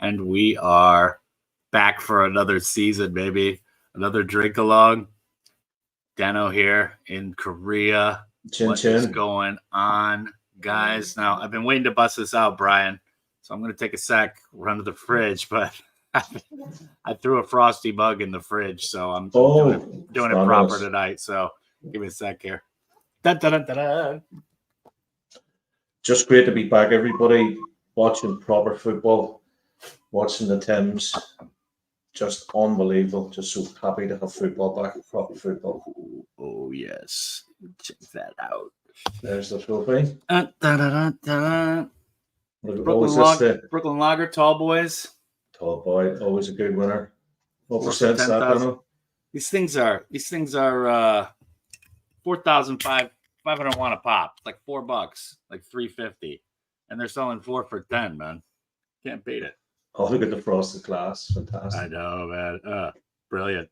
And we are back for another season, baby. Another Drinkalong. Dano here in Korea. What is going on, guys? Now, I've been waiting to bust this out, Brian. So I'm going to take a sec, run to the fridge, but I threw a frosty mug in the fridge, so I'm doing it proper tonight. So give me a sec here. Da-da-da-da-da. Just great to be back, everybody, watching proper football, watching the Thames. Just unbelievable. Just so happy to have football back, proper football. Oh, yes. Check that out. There's the trophy. Brooklyn Lager, tall boys. Tall boy, always a good winner. What percent's that, Dano? These things are 4,501 a pop, like $4, like $3.50, and they're selling 4 for $10, man. Can't beat it. Oh, look at the frosted glass, fantastic! I know, man. Brilliant.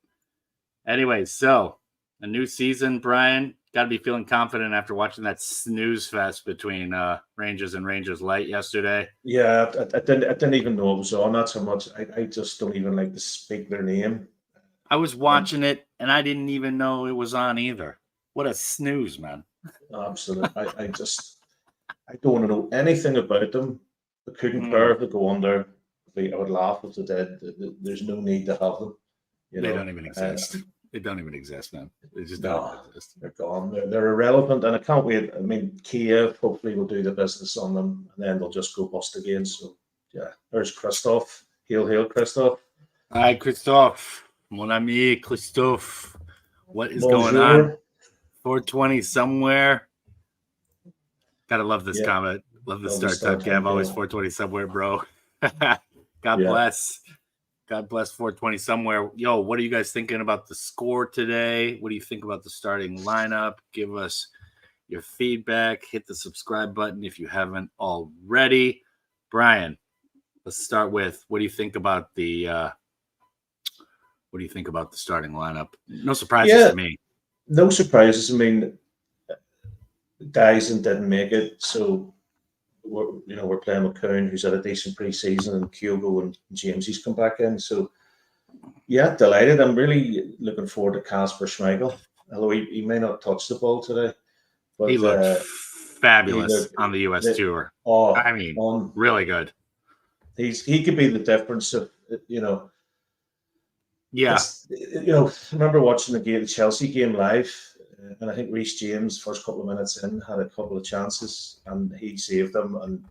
Anyway, so a new season, Brian. Got to be feeling confident after watching that snooze fest between Rangers and Rangers Light yesterday. Yeah, I didn't even know it was on. Not so much. I just don't even like to speak their name. I was watching it, and I didn't even know it was on either. What a snooze, man. Absolutely. I don't want to know anything about them. I couldn't care if they go under. I would laugh if they did. There's no need to have them. They don't even exist. They don't even exist, man. They just don't exist. They're gone. They're irrelevant, and I can't wait. I mean, Kiev hopefully will do the business on them, and then they'll just go bust again. So, yeah, there's Christoph. Hail, Christoph. Hi, Christoph. Mon ami, Christoph. What is going on? 420 somewhere. Gotta love this comment. Love the start time, Gav. Always 420 somewhere, bro. God bless. God bless 420 somewhere. Yo, what are you guys thinking about the score today? What do you think about the starting lineup? Give us your feedback. Hit the subscribe button if you haven't already. Brian, let's start with what do you think about the starting lineup? No surprises to me. No surprises. I mean, Dyson didn't make it, so we're playing with Coon, who's had a decent pre-season, and Kyogo and Jamesy's come back in. So, yeah, delighted. I'm really looking forward to Kasper Schmeichel, although he may not touch the ball today. But he looked fabulous on the U.S. tour. Oh, I mean, really good. He could be the difference of, Yeah. I remember watching the Chelsea game live, and I think Reece James, first couple of minutes in, had a couple of chances, and he saved them. And,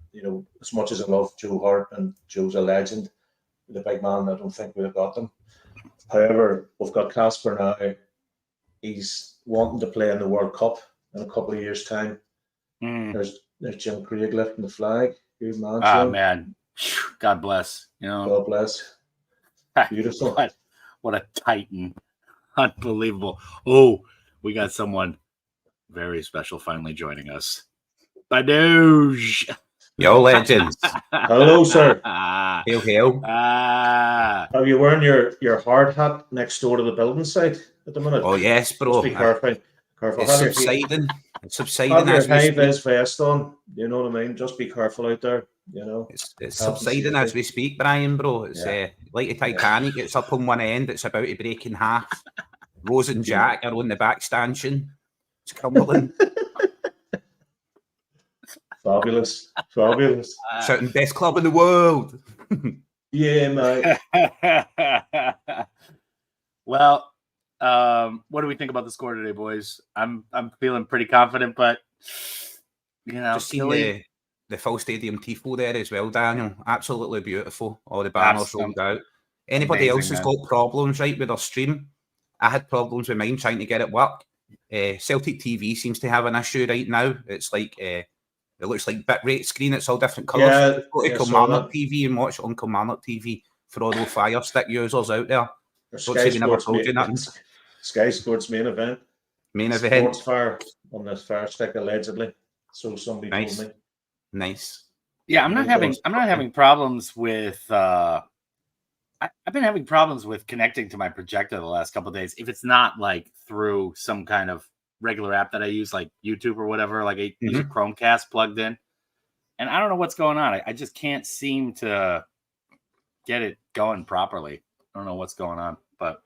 as much as I love Joe Hart, and Joe's a legend, the big man, I don't think we'd have got them. However, we've got Kasper now. He's wanting to play in the World Cup in a couple of years' time. There's Jim Craig lifting the flag. Good man, Jim. Man. God bless. God bless. Beautiful. What a titan. Unbelievable. Oh, we got someone very special finally joining us. Badouge. Yo, legends. Hello, sir. Hail. Are you wearing your hard hat next door to the building site at the minute? Oh, yes, bro. Just be careful. It's subsiding. It's subsiding. Have your high-vis vest on. You know what I mean? Just be careful out there. It's subsiding as we speak, Brian, bro. It's like a Titanic. It's up on one end. It's about to break in half. Rose and Jack are on the back stanchion. It's crumbling. Fabulous. Shouting best club in the world. Yeah, mate. Well, what do we think about the score today, boys? I'm feeling pretty confident, but just see the full stadium tifo there as well, Daniel. Absolutely beautiful. All the banners rolled out. Anybody else has got problems with their stream? I had problems with mine trying to get it work. Celtic TV seems to have an issue right now. It's like it looks like bitrate screen. It's all different colours. Go to Kilmarnock TV and watch it on Kilmarnock TV for all those Fire Stick users out there. Sky Sports main event. Sports Fire on the Fire Stick allegedly. So somebody told me. Nice. Yeah, I'm not having problems with. I've been having problems with connecting to my projector the last couple of days. If it's not like through some kind of regular app that I use, like YouTube or whatever, like I use a Chromecast plugged in, and I don't know what's going on. I just can't seem to get it going properly. I don't know what's going on, but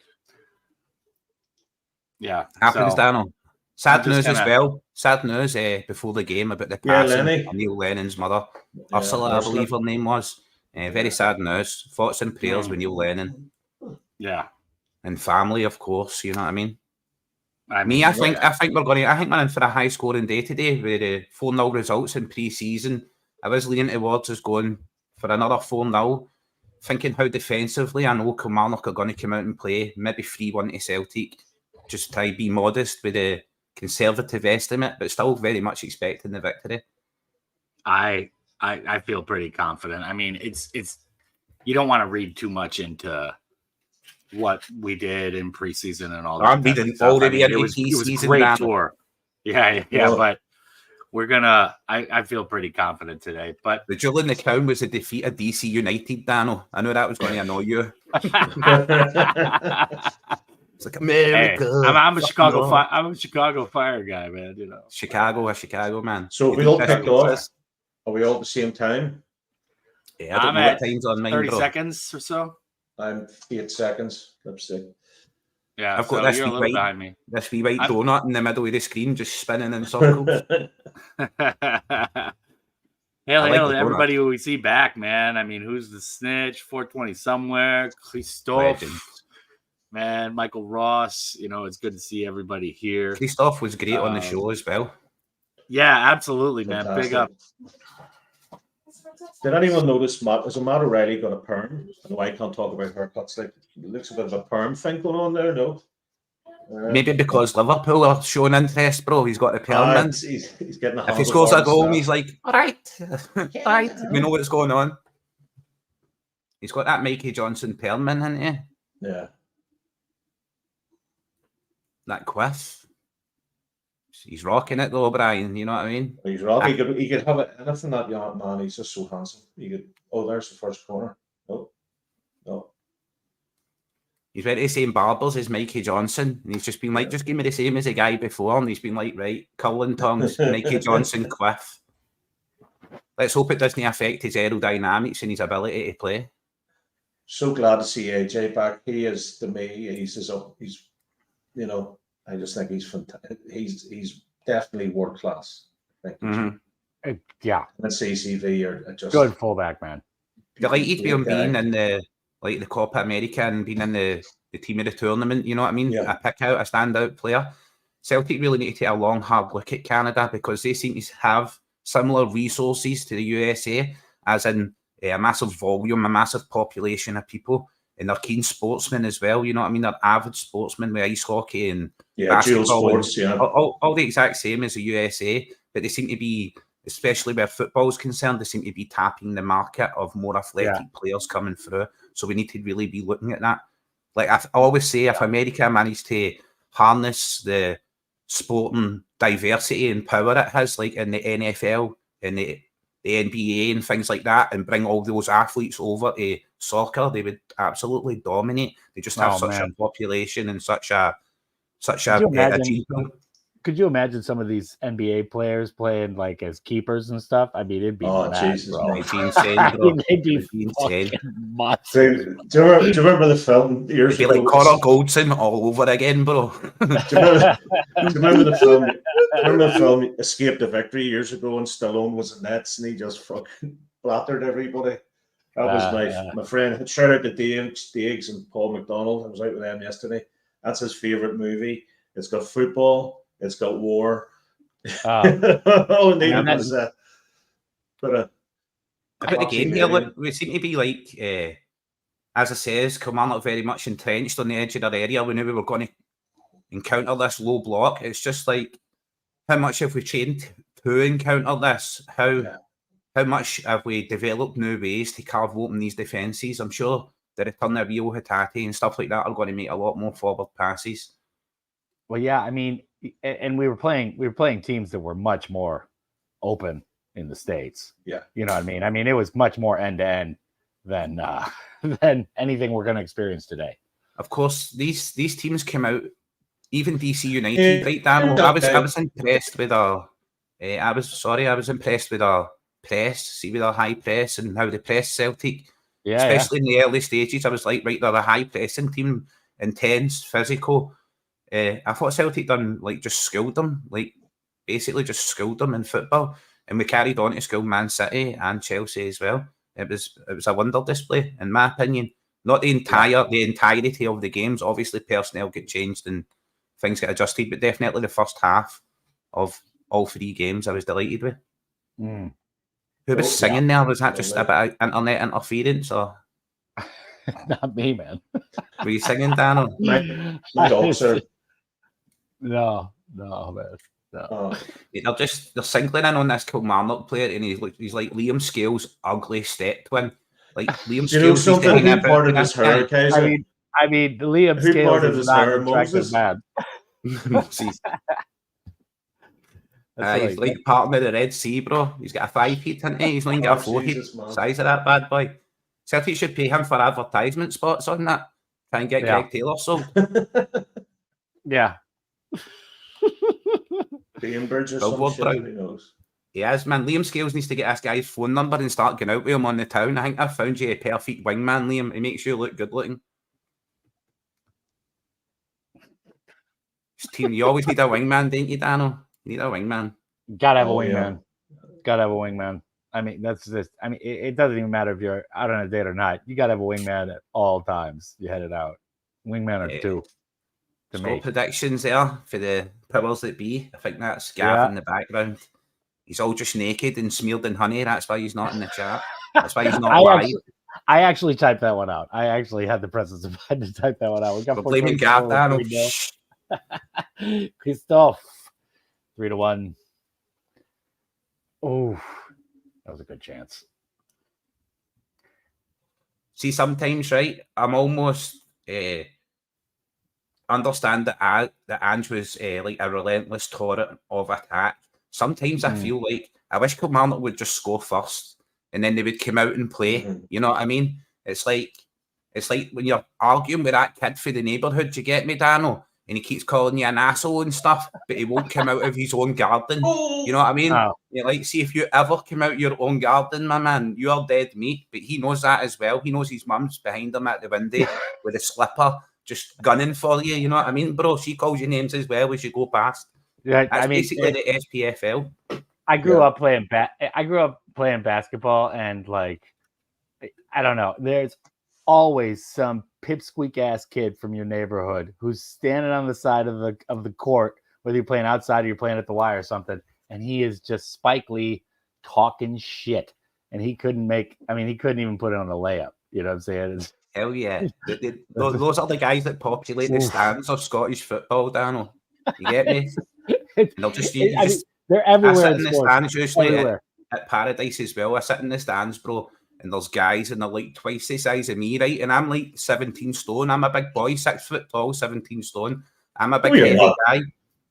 yeah, happens, so, Daniel. Sad news kinda, as well. Sad news before the game about the passing of Neil Lennon's mother. Ursula, I believe her name was. Very sad news. Thoughts and prayers with Neil Lennon. Yeah. And family, of course, you know what I mean? I think we're in for a high scoring day today with 4-0 results in pre-season. I was leaning towards us going for another 4-0. Thinking how defensively, I know Kilmarnock are going to come out and play maybe 3-1 to Celtic. Just try to be modest with a conservative estimate, but still very much expecting the victory. I feel pretty confident. I mean, it's you don't want to read too much into what we did in preseason and all that. I'm reading already. It was a great tour. Yeah, but we're gonna. I feel pretty confident today. But the jewel in the crown was a defeat of DC United, Dano. I know that was going to annoy you. It's like America. Hey, I'm a Chicago Fire. I'm a Chicago Fire guy, man. You know, a Chicago man. So we all picked off. Are we all at the same time? Yeah, I don't know what time's on mine, 30 bro. seconds or so. I'm 8 seconds. Lipstick. Yeah, I've got this you're a little behind me. This wee white donut in the middle of the screen, just spinning in circles. Hail, everybody who we see back, man. I mean, who's the snitch? 420 somewhere. Christophe. Man, Michael Ross. You know, it's good to see everybody here. Christophe was great on the show as well. Yeah, absolutely, man. Fantastic. Big up. Did anyone notice is Matt O'Reilly got a perm? I know I can't talk about haircuts. Like, it looks a bit of a perm thing going on there, no? Maybe because Liverpool are showing interest, bro. He's got the perm in. He's getting a if he scores a goal, he's like, all right. We know what's going on. He's got that Mikey Johnson perm in, hasn't he? Yeah. That quiff. He's rocking it though, Brian. You know what I mean? He's rocking. He could have it. Anything that young man. He's just so handsome. He could. Oh, there's the first corner. No. He's wearing the same barbers as Mikey Johnson, and he's just been like, just give me the same as the guy before, and he's been like, right, curling tongues, Mikey Johnson, quiff. Let's hope it doesn't affect his aerodynamics and his ability to play. So glad to see AJ back. He is to me. He's you know. I just think he's fantastic. He's definitely world class. Yeah, and CCV are just good fullback, man. Delighted to be on being in the Copa America and being in the team of the tournament. You know what I mean? Yeah. I pick out a standout player. Celtic really need to take a long, hard look at Canada because they seem to have similar resources to the USA, as in a massive volume, a massive population of people. And they're keen sportsmen as well, you know what I mean? They're avid sportsmen with ice hockey and basketball. Sports, all the exact same as the USA, but they seem to be, especially where football is concerned, they seem to be tapping the market of more athletic players coming through. So we need to really be looking at that. Like I always say, if America managed to harness the sporting diversity and power it has, like in the NFL and the NBA and things like that, and bring all those athletes over to soccer, they would absolutely dominate. They just have such a population and such a gene pool. Could you imagine some of these NBA players playing like as keepers and stuff? I mean, it'd be Jesus, bro. It'd be insane, bro. It'd be insane. Do you remember the film years ago? Like Connor Goldson all over again, bro. do you remember the film? Remember the film Escape to Victory years ago, and Stallone was in Nets and he just fucking flattered everybody. That was my friend. Shout out to Diggs and Paul McDonald. I was out with them yesterday. That's his favorite movie. It's got football. It's got war. All it needed was that. But the game here, look, we seem to be like, as I says, Kilmarnock very much entrenched on the edge of their area. We knew we were going to encounter this low block. It's just like, how much have we trained to encounter this? How much have we developed new ways to carve open these defences? I'm sure the return of Rio Hatate and stuff like that are going to make a lot more forward passes. Well, yeah, I mean, and we were playing teams that were much more open in the States. Yeah, you know what I mean. I mean, it was much more end to end than anything we're going to experience today. Of course, these teams came out. Even DC United, right, Dan? I was impressed with our. I was impressed with our press. See, with our high press and how they press Celtic. Yeah, especially in the early stages. I was like, right, they're a high pressing team, intense, physical. I thought Celtic done like just schooled them, like basically just schooled them in football, and we carried on to school Man City and Chelsea as well. It was a wonder display, in my opinion. Not the entirety of the games. Obviously, personnel get changed and things get adjusted, but definitely the first half of all 3 games, I was delighted with. Mm. Who was singing there? Was that just a bit of internet interference, or Not me, man? were you singing, Daniel? My dogs are. No, man. No. They're singling in on this Kilmarnock player, and he's like Liam Scales' ugly step twin. Like Liam Do you know Scales, something? Who parted his hair, Kaiser? I mean, Liam Who Scales parted is his not hair, an attractive Moses? man. He's like part of the Red Sea, bro. He's got a 5 feet, hasn't he? He's not even got a 4 feet. Size of that bad boy. Celtic should pay him for advertisement spots on that. Try and get Greg Taylor sold. Yeah. Bainbridge or some shit, who knows? Yes, man. Liam Scales needs to get this guy's phone number and start going out with him on the town. I think I've found you a perfect wingman, Liam. He makes you look good looking. Team, you always need a wingman, don't you, Dano? You need a wingman. Gotta have a wingman. Gotta have a wingman. I mean, that's just. I mean, it doesn't even matter if you're out on a date or not. You gotta have a wingman at all times. You headed out. Wingman or two. Score predictions there for the powers that be. I think that's Gav in the background. He's all just naked and smeared in honey. That's why he's not in the chat. That's why he's not live. I actually typed that one out. I actually had the presence of mind to type that one out. We're blaming Gav, Dano. Christoph, 3-1. Oh, that was a good chance. See, sometimes, right, I'm almost understand that Ange was like a relentless torrent of attack. Sometimes I feel like I wish Kilmarnock would just score first and then they would come out and play. You know what I mean? It's like when you're arguing with that kid for the neighbourhood, you get me, Dano? And he keeps calling you an asshole and stuff, but he won't come out of his own garden. You know what I mean? You're like, see, if you ever come out your own garden, my man, you are dead meat. But he knows that as well. He knows his mum's behind him at the window with a slipper, just gunning for you. You know what I mean, bro? She calls you names as well as you go past. Yeah, that's basically the SPFL. I grew up playing basketball, and like, I don't know. There's always some pipsqueak ass kid from your neighborhood who's standing on the side of the court, whether you're playing outside or you're playing at the Y or something, and he is just Spike Lee talking shit, and he couldn't even put it on a layup. You know what I'm saying? Hell yeah. Those are the guys that populate the stands of Scottish football, Daniel. You get me? They'll they're everywhere. I sit in the stands usually at Paradise as well. I sit in the stands, bro, and there's guys and they're like twice the size of me, right? And I'm like 17 stone. I'm a big boy, 6 foot tall, 17 stone. I'm a big heavy guy.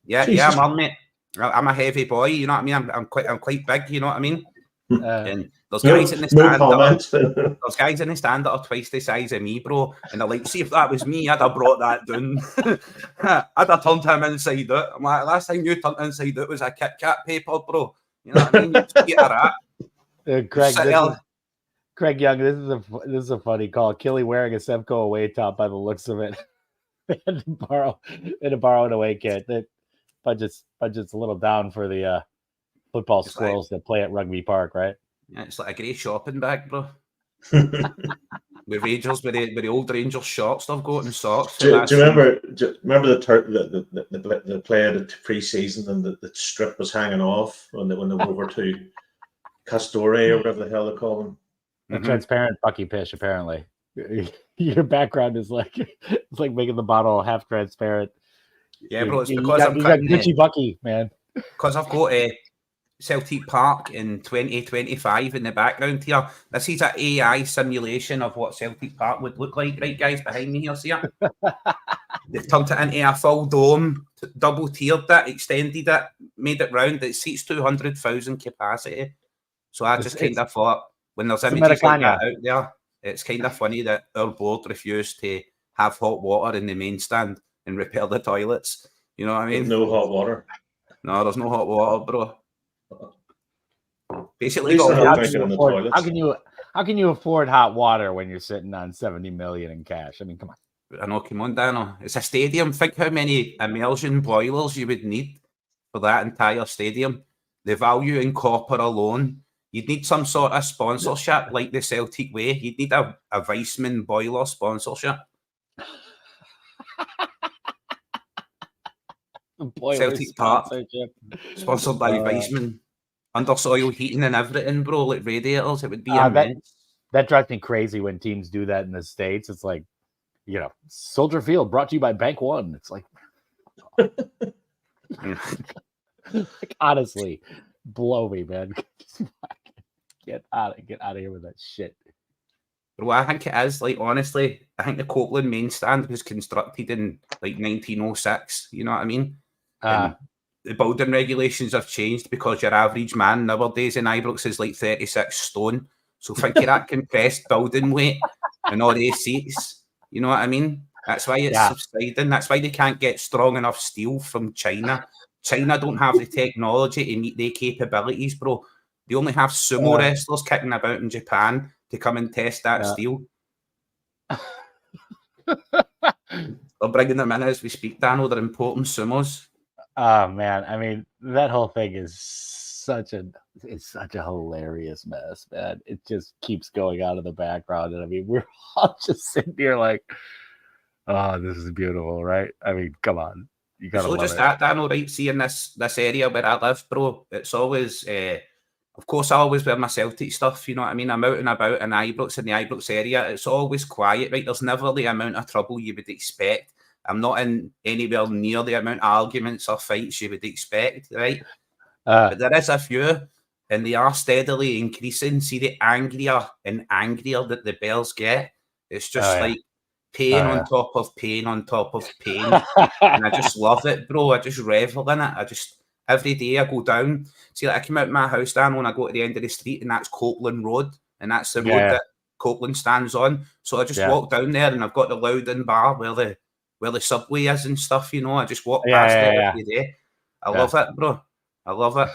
Yeah, I'm on it. I'm a heavy boy, you know what I mean? I'm quite big, you know what I mean? And there's guys in the stand. There's guys in the stand that are twice the size of me, bro. And they're like, see, if that was me, I'd have brought that down. I'd have turned him inside out. I'm like, last time you turned inside out was a Kit Kat paper, bro. You know what I mean? You get that. Craig Young, this is a funny call. Killy wearing a Semco away top by the looks of it. and to borrow an away kit. That budget's a little down for the football squirrels that play at Rugby Park, right? Yeah, it's like a grey shopping bag, bro. With Rangers, with the old Rangers shorts they've got and socks. Do you remember the play at the pre-season and the strip was hanging off when they went over to Castore or whatever the hell they call them? A transparent Bucky Pish, apparently. Your background is like it's like making the bottle half transparent. Yeah, bro, it's because I'm got Gucci Bucky, man. Because I've got a Celtic Park in 2025 in the background here. This is an AI simulation of what Celtic Park would look like, right, guys, behind me here, see it? They've turned it into a full dome, double tiered it, extended it, made it round. It seats 200,000 capacity. So I just kind of thought, when there's images like that out there, it's kind of funny that our board refused to have hot water in the main stand and repair the toilets. You know what I mean? No hot water. No, there's no hot water, bro. Basically, how How can you afford hot water when you're sitting on 70 million in cash? I mean, come on. I know, come on, Dano. It's a stadium. Think how many immersion boilers you would need for that entire stadium. The value in copper alone. You'd need some sort of sponsorship like the Celtic way. You'd need a Weissman boiler sponsorship. Celtic sponsorship. Sponsored by Weissman. Undersoil heating and everything, bro, like radiators. It would be immense. That drives me crazy when teams do that in the States. It's like, you know, Soldier Field brought to you by Bank One. It's like, like honestly, blow me, man. Get out of here with that shit. Well, I think it is, like, honestly, I think the Copeland main stand was constructed in like 1906. You know what I mean? The building regulations have changed because your average man nowadays in Ibrox is like 36 stone. So think of that compressed building weight and all these seats. You know what I mean? That's why it's subsiding. That's why they can't get strong enough steel from China. China don't have the technology to meet their capabilities, bro. They only have sumo wrestlers kicking about in Japan to come and test that steel. They're bringing them in as we speak, Dano. They're importing sumos. Oh man, I mean, that whole thing is such a hilarious mess, man. It just keeps going on in the background, and I mean, we're all just sitting here like, oh, this is beautiful, right? I mean, come on, you gotta love just it. that, Dano, right? Seeing this area where I live, bro, it's always, of course, I always wear my Celtic stuff. You know what I mean? I'm out and about in Ibrox, in the Ibrox area. It's always quiet, right? There's never the amount of trouble you would expect. I'm not in anywhere near the amount of arguments or fights you would expect, right? But there is a few, and they are steadily increasing. See, the angrier and angrier that the Bears get, it's just like pain on top of pain on top of pain. And I just love it, bro. I just revel in it. Every day I go down. See, like I come out of my house, Dan, when I go to the end of the street, and that's Copeland Road, and that's the road that Copeland stands on. So I just walk down there, and I've got the Loudon bar where the subway is and stuff, you know. I just walk past it every day. I love it, bro. I love it.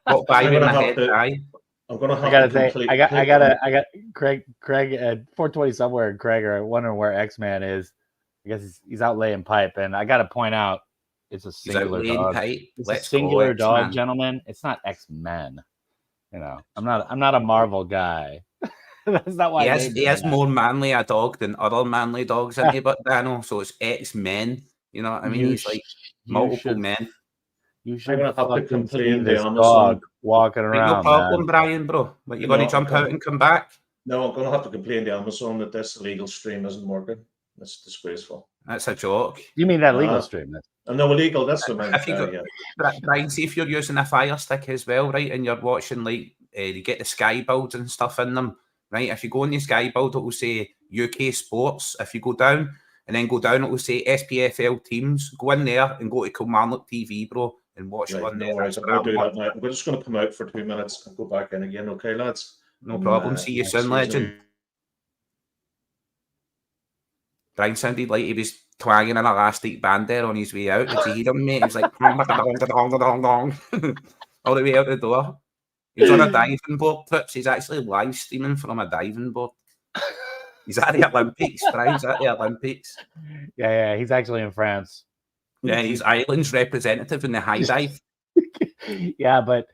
Walk by with my head high. I'm gonna have to say, I got Craig at 420 somewhere, and Craig are wondering where X-Man is. I guess he's out laying pipe, and I gotta point out it's a singular dog. It's a singular dog, gentlemen. It's not X-Men. You know, I'm not a Marvel guy. That's not why he is more manly a dog than other manly dogs, isn't he? But Dano, so it's X-Men. You know what I mean? He's like multiple men. You should have to complain this dog walking around. No problem, Brian, bro. But you're going to jump out and come back? No, I'm going to have to complain to Amazon that this illegal stream isn't working. That's disgraceful. That's a joke. You mean that legal stream? No, illegal. That's what I meant. Brian, see if you're using a Fire Stick as well, right? And you're watching, like, you get the Sky builds and stuff in them, right? If you go on the Sky build, it will say UK Sports. If you go down, and then go down, it will say SPFL teams. Go in there and go to Kilmarnock TV, bro, and watch one there. No worries, I'm going to do that now. We're just going to come out for 2 minutes and go back in again, okay, lads? No problem. See you soon, legend. Brian sounded like he was twanging an elastic band there on his way out. Did you hear him, mate? He was like, all the way out the door. He's on a diving board, Trips. He's actually live streaming from a diving board. He's at the Olympics, Brian. He's at the Olympics. Yeah, he's actually in France. Yeah, he's Ireland's representative in the high dive. Yeah, but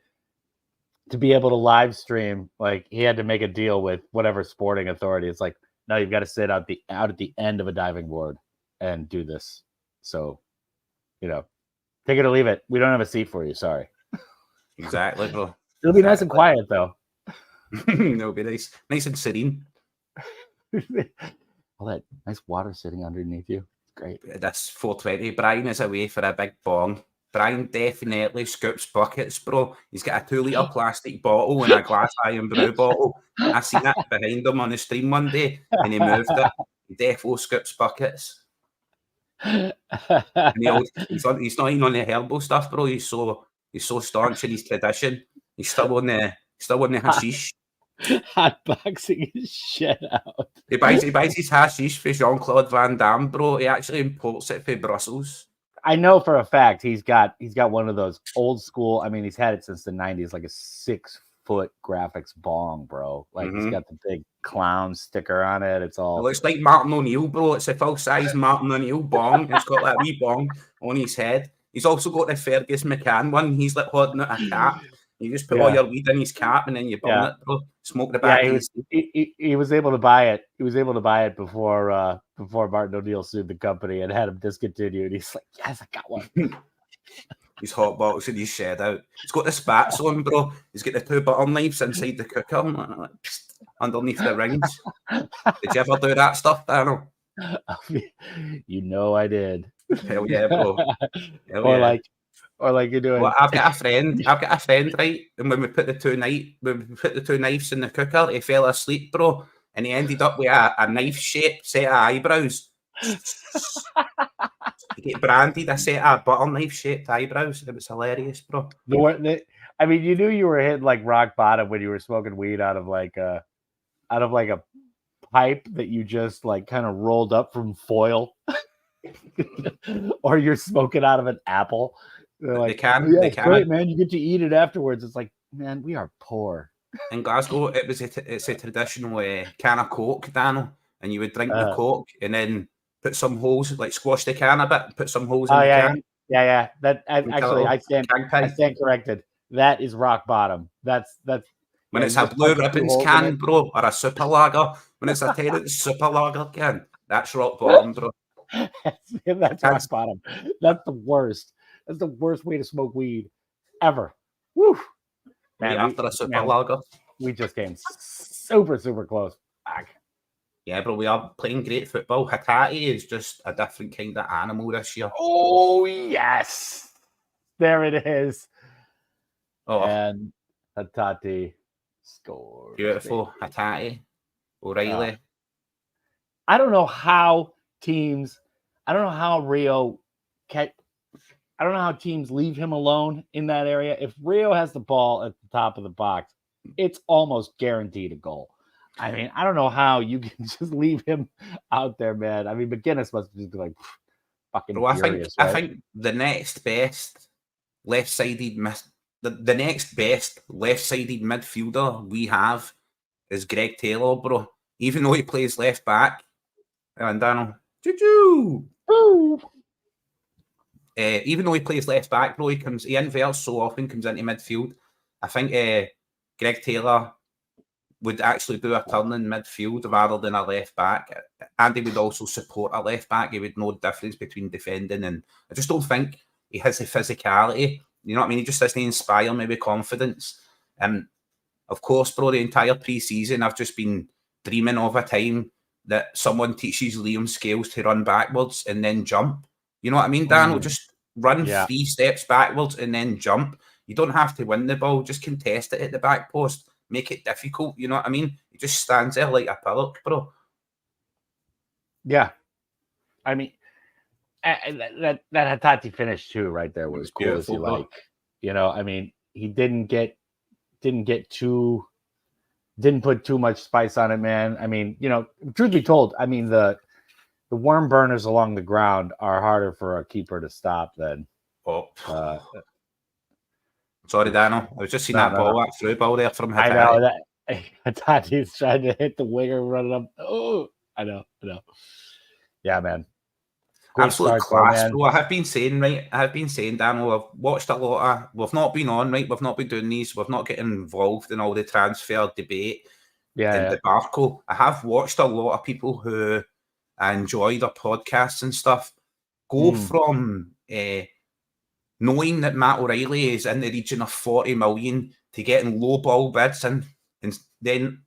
to be able to live stream, like, he had to make a deal with whatever sporting authority. It's like, no, you've got to sit out at the end of a diving board and do this. So, you know, take it or leave it. We don't have a seat for you. Sorry. Exactly, bro. It'll be nice and quiet, though. It'll be nice and serene. All that nice water sitting underneath you. Great. That's 420. Brian is away for a big bong. Brian definitely scoops buckets, bro. He's got a 2-litre plastic bottle and a glass iron brew bottle. I seen that behind him on the stream one day, and he moved it. He defo scoops buckets. And he's not even on the herbal stuff, bro. He's so staunch in his tradition. He's still on the hashish. Hotboxing his shit out. He buys his hashish for Jean-Claude Van Damme, bro. He actually imports it for Brussels. I know for a fact he's got one of those old school. I mean, he's had it since the 90s, like a 6 foot graphics bong, bro. Like he's got the big clown sticker on it. It's all. It looks like Martin O'Neill, bro. It's a full size Martin O'Neill bong. It's got that wee bong on his head. He's also got the Fergus McCann one. He's like holding out a cap. You just put all your weed in his cap and then you burn it, bro. Smoke the back. He was able to buy it. He was able to buy it before Martin O'Neill sued the company and had him discontinued. He's like, yes, I got one. He's hot boxing his shed out. He's got the spats on, bro. He's got the 2 butter knives inside the cooker underneath the rings. Did you ever do that stuff, Daniel? You know I did. Hell yeah, bro. Or like you're doing. Well, I've got a friend, right? And when we put the 2 knives in the cooker, he fell asleep, bro, and he ended up with a knife-shaped set of eyebrows. He get branded a set of butter knife-shaped eyebrows. It was hilarious, bro. I mean, you knew you were hitting like rock bottom when you were smoking weed out of like a pipe that you just like kind of rolled up from foil, or you're smoking out of an apple. They're like, it's great, man. You get to eat it afterwards. It's like, man, we are poor. In Glasgow, it's a traditional can of Coke, Daniel, and you would drink the Coke and then put some holes, like squash the can a bit, put some holes in the can. Yeah. I stand corrected. That is rock bottom. That's when it's a Blue Ribbons can, bro, or a super lager. When it's a Terence super lager can, that's rock bottom, bro. That's rock bottom. That's the worst. That's the worst way to smoke weed ever. Woo! Man, after a super lager. We just came super, super close. Back. Yeah, bro, we are playing great football. Hatate is just a different kind of animal this year. Oh, yes. There it is. Oh. And Hatate scored. Beautiful. Hatate. O'Reilly. I don't know how Rio I don't know how teams leave him alone in that area. If Rio has the ball at the top of the box, it's almost guaranteed a goal. I mean, I don't know how you can just leave him out there, man. I mean, McGuinness must just be like fucking furious. I think the next best left-sided the next best left-sided midfielder we have is Greg Taylor, bro. Even though he plays left back. And Daniel, choo-choo! Even though he plays left back, bro, he inverts so often, comes into midfield. I think Greg Taylor would actually do a turn in midfield rather than a left back. And he would also support a left back. He would know the difference between defending, and I just don't think he has the physicality. You know what I mean? He just doesn't inspire me with confidence. And of course, bro, the entire pre-season, I've just been dreaming of a time that someone teaches Liam Scales to run backwards and then jump. You know what I mean, Daniel? Just run 3 steps backwards and then jump. You don't have to win the ball. Just contest it at the back post. Make it difficult. You know what I mean? He just stands there like a pillock, bro. Yeah. I mean, that Hatate finish too right there was cool as you like. You know, I mean, he didn't put too much spice on it, man. I mean, you know, truth be told, I mean, the worm burners along the ground are harder for a keeper to stop than. Sorry, Daniel. I was just seeing that through ball there from Hatate. I know that Hatate's trying to hit the winger running up. Oh, I know. Yeah, man. Great absolute class, bro. I have been saying, Daniel, I've watched a lot of. We've not been on, right? We've not been doing these. We've not getting involved in all the transfer debate. The debacle. I have watched a lot of people who I enjoy their podcasts and stuff go from knowing that Matt O'Reilly is in the region of 40 million to getting low ball bids and then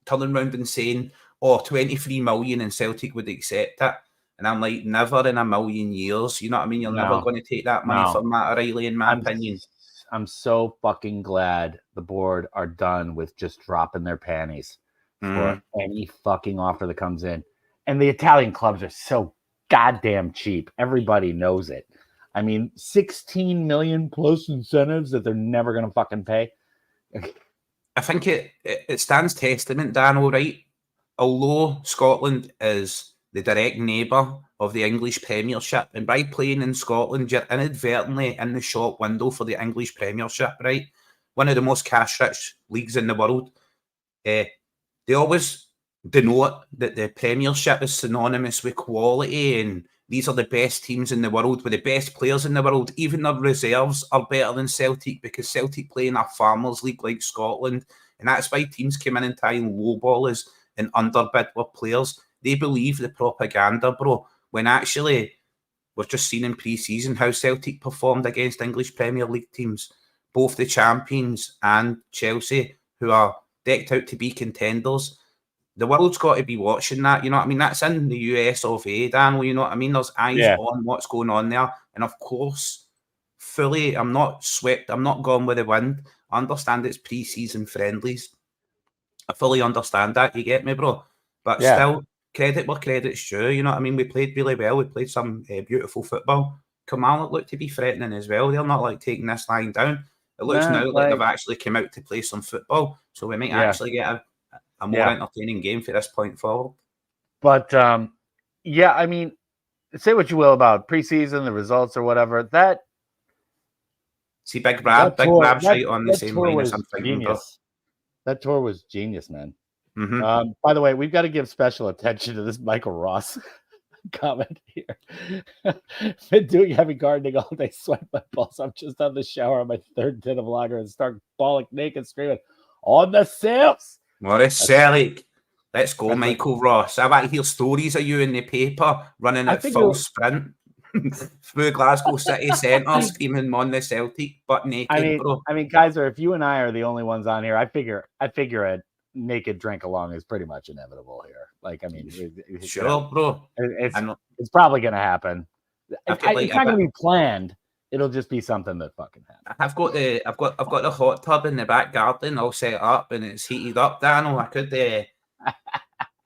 turning around and saying, 23 million and Celtic would accept it. And I'm like, never in a million years. You know what I mean? You're never going to take that money from Matt O'Reilly, in my opinion. I'm so fucking glad the board are done with just dropping their panties for any fucking offer that comes in. And the Italian clubs are so goddamn cheap. Everybody knows it. I mean, 16 million plus incentives that they're never going to fucking pay. I think it stands testament, Daniel, right? Although Scotland is the direct neighbour of the English Premiership, and by playing in Scotland, you're inadvertently in the shop window for the English Premiership, right? one of the most cash-rich leagues in the world. They always denote that the Premiership is synonymous with quality, and these are the best teams in the world with the best players in the world. Even their reserves are better than Celtic because Celtic play in a farmers league like Scotland, and that's why teams come in and try and lowball us and underbid with players. They believe the propaganda, bro, when actually we've just seen in pre-season how Celtic performed against English Premier League teams, both the champions and Chelsea, who are decked out to be contenders. The world's got to be watching that, you know what I mean? That's in the US of A, Daniel, you know what I mean? There's eyes on what's going on there. And of course, fully, I'm not swept, I'm not gone with the wind. I understand it's pre-season friendlies. I fully understand that, you get me, bro? But still, credit where credit's due, you know what I mean? We played really well, we played some beautiful football. Kilmarnock looked to be threatening as well. They're not like taking this line down. It looks now like they've actually come out to play some football. So we might actually get a more entertaining game for this point forward. But I mean, say what you will about preseason, the results or whatever. That Big Rab right on the same line as I'm thinking. That tour was genius, man. Mm-hmm. By the way, we've got to give special attention to this Michael Ross comment here. Been doing heavy gardening all day, sweat my balls. I'm just on the shower on my third tin of lager and start bawling naked, screaming on the sales. What a Celtic. Let's go, Michael Ross. I want to hear stories of you in the paper running at full sprint through Glasgow city centre, screaming on the Celtic, but naked, bro. I mean, Kaiser, if you and I are the only ones on here, I figure a naked Drinkalong is pretty much inevitable here. Like, I mean, sure, bro. It's probably going to happen. It's not going to be planned. It'll just be something that fucking happens. I've got the hot tub in the back garden all set up and it's heated up, Daniel. I could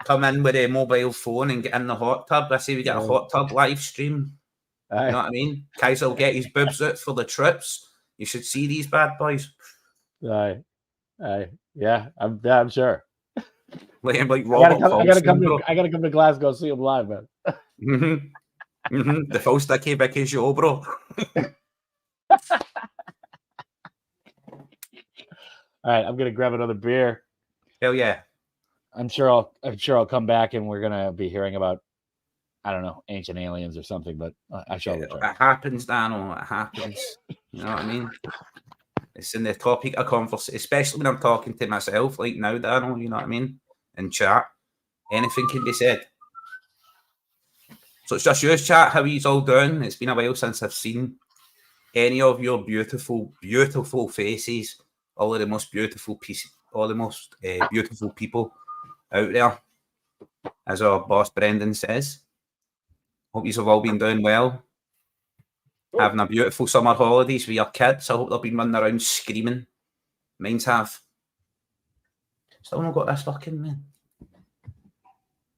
come in with a mobile phone and get in the hot tub. I say we get a hot tub live stream. Aye. You know what I mean? Kaiser will get his boobs out for the trips. You should see these bad boys. Aye. Yeah, I'm sure. Like Robert I gotta come to Glasgow, see him live, man. The full sticky Vicky show, bro. All right, I'm gonna grab another beer. Hell yeah! I'm sure I'll come back and we're gonna be hearing about, I don't know, ancient aliens or something. But I shall return. It happens, Daniel. It happens. You know what I mean? It's in the topic of conversation, especially when I'm talking to myself, like now, Daniel. You know what I mean? In chat, anything can be said. So it's just yours, chat. How are you all doing? It's been a while since I've seen any of your beautiful, beautiful faces. All of the most beautiful pieces, all the most beautiful people out there, as our boss Brendan says. Hope you have all been doing well. Having a beautiful summer holidays with your kids. I hope they've been running around screaming. Mine's have. Still not got this fucking man.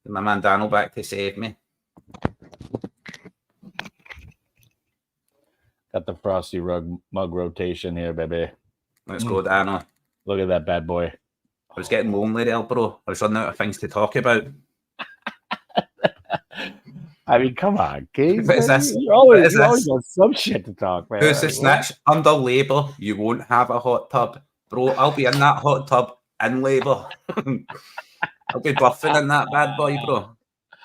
Get my man Daniel back to save me. Got the frosty mug rotation here, baby. Let's go, Daniel. Look at that bad boy. I was getting lonely there, bro. I was running out of things to talk about. I mean, come on, Keith. You always got some shit to talk, man. Who's the snitch? Under Labour, you won't have a hot tub. Bro, I'll be in that hot tub in Labour. I'll be buffing in that bad boy, bro.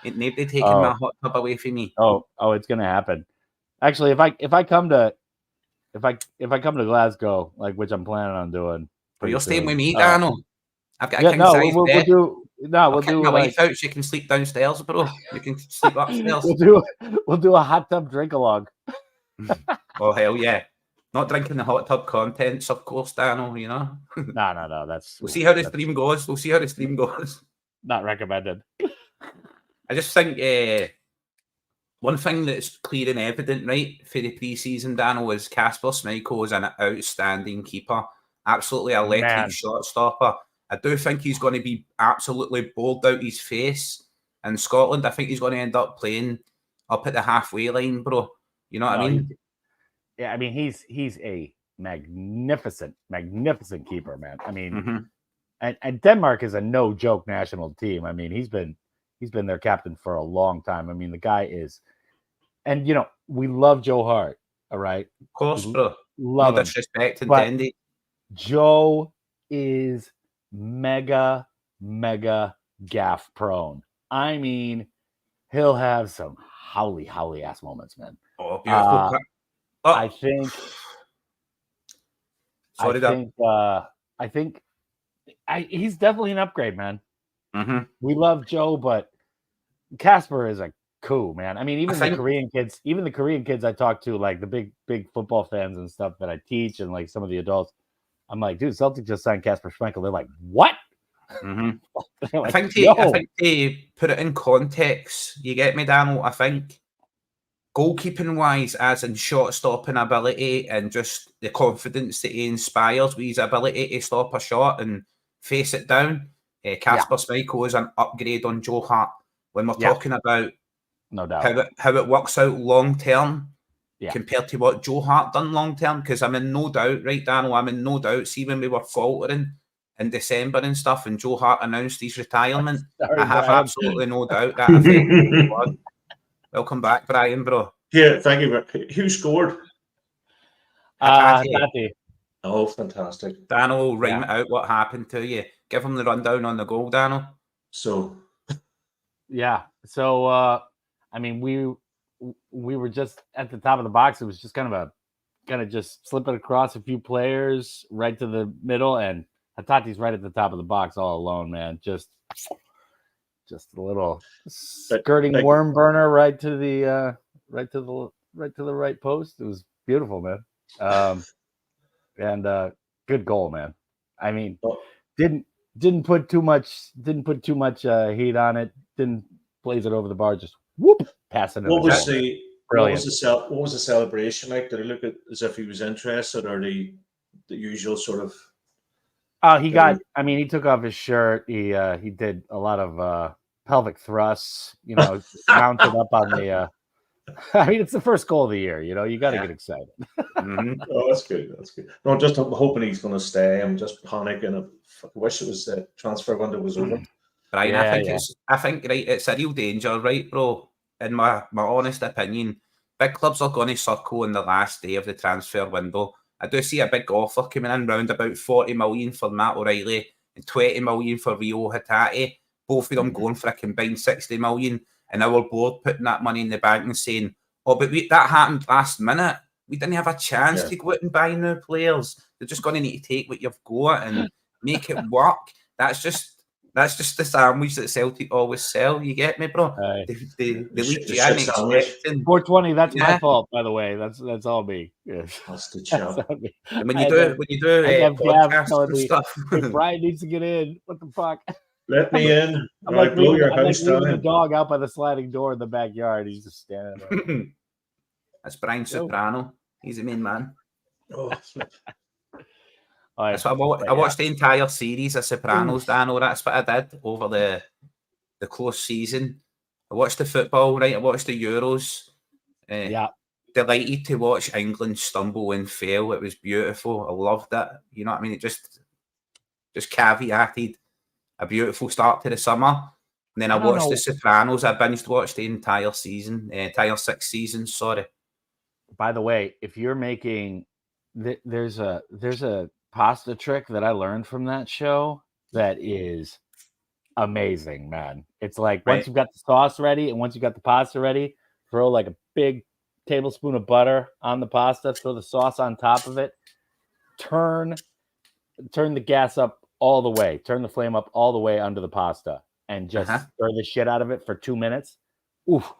Ain't nobody taking my hot tub away from me. Oh, it's gonna happen. Actually, if I come to Glasgow, like, which I'm planning on doing. But you're staying with me, Daniel. I've got a king size bed. We'll do my wife out. She can sleep downstairs, bro. You can sleep upstairs. We'll do a hot tub drink-along. Oh hell yeah! Not drinking the hot tub contents, of course, Daniel. You know. No. We'll see how the stream goes. Not recommended. I just think one thing that's clear and evident, right, for the pre-season, Daniel, is Kasper Schmeichel is an outstanding keeper. Absolutely electric shot stopper. I do think he's going to be absolutely bored out his face in Scotland. I think he's going to end up playing up at the halfway line, bro. You know what I mean? Yeah, I mean, he's a magnificent keeper, man. I mean, and Denmark is a no joke national team. I mean, he's been their captain for a long time. I mean, the guy is, and you know, we love Joe Hart. All right, of course, bro. Love no disrespect intended. Joe is mega gaff prone. I mean, he'll have some howly ass moments, man. Oh, beautiful. I think. Sorry, I think he's definitely an upgrade, man. Mm-hmm. We love Joe, but Casper is a coup, man. I mean, even the Korean kids I talk to, like the big football fans and stuff that I teach, and like some of the adults, I'm like, dude, Celtic just signed Casper Schmeichel. They're like, what? Mm-hmm. Like, I think to put it in context, you get me, Daniel. I think goalkeeping wise, as in shot stopping ability and just the confidence that he inspires with his ability to stop a shot and face it down, Casper Schmeichel is an upgrade on Joe Hart. When we're talking about no doubt how it works out long term compared to what Joe Hart done long term, because I'm in no doubt, right, Daniel? I'm in no doubt. See, when we were faltering in December and stuff, and Joe Hart announced his retirement, I have absolutely no doubt that affected the squad. Welcome back, Brian, bro. Yeah, thank you. Who scored? Tati. Oh, fantastic. Daniel, rhyme it out what happened to you. Give him the rundown on the goal, Daniel. So, I mean, we were just at the top of the box. It was just kind of just slip it across a few players right to the middle, and Hatati's right at the top of the box all alone, man. Just a little skirting worm burner right to the right post. It was beautiful, man. And good goal, man. I mean, didn't put too much heat on it. Didn't blaze it over the bar. Just whoop, passing it. What was the celebration like? Did he look as if he was interested, or the usual sort of? He took off his shirt. He did a lot of pelvic thrusts. Mounted up on the. I mean, it's the first goal of the year. You got to get excited. Mm-hmm. Oh, that's good. That's good. No, I'm hoping he's going to stay. I'm just panicking. I wish it was the transfer window was over. Brian, I think it's a real danger, right, bro? In my honest opinion, big clubs are going to circle on the last day of the transfer window. I do see a big offer coming in round about 40 million for Matt O'Reilly and 20 million for Rio Hatate. Both of them going for a combined 60 million. And our board putting that money in the bank and saying, oh, but that happened last minute. We didn't have a chance to go out and buy new players. They're just going to need to take what you've got and make it work. That's just the sandwich that Celtic always sell. You get me, bro? They leave you in expecting. 420. That's my fault, by the way. That's all me. Yes. That's the job. And when you do podcasts and stuff, hey, Brian needs to get in. What the fuck? Let me in. I'm like leaving the dog out by the sliding door in the backyard. He's just standing there. That's Brian Soprano. He's the main man. Oh, I watched the entire series of Sopranos, Dano. That's what I did over the close season. I watched the football, right? I watched the Euros. Delighted to watch England stumble and fail. It was beautiful. I loved it. You know what I mean? It just caveated a beautiful start to the summer. And then I watched The Sopranos. I binged watched the entire season, entire 6 seasons, sorry. By the way, if you're making there's a pasta trick that I learned from that show that is amazing, man. It's like once you've got the sauce ready and once you've got the pasta ready, throw like a big tablespoon of butter on the pasta, throw the sauce on top of it, turn the gas up all the way, turn the flame up all the way under the pasta, and just stir the shit out of it for 2 minutes. Oof.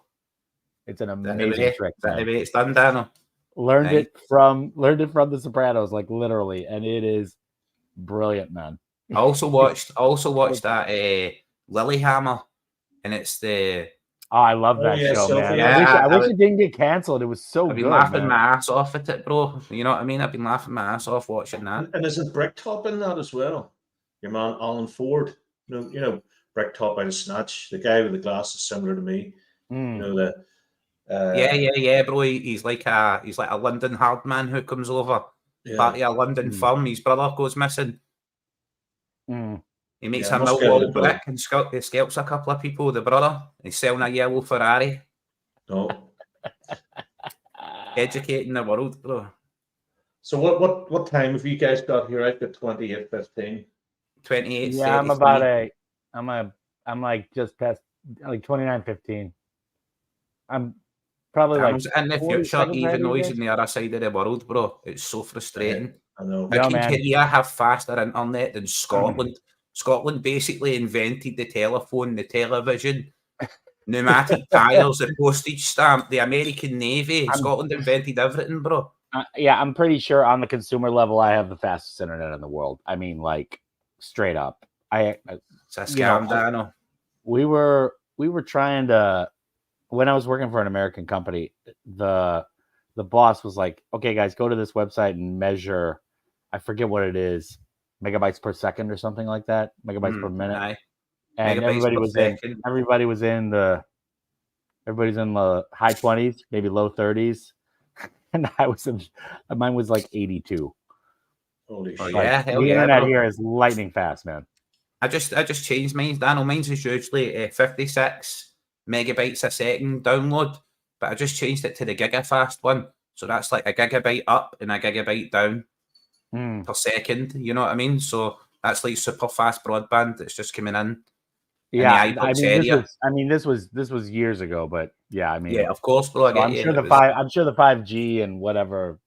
It's an amazing trick. It's done, Dano. Learned it from The Sopranos, like literally, and it is brilliant, man. I also watched that Lilyhammer, and it's the. Oh, I love that show, man. I wish it didn't get canceled. It was so good. I've been laughing my ass off at it, bro. You know what I mean? I've been laughing my ass off watching that. And there's a Bricktop in that as well. Your man Alan Ford, you know, Bricktop out of Snatch, the guy with the glasses similar to me. You know bro. He's like a London hard man who comes over, part of a London firm. His brother goes missing. He makes a Millwall brick and scalps a couple of people. The brother, he's selling a yellow Ferrari. No, educating the world, bro. So what time have you guys got here? I've got 28:15. 28. Yeah, I'm like just past like 29:15. I'm probably like in the 40 future, seconds even ahead of though you he's guys. in the other side of the world, bro. It's so frustrating. I know. How Yo, can man. Korea have faster internet than Scotland? Scotland basically invented the telephone, the television, pneumatic tires, the postage stamp, the American Navy. Scotland invented everything, bro. Yeah, I'm pretty sure on the consumer level, I have the fastest internet in the world. I mean, like straight up. It's a scam, Dano. We were trying to, when I was working for an American company, the boss was like, "Okay, guys, go to this website and measure. I forget what it is, megabytes per second or something like that, megabytes per minute." Aye. And Megabytes everybody's in the high 20s, maybe low 30s, and mine was like 82. Holy Oh, shit. yeah, The hell yeah, internet bro. here is lightning fast, man. I just changed mine, Daniel. Mine's is usually 56 megabytes a second download, but I just changed it to the gigafast one. So that's like a gigabyte up and a gigabyte down per second. You know what I mean? So that's like super fast broadband that's just coming in. Yeah, I mean, this was years ago, but yeah, I mean, yeah, of course, bro. I so get I'm you. sure the 5G and whatever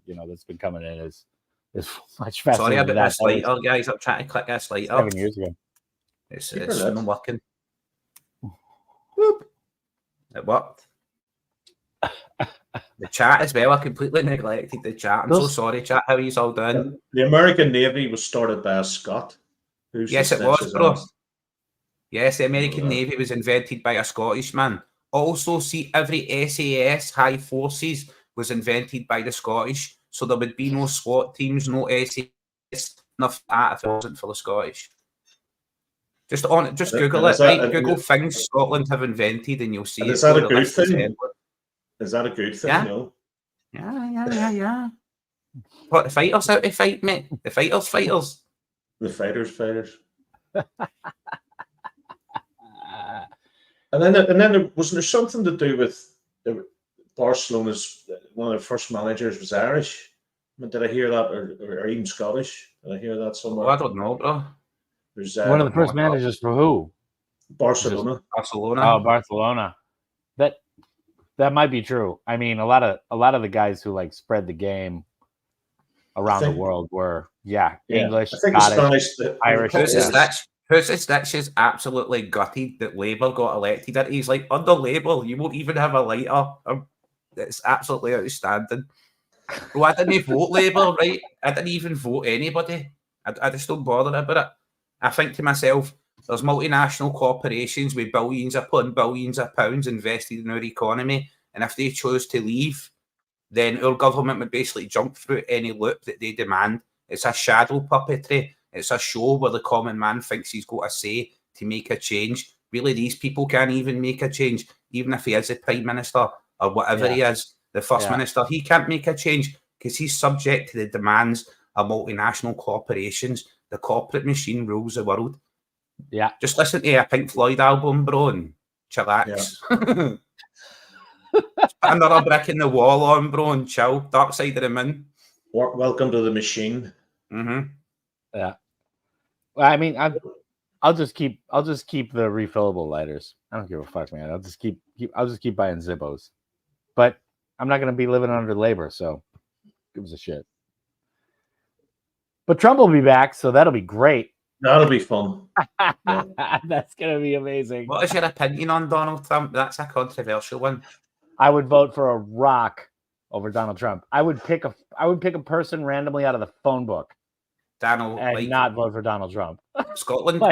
that's been coming in is much faster. Sorry than about that. this lighter, guys. I'm trying to click this lighter. 7 years ago. It's not working. It worked. The chat as well. I completely neglected the chat. I'm so sorry, chat. How are you all doing? The American Navy was started by a Scot. Yes, it was, bro. Yes, the American Navy was invented by a Scottish man. Also, see, every SAS High Forces was invented by the Scottish. So there would be no SWAT teams, no SAS, nothing like that if it wasn't for the Scottish. Just Google it, right? Google things Scotland have invented and you'll see it. Is that a good thing? Is that a good thing? Yeah. No. Yeah. What, the fighters out to fight, mate? The fighters. The fighters. And then wasn't there something to do with Barcelona's one of the first managers was Irish? I mean, did I hear that, or even Scottish? Did I hear that somewhere? Oh, I don't know, bro. There's one of the first managers for who? Barcelona. Oh, Barcelona. That might be true. I mean, a lot of the guys who like spread the game around the world were English, Scottish, Irish. This is absolutely gutted that Labour got elected. That he's like, under Labour, you won't even have a lighter. It's absolutely outstanding. Bro, I didn't vote Labour, right? I didn't even vote anybody. I just don't bother about it. I think to myself, there's multinational corporations with billions upon billions of pounds invested in our economy, and if they chose to leave, then our government would basically jump through any loop that they demand. It's a shadow puppetry. It's a show where the common man thinks he's got a say to make a change. Really, these people can't even make a change, even if he is the Prime Minister or whatever he is, the First Minister. He can't make a change because he's subject to the demands of multinational corporations. The corporate machine rules the world. Yeah. Just listen to a Pink Floyd album, bro, and chillax. Yeah. Put another brick in the wall on, bro, and chill. Dark Side of the Moon. Welcome to the machine. Mm-hmm. Yeah. Well, I mean, I'll just keep the refillable lighters. I don't give a fuck, man. I'll just keep buying Zippos. But I'm not gonna be living under labor, so gives a shit. But Trump will be back, so that'll be great. That'll be fun. That's gonna be amazing. What is your opinion on Donald Trump? That's a controversial one. I would vote for a rock over Donald Trump. I would pick a person randomly out of the phone book. Not vote for Donald Trump. Scotland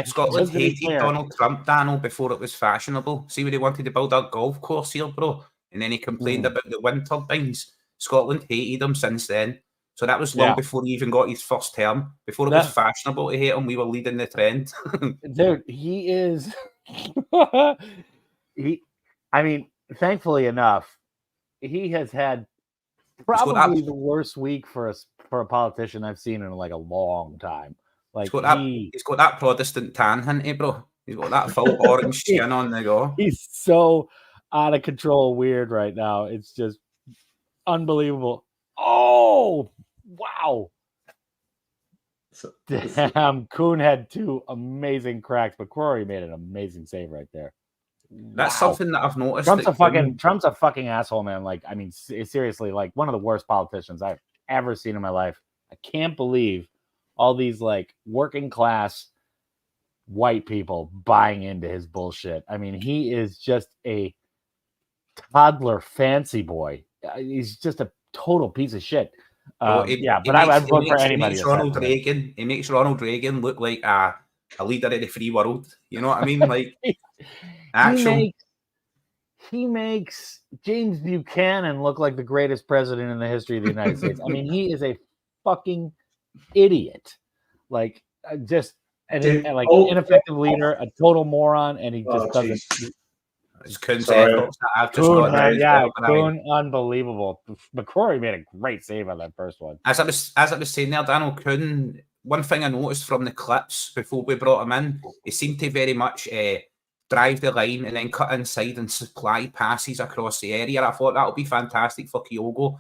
hated Donald Trump, Daniel, before it was fashionable. See when he wanted to build a golf course here, bro, and then he complained about the wind turbines. Scotland hated him since then. So that was long before he even got his first term. Before it was fashionable to hate him, we were leading the trend. Dude, he is. I mean, thankfully enough, he has had probably the worst week for a politician I've seen in like a long time. Like he's got that Protestant tan, hasn't he, bro? He's got that full orange skin on the go. He's so out of control weird right now. It's just unbelievable. Oh, Wow. Damn, Kuhn had 2 amazing cracks, but Corey made an amazing save right there. That's Wow. something that I've noticed. Trump's a fucking asshole, man. Like, I mean, seriously, like one of the worst politicians I've ever seen in my life. I can't believe all these like working class white people buying into his bullshit. I mean, he is just a toddler fancy boy. He's just a total piece of shit. But I'd vote for anybody. He makes Ronald Reagan look like a leader of the free world. You know what I mean? Like, he makes James Buchanan look like the greatest president in the history of the United States. I mean, he is a fucking idiot. Like, ineffective leader, a total moron, and he just doesn't. It's Kuhn, unbelievable. McCrory made a great save on that first one. As I was saying there, Daniel Kuhn, one thing I noticed from the clips before we brought him in, he seemed to very much drive the line and then cut inside and supply passes across the area. I thought that would be fantastic for Kyogo.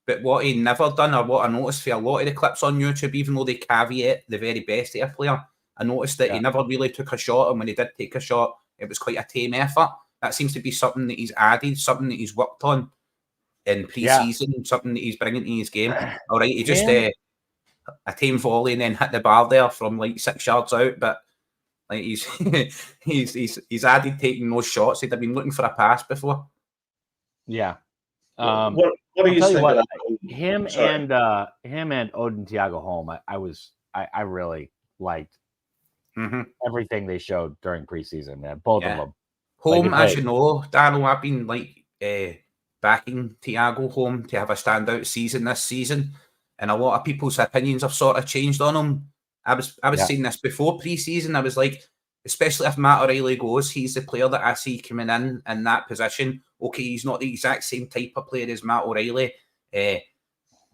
But what he never done, or what I noticed for a lot of the clips on YouTube, even though they caveat the very best of a player, I noticed that he never really took a shot, and when he did take a shot, it was quite a tame effort. That seems to be something that he's added, something that he's worked on in pre-season, something that he's bringing to his game. All right, he just a tame volley and then hit the bar there from like 6 yards out, but like he's he's added taking those shots. He'd have been looking for a pass before. Yeah. What do you think of that? Him and Odin Thiago Holm, I really liked everything they showed during preseason, man. Both of them. Holm, as you know, Daniel, I've been like backing Thiago Holm to have a standout season this season, and a lot of people's opinions have sort of changed on him. I was saying this before pre-season. I was like, especially if Matt O'Reilly goes, he's the player that I see coming in that position. Okay, he's not the exact same type of player as Matt O'Reilly. He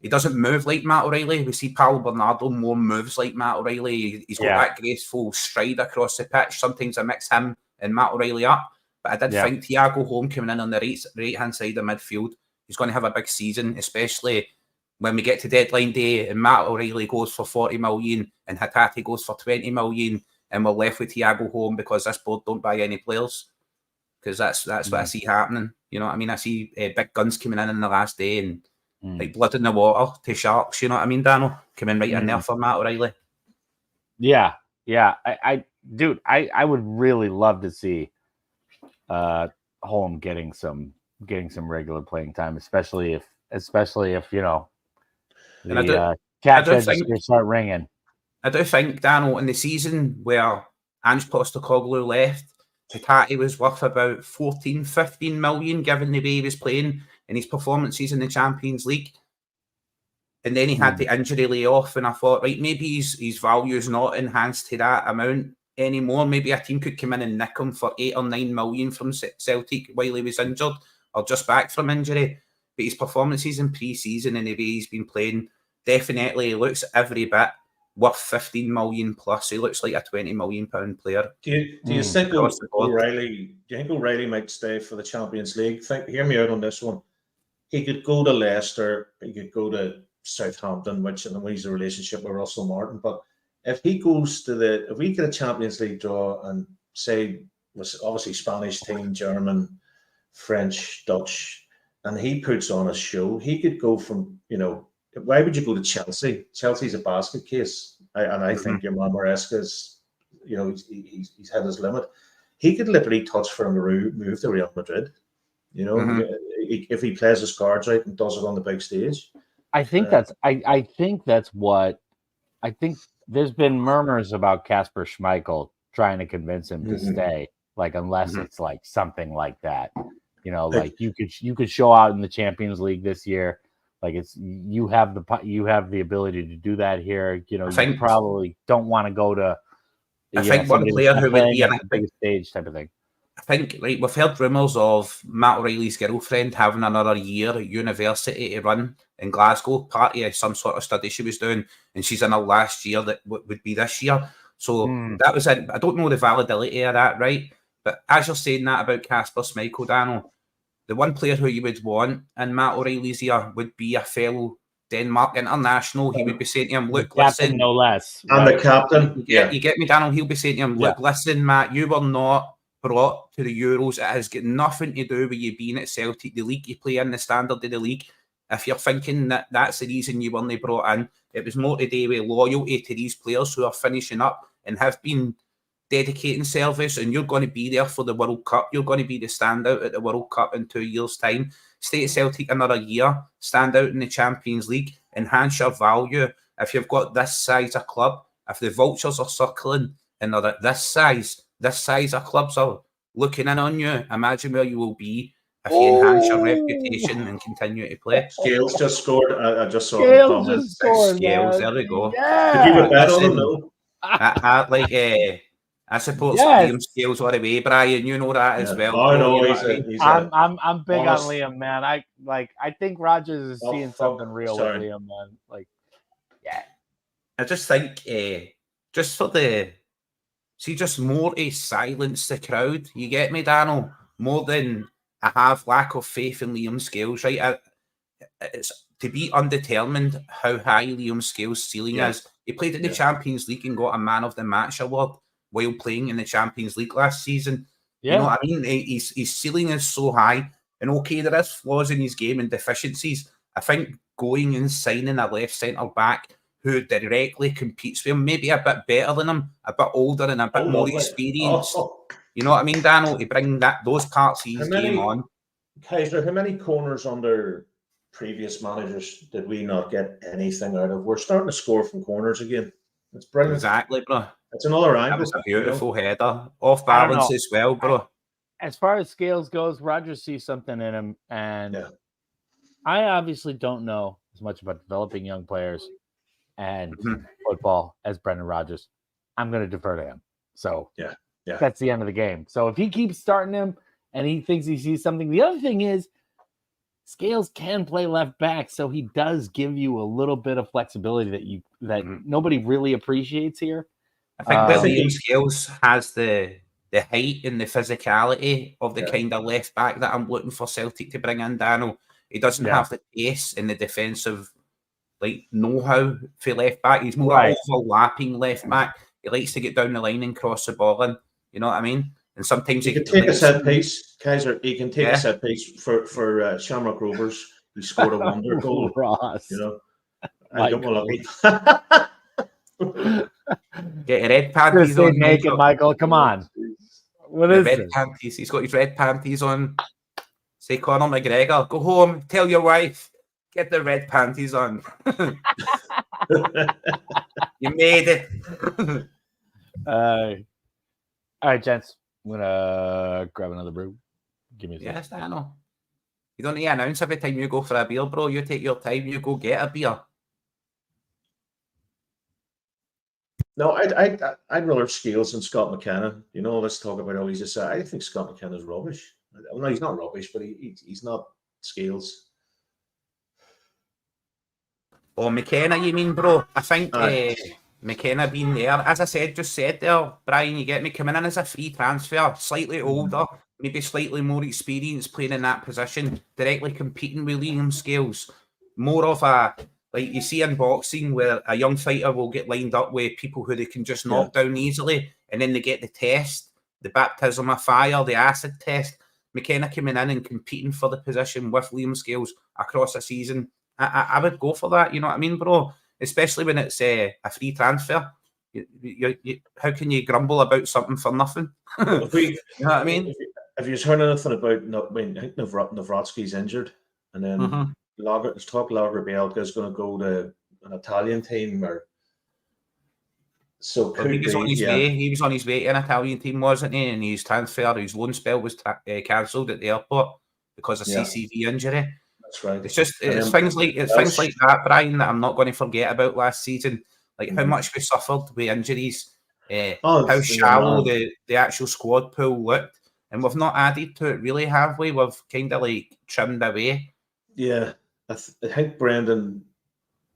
doesn't move like Matt O'Reilly. We see Paulo Bernardo more moves like Matt O'Reilly. He's got that graceful stride across the pitch. Sometimes I mix him and Matt O'Reilly up. But I did think Thiago Holm coming in on the right-hand side of midfield, he's going to have a big season, especially when we get to deadline day and Matt O'Reilly goes for 40 million and Hatate goes for 20 million and we're left with Thiago Holm because this board don't buy any players. Because that's what I see happening. You know what I mean? I see big guns coming in the last day and like blood in the water to Sharks. You know what I mean, Daniel? Coming right in there for Matt O'Reilly. Yeah. I would really love to see Holm getting some regular playing time, especially if you know the cat registers start ringing. I do think, Daniel, in the season where Ange Postecoglou left, Hatate was worth about 14, 15 million given the way he was playing in his performances in the Champions League. And then he had the injury layoff, and I thought, right, maybe his value is not enhanced to that amount anymore. Maybe a team could come in and nick him for 8 or 9 million from Celtic while he was injured or just back from injury. But his performances in pre-season and the way he's been playing definitely looks every bit worth 15 million plus. He looks like a 20 million pound player. Do you think O'Reilly? Do you think O'Reilly might stay for the Champions League? Hear me out on this one. He could go to Leicester. He could go to Southampton, which he's a relationship with Russell Martin. But if he goes to if we get a Champions League draw and say was obviously Spanish team, German, French, Dutch, and he puts on a show, he could go from why would you go to Chelsea? Chelsea's a basket case, and I think your man Maresca is, he's had his limit. He could literally touch for him to move to Real Madrid. If he plays his cards right and does it on the big stage. I think there's been murmurs about Kasper Schmeichel trying to convince him to stay, like unless it's like something like that. Like you could show out in the Champions League this year. Like you have the ability to do that here. You probably don't want to go to. I think one player who would be on a big stage type of thing. I think we've heard rumours of Matt O'Reilly's girlfriend having another year at university to run in Glasgow, part of some sort of study she was doing, and she's in her last year that would be this year. So that was it. I don't know the validity of that, right? But as you're saying that about Kasper Schmeichel, Daniel, the one player who you would want in Matt O'Reilly's ear would be a fellow Denmark international, he would be saying to him, look, captain, listen. no less. And the captain. You get me, Daniel? He'll be saying to him, look, listen, Matt, you were not brought to the Euros. It has got nothing to do with you being at Celtic, the league you play in, the standard of the league. If you're thinking that that's the reason you weren't brought in, it was more to do with loyalty to these players who are finishing up and have been dedicating service, and you're going to be there for the World Cup. You're going to be the standout at the World Cup in 2 years' time. Stay at Celtic another year, stand out in the Champions League, enhance your value. If you've got this size of club, if the vultures are circling and they're at this size of clubs are looking in on you, imagine where you will be if you enhance your reputation and continue to play. Scales just scored. I just saw Scales just scored, Scales, man. there we go. Yeah. Did you bet on him, though? I support Liam Scales all the way, Brian. You know that as well. Oh, no, I'm big on Liam, man. I think Rodgers is seeing something real with Liam, man. Like, yeah. I just think just for just more to silence the crowd. You get me, Daniel? More than I have lack of faith in Liam Scales, right? It's to be undetermined how high Liam Scales' ceiling is. He played in the Champions League and got a Man of the Match award while playing in the Champions League last season. Yeah. You know what I mean? His ceiling is so high. And okay, there is flaws in his game and deficiencies. I think going and signing a left centre back who directly competes with him, maybe a bit better than him, a bit older and a bit more experienced. You know what I mean, Daniel? To bring those parts of his game on. Kaiser, how many corners under previous managers did we not get anything out of? We're starting to score from corners again. It's brilliant. Exactly, bro. It's another angle. That was a beautiful header. Off balance as well, bro. As far as Scales goes, Rodgers sees something in him, and I obviously don't know as much about developing young players and football as Brendan Rodgers. I'm going to defer to him. So that's the end of the game. So if he keeps starting him and he thinks he sees something, the other thing is Scales can play left back, so he does give you a little bit of flexibility that nobody really appreciates here. I think that Liam Scales has the height and the physicality of the kind of left back that I'm looking for Celtic to bring in, Daniel. He doesn't have the pace and the defensive know-how for left back. He's more overlapping left back. He likes to get down the line and cross the ball in. You know what I mean? And sometimes he can take a set piece, Kaiser. He can take a set piece for Shamrock Rovers. He scored a wonder goal. Ross. You know, I don't want to get your red panties on. Naked, Michael. Come on. What is red panties? He's got his red panties on. Say, Conor McGregor, go home. Tell your wife. Get the red panties on. You made it. All right, gents. I'm gonna grab another brew. Give me a second. Yes, I know. You don't need to announce every time you go for a beer, bro. You take your time. You go get a beer. No, I'd rather Scales than Scott McKenna. You know, let's talk about all he's just said. I think Scott McKenna's rubbish. Well, no, he's not rubbish, but he's not Scales. Oh, McKenna, you mean, bro? I think McKenna being there, as I just said there, Brian, you get me, coming in as a free transfer, slightly older, maybe slightly more experienced playing in that position, directly competing with Liam Scales. More of a, like you see in boxing, where a young fighter will get lined up with people who they can just knock down easily, and then they get the test, the baptism of fire, the acid test. McKenna coming in and competing for the position with Liam Scales across a season. I would go for that, you know what I mean, bro? Especially when it's a free transfer. How can you grumble about something for nothing? You know what I mean? Have you heard anything about? I think Navratsky's injured, and then there's talk Lagerbielke is going to go to an Italian team, or so. He was on his way. He was on his way to an Italian team, wasn't he? And his transfer, his loan spell was cancelled at the airport because of CCV injury. That's right. It's just things like that, Brian, that I'm not going to forget about last season. Like how much we suffered with injuries, how shallow the actual squad pool looked, and we've not added to it really, have we? We've kind of like trimmed away. Yeah, I think Brendan.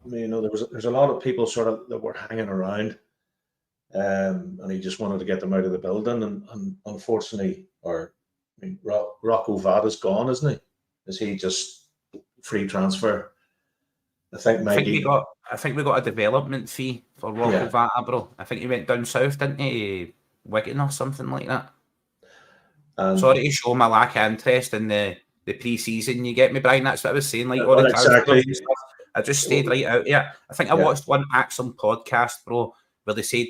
You know, there's a lot of people sort of that were hanging around, and he just wanted to get them out of the building, and unfortunately, Rocco Vada's gone, isn't he? Is he just free transfer? I think we got a development fee for Rocco Vata, bro. I think he went down south, didn't he? Wigan or something like that. Sorry to show my lack of interest in the pre-season. You get me, Brian? That's what I was saying. Like all the transfers and stuff. I just stayed right out here. I think I watched one Axum podcast, bro, where they said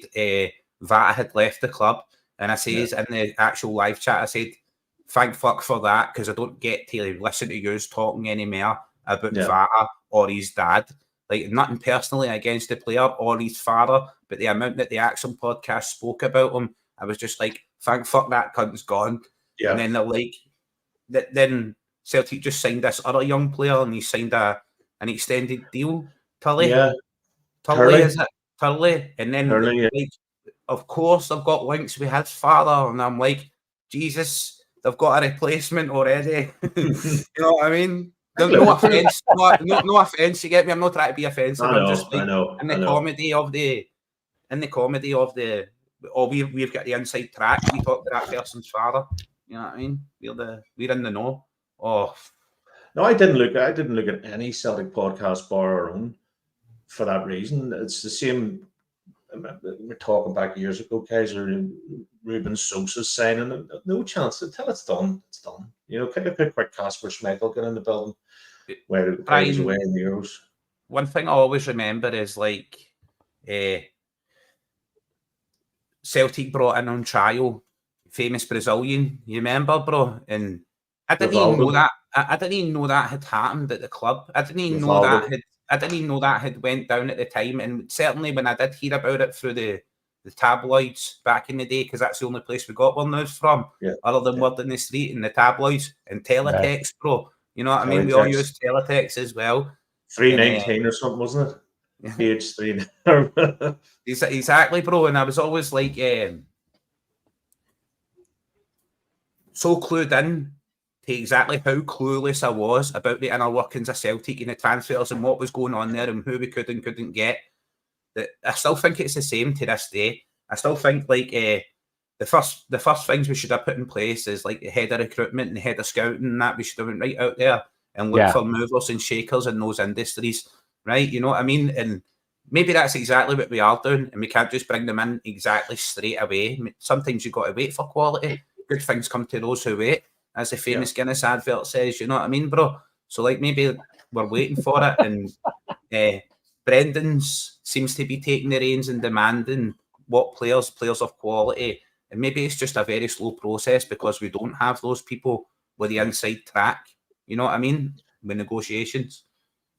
Vata had left the club, and I says in the actual live chat, I said, "Thank fuck for that, because I don't get to listen to yous talking anymore about Vata or his dad. Like, nothing personally against the player or his father, but the amount that the Axum podcast spoke about him, I was just like, thank fuck that cunt's gone." Yeah. And then they're like, then Celtic just signed this other young player, and he signed an extended deal. Tully, is it? Tully, and then like, of course they've got links with his father, and I'm like, Jesus, they've got a replacement already. You know what I mean? No offense, no offense. You get me? I'm not trying to be offensive. I'm just like, in the comedy of the, oh, we've got the inside track. We talk to that person's father. You know what I mean? We're in the know. Oh no, I didn't look at any Celtic podcast bar our own for that reason. It's the same. We're talking back years ago, Kaiser, Ruben Sosa's signing. No chance until it's done. It's done. You know, pick a quick Casper Schmeichel get in the building where he's away in the Euros. One thing I always remember is like Celtic brought in on trial famous Brazilian. You remember, bro? And I didn't even know that. I didn't even know that had happened at the club. I didn't even know that had went down at the time. And certainly when I did hear about it through the tabloids back in the day, because that's the only place we got one news from, other than Word in the Street and the tabloids and teletext, bro. You know what I mean? We all use teletext as well. 319 or something, wasn't it? Page 3. Exactly, bro. And I was always like, so clued in to exactly how clueless I was about the inner workings of Celtic and the transfers and what was going on there and who we could and couldn't get. That I still think it's the same to this day. I still think like the first things we should have put in place is like the head of recruitment and the head of scouting and that we should have went right out there and look for movers and shakers in those industries, right? You know what I mean? And maybe that's exactly what we are doing, and we can't just bring them in exactly straight away. I mean, sometimes you've got to wait for quality. Good things come to those who wait, as the famous Guinness advert says, you know what I mean, bro? So, like, maybe we're waiting for it, and Brendan's seems to be taking the reins and demanding what players of quality, and maybe it's just a very slow process because we don't have those people with the inside track, you know what I mean, with negotiations.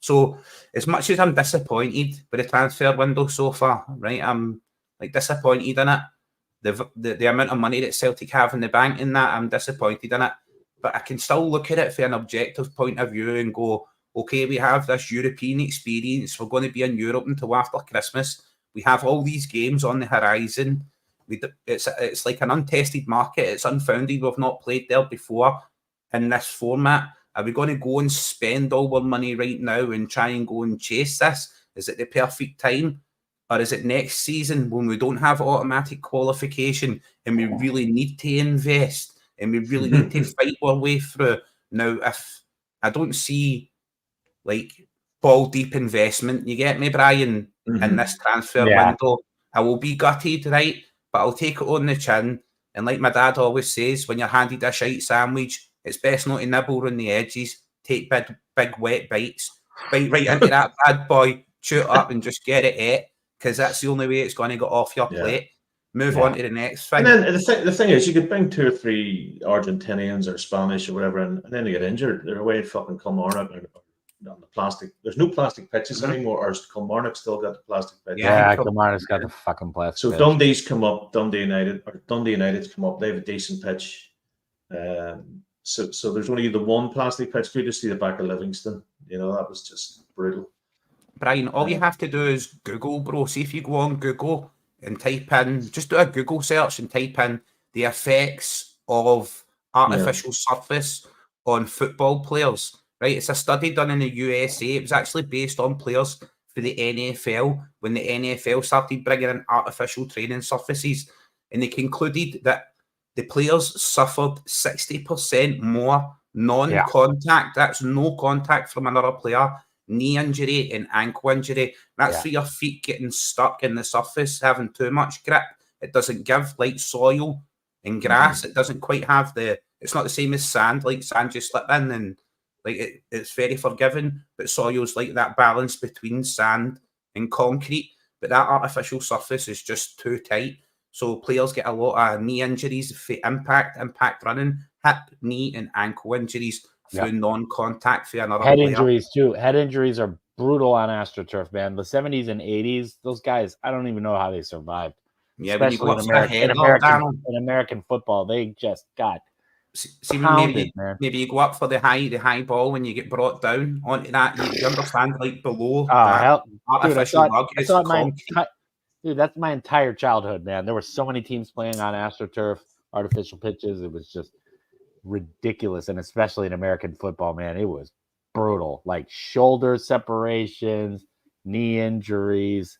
So, as much as I'm disappointed with the transfer window so far, right, I'm, like, disappointed in it. The amount of money that Celtic have in the bank in that, I'm disappointed in it. But I can still look at it from an objective point of view and go, okay, we have this European experience. We're going to be in Europe until after Christmas. We have all these games on the horizon. It's like an untested market. It's unfounded. We've not played there before in this format. Are we going to go and spend all our money right now and try and go and chase this? Is it the perfect time? Or is it next season when we don't have automatic qualification and we really need to invest and we really need to fight our way through? Now, if I don't see like ball deep investment, you get me, Brian, in this transfer window, I will be gutted, right? But I'll take it on the chin. And like my dad always says, when you're handed a shite sandwich, it's best not to nibble on the edges, take big wet bites, bite right into that bad boy, chew it up and just get it ate. Because that's the only way it's going to get off your plate. Move on to the next thing. And then the thing is, you could bring 2 or 3 Argentinians or Spanish or whatever, and then they get injured. They're away in fucking Kilmarnock on the plastic. There's no plastic pitches anymore. Or Kilmarnock still got the plastic pitches. Yeah, Kilmarnock's got the fucking plastic. So Dundee's come up, Dundee United's come up. They have a decent pitch. So there's only the one plastic pitch. Good to see the back of Livingston. You know, that was just brutal. Brian, all you have to do is Google, bro. See if you go on Google and type in, just do a Google search and type in the effects of artificial surface on football players, right? It's a study done in the USA. It was actually based on players for the NFL when the NFL started bringing in artificial training surfaces. And they concluded that the players suffered 60% more non-contact, that's no contact from another player, knee injury and ankle injury. That's for your feet getting stuck in the surface, having too much grip. It doesn't give like soil and grass. It doesn't quite have it's not the same as sand. Like sand, you slip in and like it's very forgiving, but soil's like that balance between sand and concrete. But that artificial surface is just too tight. So players get a lot of knee injuries for impact running, hip, knee, and ankle injuries through non-contact for another head player. Injuries too. Head injuries are brutal on AstroTurf, man. The 70s and 80s, those guys, I don't even know how they survived. Yeah, especially in American football, they just got pounded, maybe you go up for the high ball when you get brought down onto that. You understand, like below. Dude, that's my entire childhood, man. There were so many teams playing on AstroTurf, artificial pitches. It was just ridiculous, and especially in American football, man, it was brutal. Like shoulder separations, knee injuries,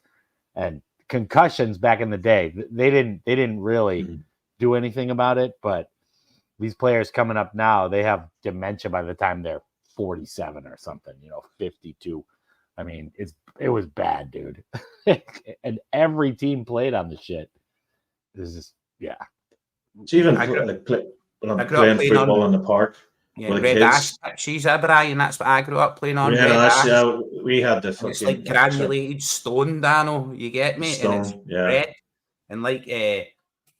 and concussions back in the day. They didn't really do anything about it, but these players coming up now, they have dementia by the time they're 47 or something, 52. I mean, it was bad, dude. And every team played on the shit. This is It's even when I'm playing football in the park. Yeah, Red Ash. She's a Brian. That's what I grew up playing on. Red Ash. Yeah, we had the fucking. It's like granulated stone, Dano. You get me? Stone, and it's red. And like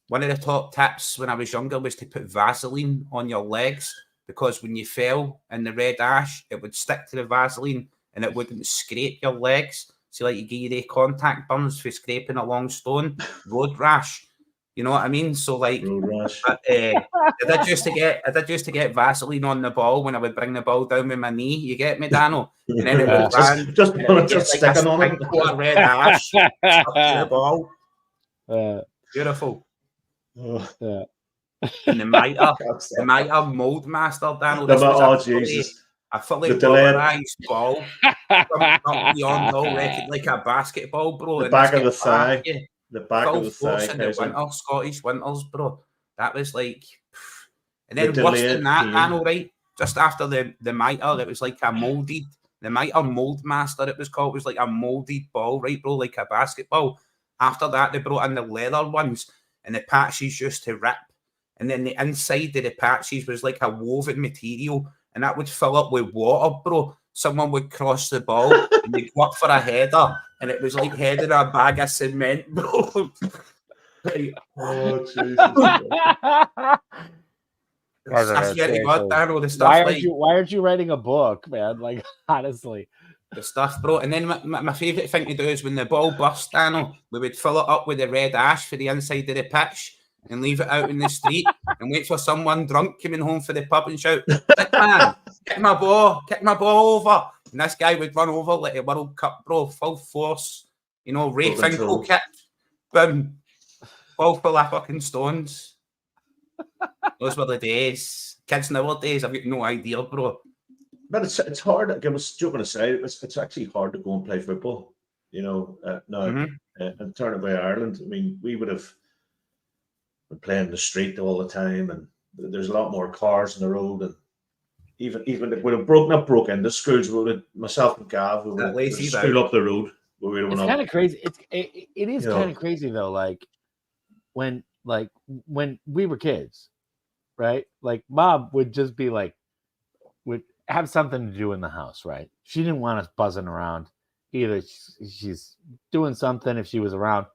one of the top tips when I was younger was to put Vaseline on your legs, because when you fell in the Red Ash, it would stick to the Vaseline and it wouldn't scrape your legs. So like you get your contact burns for scraping along stone, road rash. You know what I mean? So like, I did used to get Vaseline on the ball when I would bring the ball down with my knee. You get me, Dano? And then it would just sticking on it. Red ash up to the ball. Beautiful. And the mitre mold master, Dano. Jesus. A fully polarized ball from beyond already, like a basketball, bro. The back of the thigh. The back of the thigh. The Scottish winters, bro. That was like, and then worse than that, Dano, right? Just after the mitre, it was like a molded, the mitre mold master, it was called. It was like a molded ball, right, bro? Like a basketball. After that, they brought in the leather ones, and the patches used to rip. And then the inside of the patches was like a woven material, and that would fill up with water, bro. Someone would cross the ball and they'd go up for a header, and it was like heading a bag of cement, bro. Like, oh, Jesus. I swear to God, Dano, the stuff. Why aren't you writing a book, man? Like, honestly. The stuff, bro. And then my favourite thing to do is when the ball burst, Dano, we would fill it up with the red ash for the inside of the pitch and leave it out in the street and wait for someone drunk coming home for the pub and shout, "Sick man, kick my ball over." And this guy would run over like a World Cup, bro, full force, Ray Finkel kick, boom, ball full of fucking stones. Those were the days. Kids nowadays, I've got no idea, bro. But it's hard. I was joking to say it's actually hard to go and play football. Now in Turn Away Ireland, I mean, we would have been playing in the street all the time, and there's a lot more cars on the road, and even if we would have broke into schools, we would have, myself and Gav, we would have school up the road. It's kind of crazy. It is kind of crazy though. Like when we were kids, right? Like Mom would just be like, would have something to do in the house, right? She didn't want us buzzing around. Either she's doing something if she was around.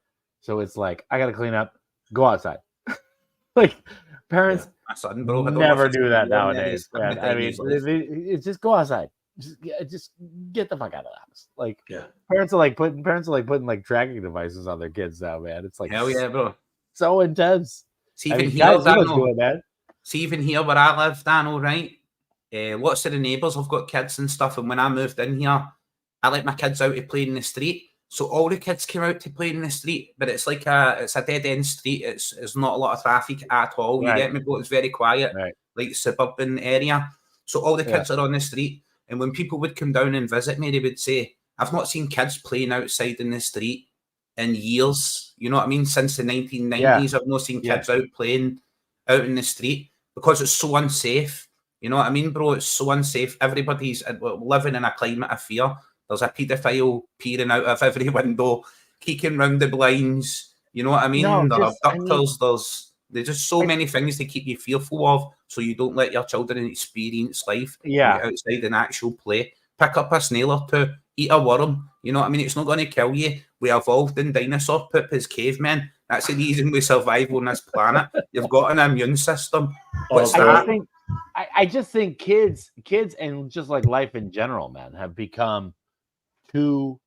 So it's like, I got to clean up, go outside. Like parents never do that nowadays. Man. I mean, it's just go outside. Just get the fuck out of the house. Like parents are like putting like tracking devices on their kids now, man. It's like, hell yeah, bro. So intense. See, even here, where I live, Dano, right? Lots of the neighbours have got kids and stuff, and when I moved in here, I let my kids out to play in the street. So all the kids came out to play in the street, but it's like it's a dead end street. It's not a lot of traffic at all. You get me, bro? It's very quiet, like suburban area. So all the kids are on the street, and when people would come down and visit me, they would say, "I've not seen kids playing outside in the street in years." You know what I mean? Since the 1990s, I've not seen kids out playing out in the street because it's so unsafe. You know what I mean, bro? It's so unsafe. Everybody's living in a climate of fear. There's a paedophile peering out of every window, kicking round the blinds. You know what I mean? No, There are just, I abductors. mean, There's just so many things to keep you fearful of, so you don't let your children experience life and yeah, get outside and actual play. Pick up a snail or two, eat a worm. You know what I mean? It's not going to kill you. We evolved in dinosaur poop as cavemen. That's the reason we survive on this planet. You've got an immune system. What's that? I just think kids and just like life in general, man, have become too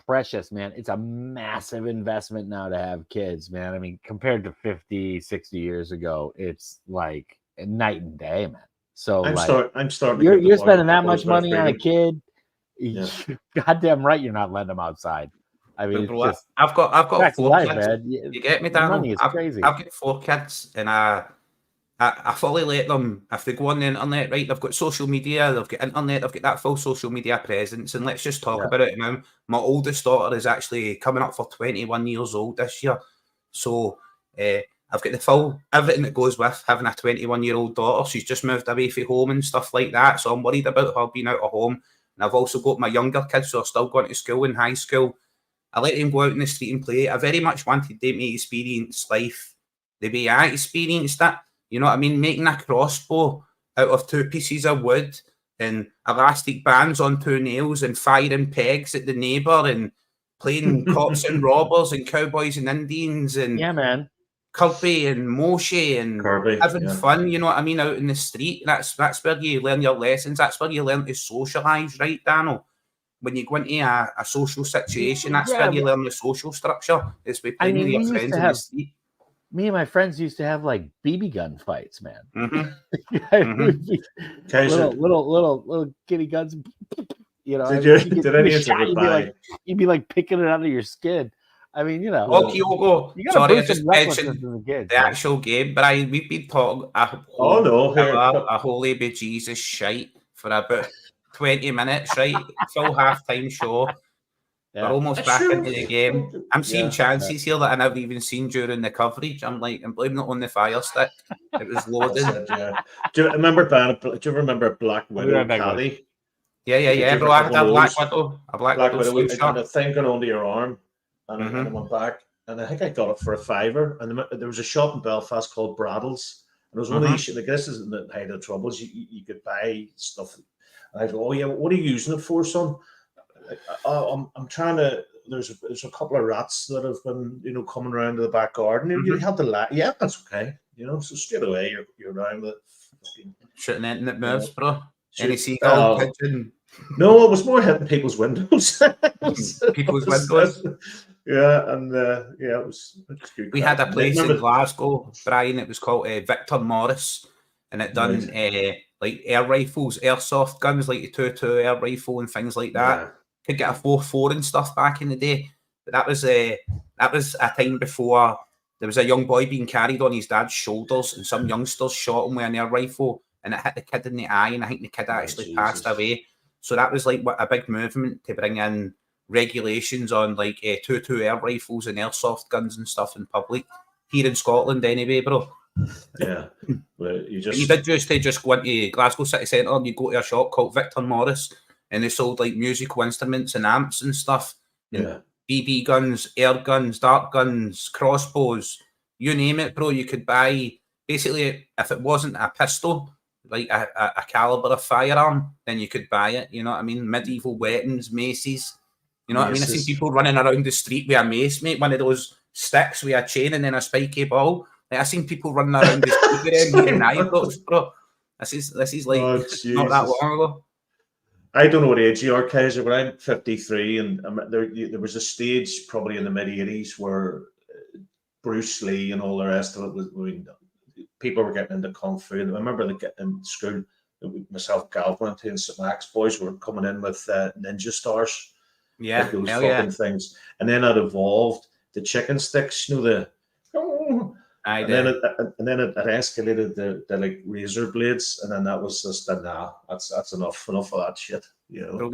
precious, man. It's a massive investment now to have kids, man. I mean, compared to 50, 60 years ago, it's like night and day, man. So I'm starting. You're spending that much money on a kid. Yeah. Goddamn right, you're not letting them outside. I mean, Bro, it's just I've got 4 life, kids. man. You get me, Daniel? Money is crazy. I've got 4 kids, and I fully let them, if they go on the internet, right, they've got social media, they've got internet, they've got that full social media presence, and let's just talk about it now. My oldest daughter is actually coming up for 21 years old this year, so I've got the full, everything that goes with having a 21-year-old daughter. She's just moved away from home and stuff like that, so I'm worried about her being out of home, and I've also got my younger kids who are still going to school in high school. I let them go out in the street and play. I very much wanted them to experience life the way I experienced it. You know what I mean? Making a crossbow out of 2 pieces of wood and elastic bands on 2 nails and firing pegs at the neighbour and playing cops and robbers and cowboys and Indians and man, Kirby and Moshe and having fun, you know what I mean, out in the street. That's where you learn your lessons. That's where you learn to socialise, right, Daniel? When you go into a social situation, that's where you learn the social structure. It's by playing with your friends in the street. Me and my friends used to have like BB gun fights, man. Little kitty guns. You know, did any of you buy? You'd be like picking it out of your skin. I mean, you know. Kyogo. Sorry, I just mentioned the actual game, but we've been talking a holy bejesus shite for about 20 minutes, right? Full half-time show. Yeah. We're almost back into the game. I'm seeing chances here that I never even seen during the coverage. I'm blaming it on the fire stick. It was loaded. Do you remember Black Widow Caddy? Yeah, bro. I had a Black Widow. A Black Widow and the thing going under your arm. And I went back. And I think I got it for $5. And there was a shop in Belfast called Braddles. And it was one of these, I guess, is in the height of troubles. You could buy stuff. And I go, oh, yeah, what are you using it for, son? I'm trying to. There's a couple of rats that have been, coming around to the back garden. You have to laugh. Yeah, that's okay. So straight away you're around with shooting anything that moves, bro. Any seagull, pigeon. No, it was more hitting people's windows. People's windows. Yeah, and it was good. We had a place in Glasgow, Brian. It was called Victor Morris, and it done like air rifles, airsoft guns, like the 2.2 air rifle and things like that. Yeah. Could get a 4.4 and stuff back in the day, but that was a time before there was a young boy being carried on his dad's shoulders, and some youngsters shot him with an air rifle, and it hit the kid in the eye, and I think the kid actually passed away. So that was like a big movement to bring in regulations on like 2.2 air rifles and airsoft guns and stuff in public here in Scotland, anyway, bro. Yeah, well, you did just go into Glasgow City Centre and you go to a shop called Victor Morris, and they sold like musical instruments and amps and stuff. And BB guns, air guns, dart guns, crossbows, you name it, bro. You could buy, basically, if it wasn't a pistol, like a caliber of firearm, then you could buy it. You know what I mean? Medieval weapons, maces. You know what I mean? I see people running around the street with a mace, mate, one of those sticks with a chain and then a spiky ball. Like, I seen people running around the street with them with knives, bro. This is like not that long ago. I don't know what age you are, Kaiser, but I'm 53, and there was a stage probably in the mid-80s where Bruce Lee and all the rest of it was. People were getting into kung fu, and I remember in school, myself, Gal went to, and St. Max boys were coming in with ninja stars. Yeah, like those fucking things, and then it evolved. The chicken sticks, and then it escalated the like razor blades, and then that was just that's enough of that shit. But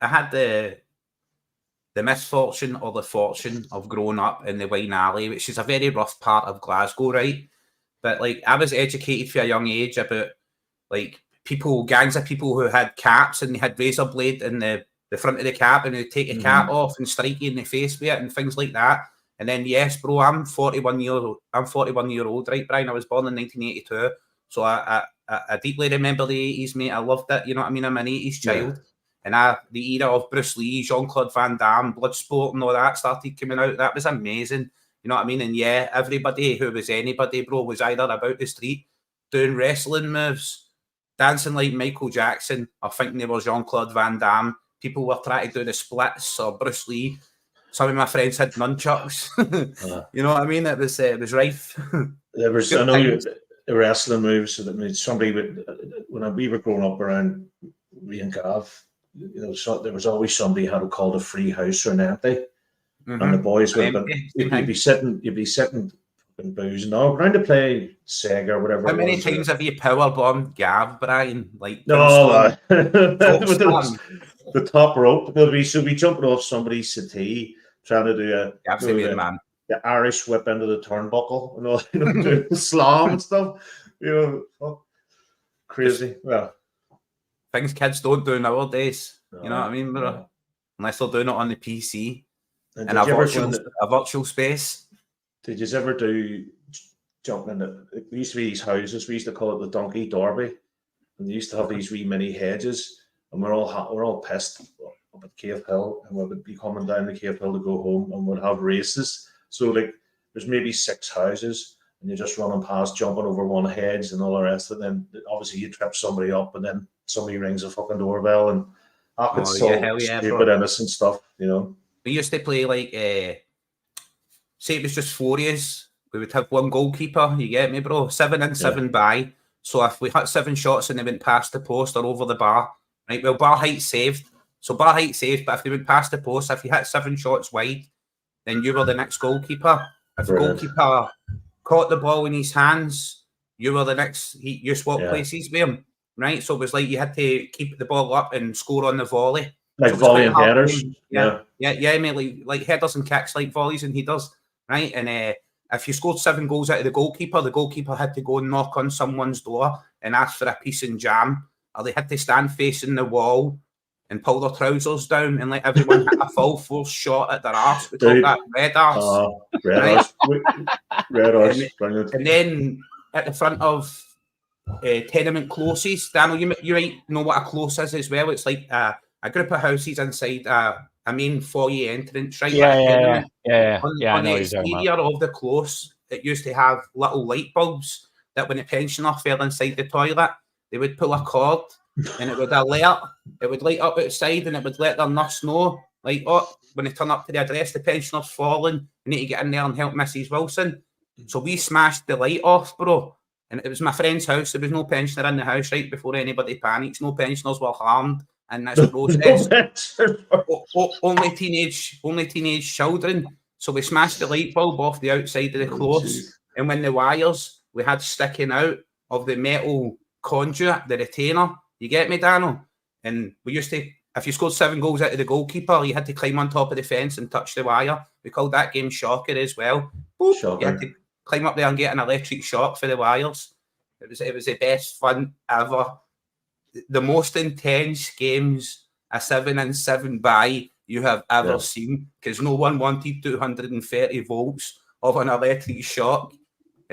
I had the misfortune or the fortune of growing up in the Wine Alley, which is a very rough part of Glasgow, right? But like I was educated from a young age about like gangs of people who had caps and they had razor blade in the front of the cap, and they'd take the cap off and strike you in the face with it and things like that. And then, yes, bro, I'm 41 year old, right, Brian? I was born in 1982, so I deeply remember the 80s, mate. I loved it, you know what I mean? I'm an 80s child. And the era of Bruce Lee, Jean-Claude Van Damme, Bloodsport and all that started coming out. That was amazing, you know what I mean? And yeah, everybody who was anybody, bro, was either about the street doing wrestling moves, dancing like Michael Jackson, or thinking they were Jean-Claude Van Damme. People were trying to do the splits or Bruce Lee. Some of my friends had nunchucks. You know what I mean? It was rife. There was, I know, the wrestling moves. So that somebody would, when we were growing up around me and Gav, you know, so there was always somebody who had called a free house or an empty, and the boys would have been. You'd be sitting and boozing all around to play Sega or whatever. How many times have you powerbombed Gav, Brian? Like no, the top rope. We'll be jumping off somebody's settee, trying to do the Irish whip into the turnbuckle and all, you know, doing slam and stuff. You know, crazy. Well, things kids don't do nowadays. No, you know what I mean? No. Unless they're doing it on the PC in a virtual space. Did you ever do jumping in the? It used to be these houses. We used to call it the Donkey Derby, and they used to have these wee mini hedges. And we're all pissed up at Cave Hill, and we would be coming down the Cave Hill to go home, and we'd have races. So like, there's maybe 6 houses, and you're just running past, jumping over one hedge, and all the rest. And then obviously you trip somebody up, and then somebody rings a fucking doorbell, and it's so stupid, innocent stuff, you know. We used to play like, say it was just 4 years. We would have one goalkeeper. You get me, bro? 7 in, 7 by. So if we hit 7 shots and they went past the post or over the bar. Right, well, bar height saved. So bar height saved, but if they went past the post, if you hit 7 shots wide, then you were the next goalkeeper. If the goalkeeper caught the ball in his hands, you were the next. You swapped places with him, right? So it was like you had to keep the ball up and score on the volley, like volley and headers. Yeah, mate, like headers and kicks, like volleys and headers, right? And if you scored 7 goals out of the goalkeeper had to go and knock on someone's door and ask for a piece and jam. Or they had to stand facing the wall and pull their trousers down and let everyone hit a full force shot at their arse. We call that red arse. Red arse. And then at the front of tenement closes, Daniel, you might know what a close is as well. It's like a group of houses inside a main foyer entrance, right? Yeah. On the exterior of the close, it used to have little light bulbs that when a pensioner fell inside the toilet, they would pull a cord and it would alert. It would light up outside and it would let their nurse know, like, oh, when they turn up to the address, the pensioner's fallen. We need to get in there and help Mrs. Wilson. So we smashed the light off, bro. And it was my friend's house. There was no pensioner in the house right before anybody panics. No pensioners were harmed in this process. Only teenage children. So we smashed the light bulb off the outside of the close. And when the wires we had sticking out of the metal conduit, the retainer, you get me, Daniel? And we used to, if you scored 7 goals out of the goalkeeper, you had to climb on top of the fence and touch the wire. We called that game Shocker as well. You had to climb up there and get an electric shock for the wires. It was the best fun ever. The most intense games a 7 in 7 by you have ever seen, because no one wanted 230 volts of an electric shock.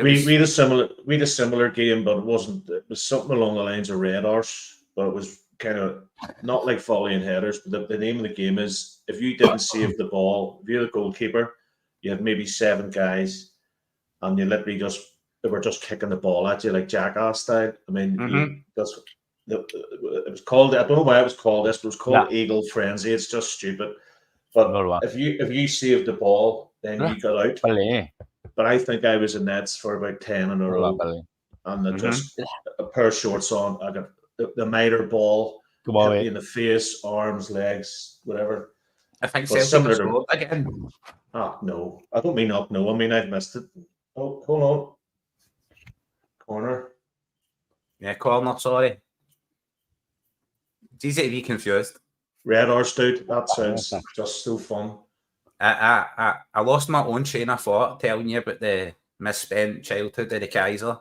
We had a similar game, but it was something along the lines of red arse, but it was kind of not like volley and headers. But the name of the game is, if you didn't save the ball, if you're the goalkeeper, you had maybe 7 guys, and you literally they were just kicking the ball at you like jackass style. I mean, it was called, I don't know why it was called this, but it was called Eagle Frenzy. It's just stupid. But if you saved the ball, then you got out. But I think I was in nets for about 10 in a row. And just a pair of shorts on. I got the miter ball hit me in the face, arms, legs, whatever. I think Celtic scored again. Oh, no. I don't mean up, no. I mean, I've missed it. Oh, hold on. Corner. Yeah, corner, sorry. It's easy to be confused. Red arse, dude. That sounds just so fun. I lost my own train of thought telling you about the misspent childhood of the Kaiser.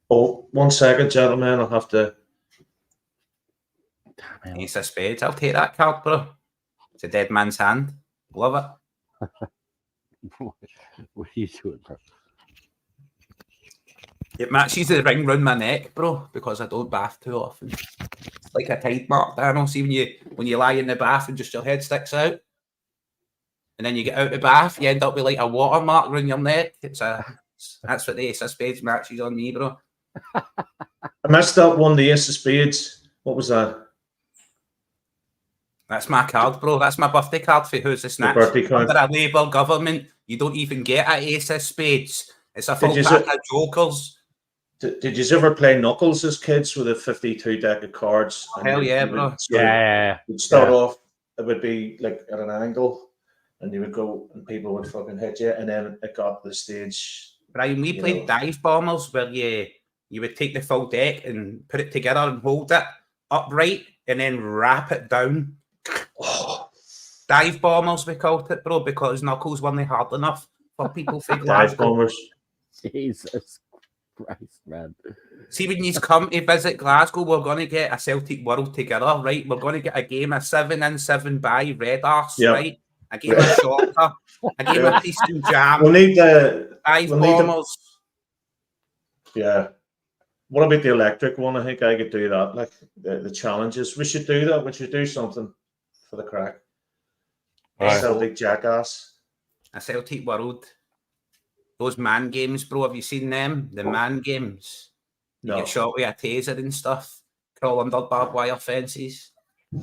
Oh, 1 second, gentlemen. I'll have to. Ace of spades. I'll take that card, bro. It's a dead man's hand. Love it. What are you doing, bro? It matches the ring round my neck, bro, because I don't bath too often. It's like a tide mark, Daniel. See when you lie in the bath and just your head sticks out, and then you get out of the bath, you end up with like a watermark around your neck. That's what the ace of spades matches on me, bro. I messed up one, the ace of spades. What was that? That's my card, bro. That's my birthday card for Who's the Snatch. Birthday card. Under a Labour government, you don't even get an ace of spades. It's a full pack of jokers. Did you ever play Knuckles as kids with a 52 deck of cards? Hell yeah, bro. You'd start off, it would be like at an angle, and you would go, and people would fucking hit you, and then it got to the stage. Brian, we played dive bombers where you would take the full deck and put it together and hold it upright and then wrap it down. Oh. Dive bombers, we called it, bro, because Knuckles weren't hard enough for people for dive bombers. Jesus Christ, man. See, when you come to visit Glasgow, we're going to get a Celtic World together, right? We're going to get a game of 7-in-7 by Red Arse, right? A game of Shocker, a game of Peace and Jam. We'll need the dive bombers. Yeah. What about the electric one? I think I could do that. Like the challenges. We should do that. We should do something for the crack. Celtic Jackass. A Celtic World. Those man games, bro. Have you seen them? The man games. You get shot with a taser and stuff. Crawl under barbed wire fences. I'm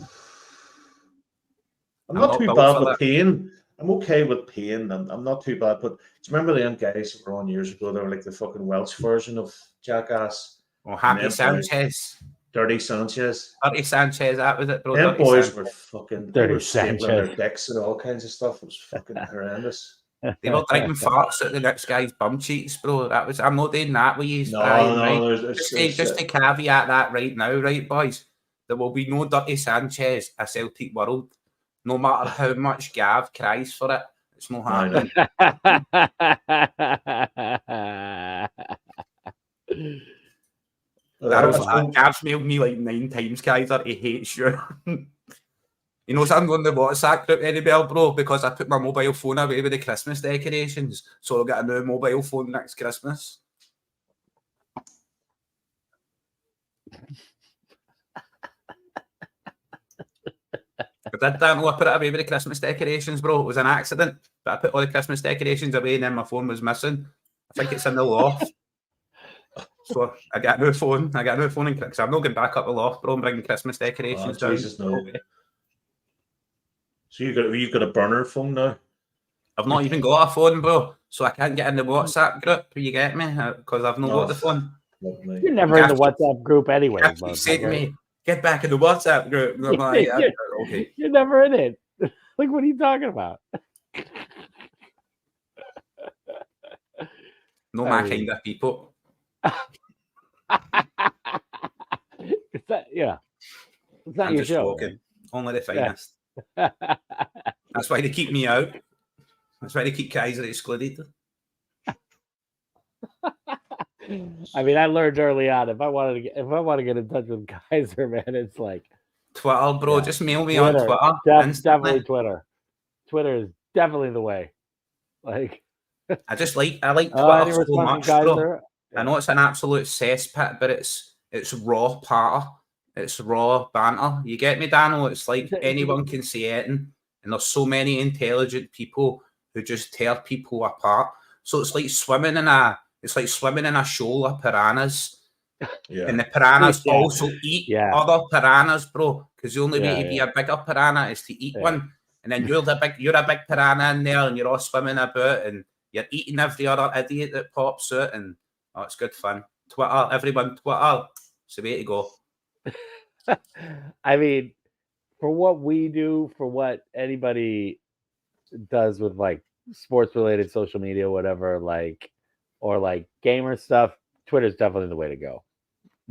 not too bad with pain. I'm okay with pain. I'm not too bad. But do you remember the young guys that were on years ago? They were like the fucking Welsh version of Jackass. Oh, Happy Sanchez. Dirty Sanchez. Dirty Sanchez, that was it, bro. Them boys were fucking Dirty Sanchez. Their dicks and all kinds of stuff. It was fucking horrendous. They were drinking farts at the next guy's bum cheeks, bro. I'm not doing that with you. Just to caveat that right now, right, boys? There will be no Dirty Sanchez, a Celtic World. No matter how much Gav cries for it, it's not happening. Gav's mailed me like 9 times, guys, that he hates you. You know, so I'm going to the WhatsApp group anywhere, bro, because I put my mobile phone away with the Christmas decorations. So I'll get a new mobile phone next Christmas. I did that. I put it away with the Christmas decorations, bro. It was an accident. But I put all the Christmas decorations away and then my phone was missing. I think it's in the loft. So I got a new phone. Because I'm not going back up the loft, bro. I'm bringing Christmas decorations down. Jesus, no. So you got a burner phone now? I've not even got a phone, bro. So I can't get in the WhatsApp group. You get me? Because I've not got the phone. You're never in the WhatsApp group anyway. You said to me, get back in the WhatsApp group. And I'm like, okay. You're never in it. Like, what are you talking about? No, my kind of people. It's not your show. Joking. Only the finest. That's why they keep me out. That's why they keep Kaiser excluded. I mean, I learned early on if I want to get in touch with Kaiser, man, it's like Twitter, bro. Just mail me Twitter, on Twitter. Definitely Twitter. Twitter is definitely the way. Like, I like Twitter so much, bro. Yeah. I know it's an absolute cesspit, but it's raw patter. It's raw banter. You get me, Daniel? It's like anyone can say anything, and there's so many intelligent people who just tear people apart. So it's like swimming in a shoal of piranhas. Yeah. And the piranhas also eat other piranhas, bro. Because the only way to be a bigger piranha is to eat one. And then you're a big piranha in there, and you're all swimming about, and you're eating every other idiot that pops out, and it's good fun. Twitter, everyone, Twitter, it's the way to go. I mean, for what we do, for what anybody does with like sports related social media, whatever, like, or like gamer stuff, Twitter's definitely the way to go.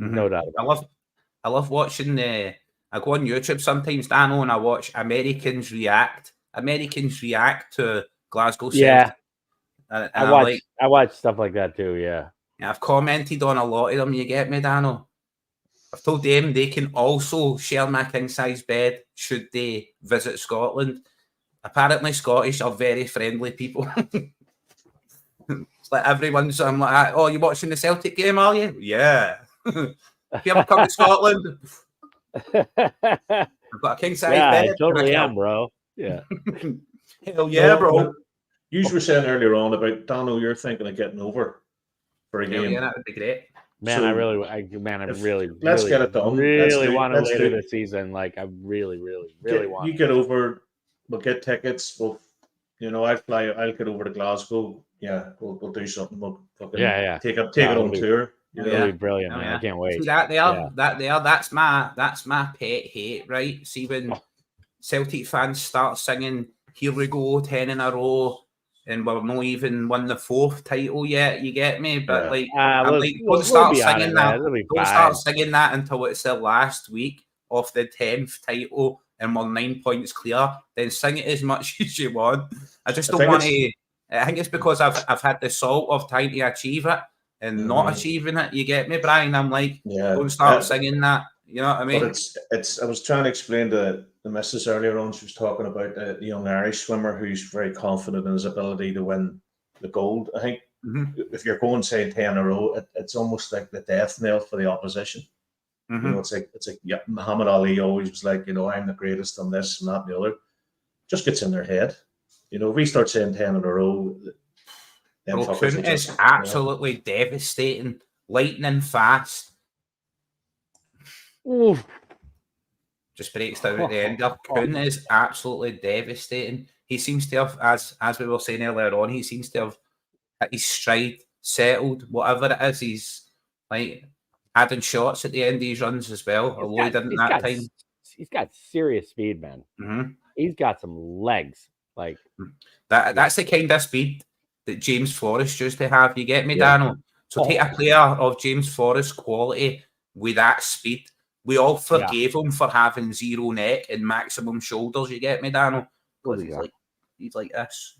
Mm-hmm. No doubt. I love watching I go on YouTube sometimes, Dano, and I watch Americans react to Glasgow Celtic. Yeah. I watch stuff like that too. Yeah. I've commented on a lot of them, you get me, Dano? I've told them they can also share my king-size bed should they visit Scotland. Apparently Scottish are very friendly people. It's like I'm like, oh, you watching the Celtic game, are you? Yeah. If you ever come to Scotland, I've got a king-size bed. I totally am, bro. Yeah. Hell yeah, bro. You were saying earlier on about, Dano, you're thinking of getting over for a game. Yeah, that would be great. Man, So, I really let's get it done. Really want it later this season. Like, I really want. You get over. We'll get tickets. We'll, I'll fly. I'll get over to Glasgow. Yeah, we'll do something. We'll fucking take it on tour. It'll be brilliant, man. I can't wait. See that's my pet hate, right? See when Celtic fans start singing, "Here we go, 10 in a row," and we're not even won the 4th title yet. You get me? But don't start singing that. Don't start singing that until it's the last week of the 10th title and we're 9 points clear. Then sing it as much as you want. I just don't want to. I think it's because I've had the salt of trying to achieve it and not achieving it. You get me, Brian? I'm like, don't start singing that. You know what I mean? But it's. I was trying to explain to the missus earlier on. She was talking about the young Irish swimmer who's very confident in his ability to win the gold. I think if you're going, say, 10 in a row, it's almost like the death knell for the opposition. It's like Muhammad Ali always was like, I'm the greatest on this and that and the other. Just gets in their head. If we start saying 10 in a row, Kuhn is absolutely devastating, lightning fast. Oof. Just breaks down at the end. Kuhn is absolutely devastating. He seems to have, as we were saying earlier on, he seems to have hit his stride, settled, whatever it is. He's like adding shots at the end of his runs as well. Although he didn't that time. He's got serious speed, man. He's got some legs. Like that's the kind of speed that James Forrest used to have. You get me, Dano? So take a player of James Forrest's quality with that speed. We all forgave him for having 0 neck and maximum shoulders. You get me, Dano? Because he's like this.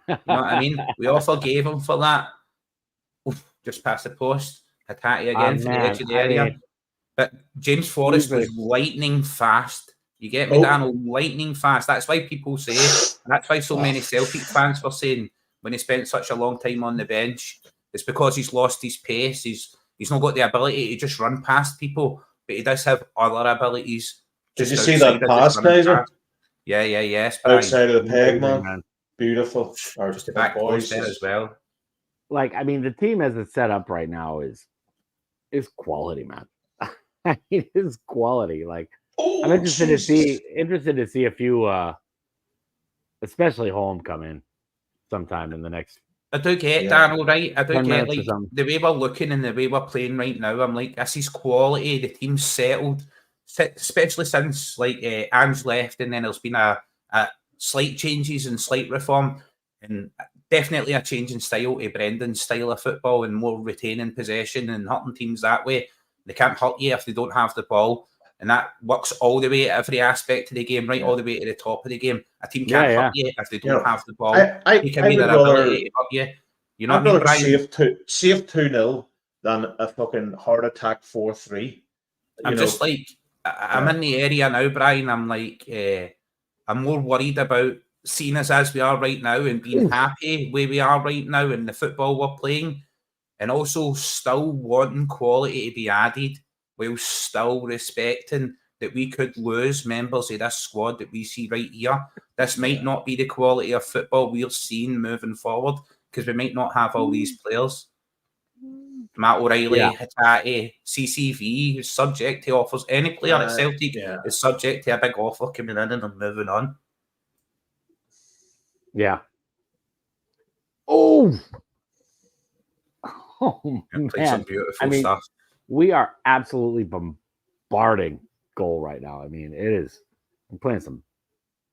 You know what I mean? We all forgave him for that. Just past the post. Hatati again for the edge of the area. But James Forrest was lightning fast. You get me, Dano? Lightning fast. That's why people say, that's why so many Celtic fans were saying when he spent such a long time on the bench, it's because he's lost his pace. He's not got the ability to just run past people, but he does have other abilities. Did you see that pass, Kaiser? Yes. Outside of the peg, man. Beautiful. Or just the back post there as well. Like, I mean, the team as it's set up right now is quality, man. I mean, it's quality. Like, I'm interested to see a few, especially Holm come in sometime in the next. I do get Daniel right. I do get like the way we're looking and the way we're playing right now. I'm like, this is quality. The team's settled, especially since like Ange left, and then there's been a slight changes and slight reform, and definitely a change in style to Brendan's style of football and more retaining possession and hurting teams that way. They can't hurt you if they don't have the ball. And that works all the way at every aspect of the game, right? All the way to the top of the game. A team can't hurt you if they don't have the ball. They can be their ability to hurt you. You know what I mean, Brian? Save 2-0 than a fucking heart attack 4-3. I'm just like, I'm in the area now, Brian. I'm like, I'm more worried about seeing us as we are right now and being happy where we are right now and the football we're playing, and also still wanting quality to be added, while still respecting that we could lose members of this squad that we see right here. This might not be the quality of football we're seeing moving forward because we might not have all these players. Matt O'Reilly, Hatati, CCV, who's subject to offers. Any player at Celtic is subject to a big offer coming in and they're moving on. Yeah. Oh, man. Some beautiful stuff. We are absolutely bombarding goal right now. I mean, it is. I'm playing some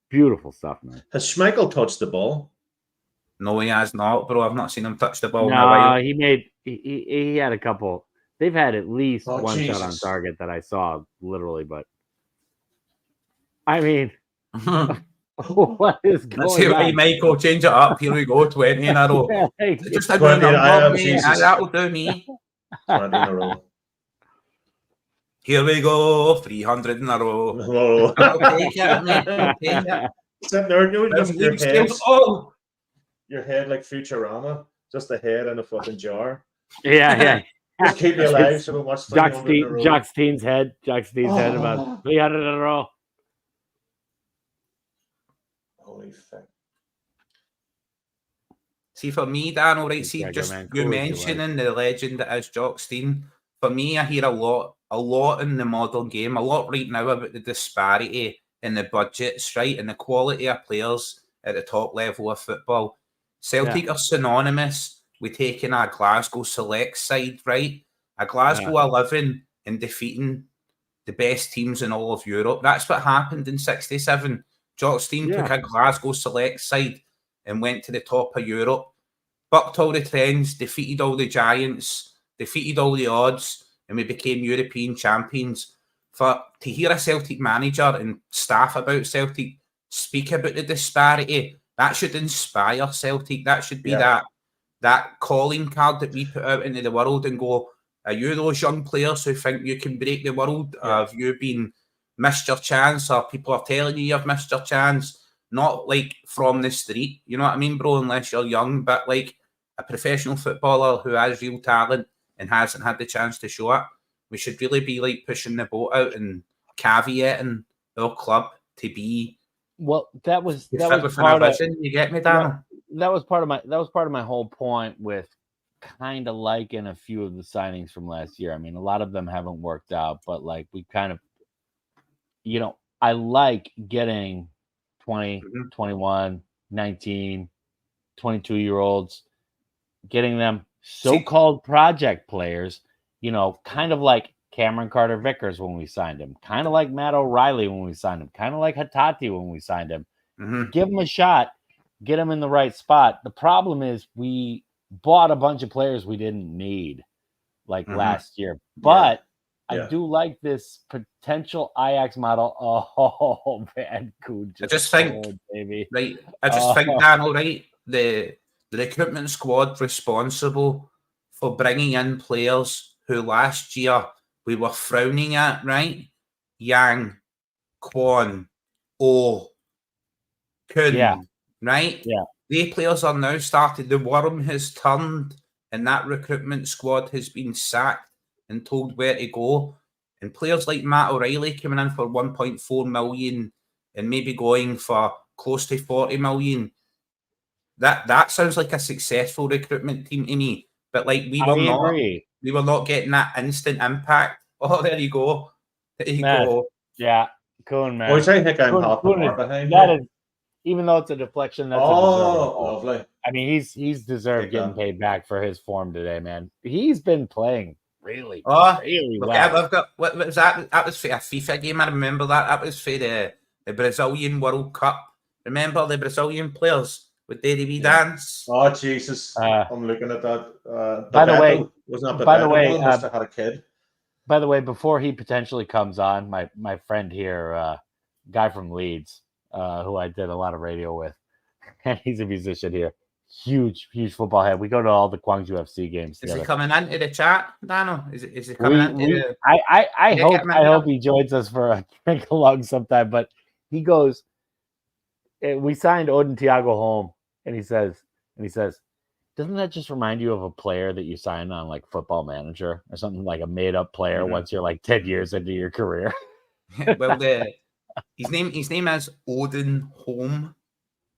beautiful stuff, man. Has Schmeichel touched the ball? No, he has not, bro. I've not seen him touch the ball. No, he had a couple. They've had at least one shot on target that I saw, literally. But I mean, What is Let's see, going right, on? Michael, change it up. Here we go, 20 in a row. Just a new 20, number, mate. Jesus. That'll do me. 20 in a row. Here we go, 300 in a row. Oh. I'll take it, mate. I'll take it. Except there, you just your League head, scales. Oh, your head like Futurama, just a head in a fucking jar. Yeah. Just keep me alive so we watch 300 in a row. Jock Steen's head. Jock Steen's head about 300 in a row. Holy fuck. see, for me, Dan, all right, see, Jagger, just man, you cool as you mentioning the legend that is Jock Steen. For me, I hear a lot in the modern game, a lot right now about the disparity in the budgets, right, and the quality of players at the top level of football. Celtic are synonymous with taking a Glasgow select side, right? A Glasgow 11 and defeating the best teams in all of Europe. That's what happened in '67. Jock Steen took a Glasgow select side and went to the top of Europe, bucked all the trends, defeated all the giants, defeated all the odds, and we became European champions. To hear a Celtic manager and staff about Celtic speak about the disparity, that should inspire Celtic. That should be that calling card that we put out into the world and go, are you those young players who think you can break the world? Have you been missed your chance, or people are telling you you've missed your chance? Not like from the street, you know what I mean, bro, unless you're young, but like a professional footballer who has real talent and hasn't had the chance to show it. We should really be like pushing the boat out and caveating our club to be. Well, that was part of vision. You get me, Dan? That was part of my whole point with kind of liking a few of the signings from last year. I mean, a lot of them haven't worked out, but like we kind of, I like getting 20, 21, 19, 22-year-olds, getting them so-called project players, kind of like Cameron Carter-Vickers when we signed him, kind of like Matt O'Reilly when we signed him, kind of like Hattati when we signed him. Give him a shot, get him in the right spot. The problem is we bought a bunch of players we didn't need last year, but I do like this potential Ajax model. Oh man, Kuhn, I just think, baby. Right? I just think, Daniel, right? The recruitment squad responsible for bringing in players who last year we were frowning at, right? Yang, Kwon, O, Kuhn, right? Yeah. The players are now started. The worm has turned, and that recruitment squad has been sacked and told where to go. And players like Matt O'Reilly coming in for 1.4 million and maybe going for close to 40 million. That sounds like a successful recruitment team to me. But like we were not getting that instant impact. Oh, there you go. There you go. Yeah, Kuhn, man. Which I think I'm half an hour behind. That is, even though it's a deflection, that's lovely. I mean, he's deserved getting paid back for his form today, man. He's been playing really well. I've got what was that? That was for a FIFA game. I remember that. That was for the Brazilian World Cup. Remember the Brazilian players with Daddy V dance? Oh Jesus! I'm looking at that. By the way, wasn't that by the way, must have had a kid. By the way, before he potentially comes on, my friend here, guy from Leeds, who I did a lot of radio with, and he's a musician here. Huge football head. We go to all the Guangzhou FC games together. Is he coming into the chat, Dano? Is he coming into I hope he joins us for a drink along sometime. But he goes, we signed Odin Thiago home, and he says, doesn't that just remind you of a player that you signed on like Football Manager or something, like a made up player once you're like 10 years into your career? Well, his name is Odin Home.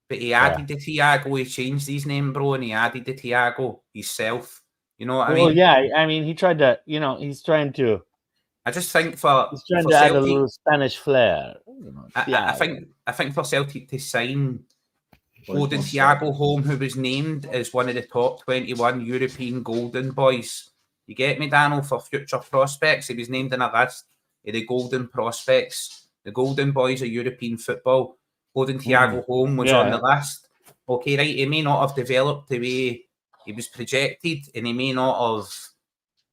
But he added the Thiago, he changed his name, bro, and he added the Thiago himself. You know what I mean? Well, yeah, I mean, he tried to, he's trying to. I just think he's trying to Celtic, add a little Spanish flair. I think for Celtic to sign Odin Thiago home, who was named as one of the top 21 European Golden Boys. You get me, Daniel, for future prospects. He was named in a list of the Golden Prospects, the Golden Boys of European football. Odin Thiago home was on the list. Okay, right, he may not have developed the way he was projected, and he may not have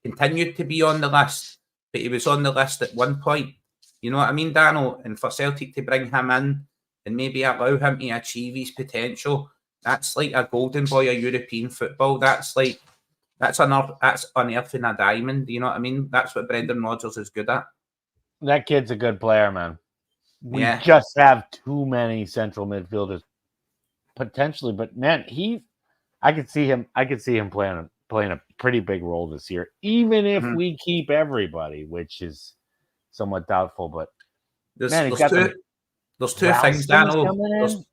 continued to be on the list, but he was on the list at one point. You know what I mean, Dano? And for Celtic to bring him in and maybe allow him to achieve his potential. That's like a golden boy of European football. That's unearthing a diamond. You know what I mean? That's what Brendan Rodgers is good at. That kid's a good player, man. We just have too many central midfielders potentially, but man, I could see him playing a pretty big role this year, even if we keep everybody, which is somewhat doubtful. But there's two things, Daniel.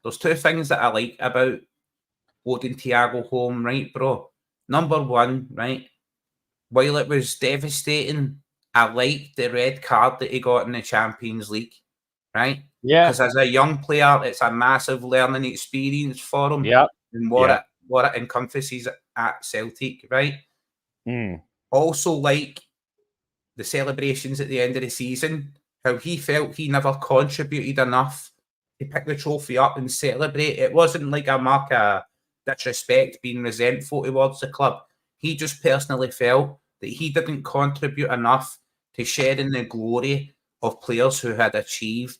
There's two things that I like about holding Thiago home, right, bro? Number one, right, while it was devastating, I liked the red card that he got in the Champions League, right? Yeah. Because as a young player, it's a massive learning experience for him. Yep. And what it encompasses at Celtic, right? Also, like the celebrations at the end of the season, how he felt he never contributed enough to pick the trophy up and celebrate. It wasn't like a mark of disrespect, being resentful towards the club. He just personally felt that he didn't contribute enough to sharing the glory of players who had achieved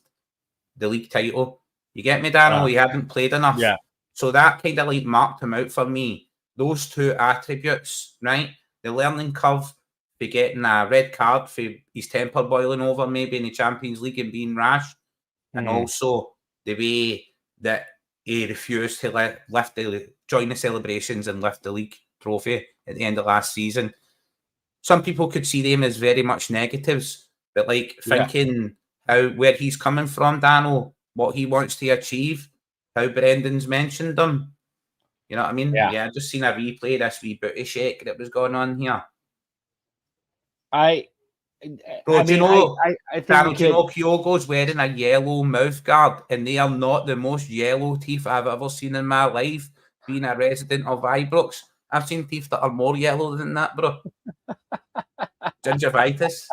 the league title. You get me, Daniel? He hadn't played enough. Yeah. So that kind of like marked him out for me. Those two attributes, right? The learning curve for getting a red card for his temper boiling over maybe in the Champions League and being rash. And also the way that he refused to join the celebrations and lift the league trophy at the end of last season. Some people could see them as very much negatives, but like thinking where he's coming from, Daniel, what he wants to achieve, how Brendan's mentioned him. You know what I mean? Yeah, I just seen a replay of this wee booty shake that was going on here. I think do you know Kyogo's wearing a yellow mouth guard, and they are not the most yellow teeth I've ever seen in my life. Being a resident of Ibrox, I've seen teeth that are more yellow than that, bro. Gingivitis.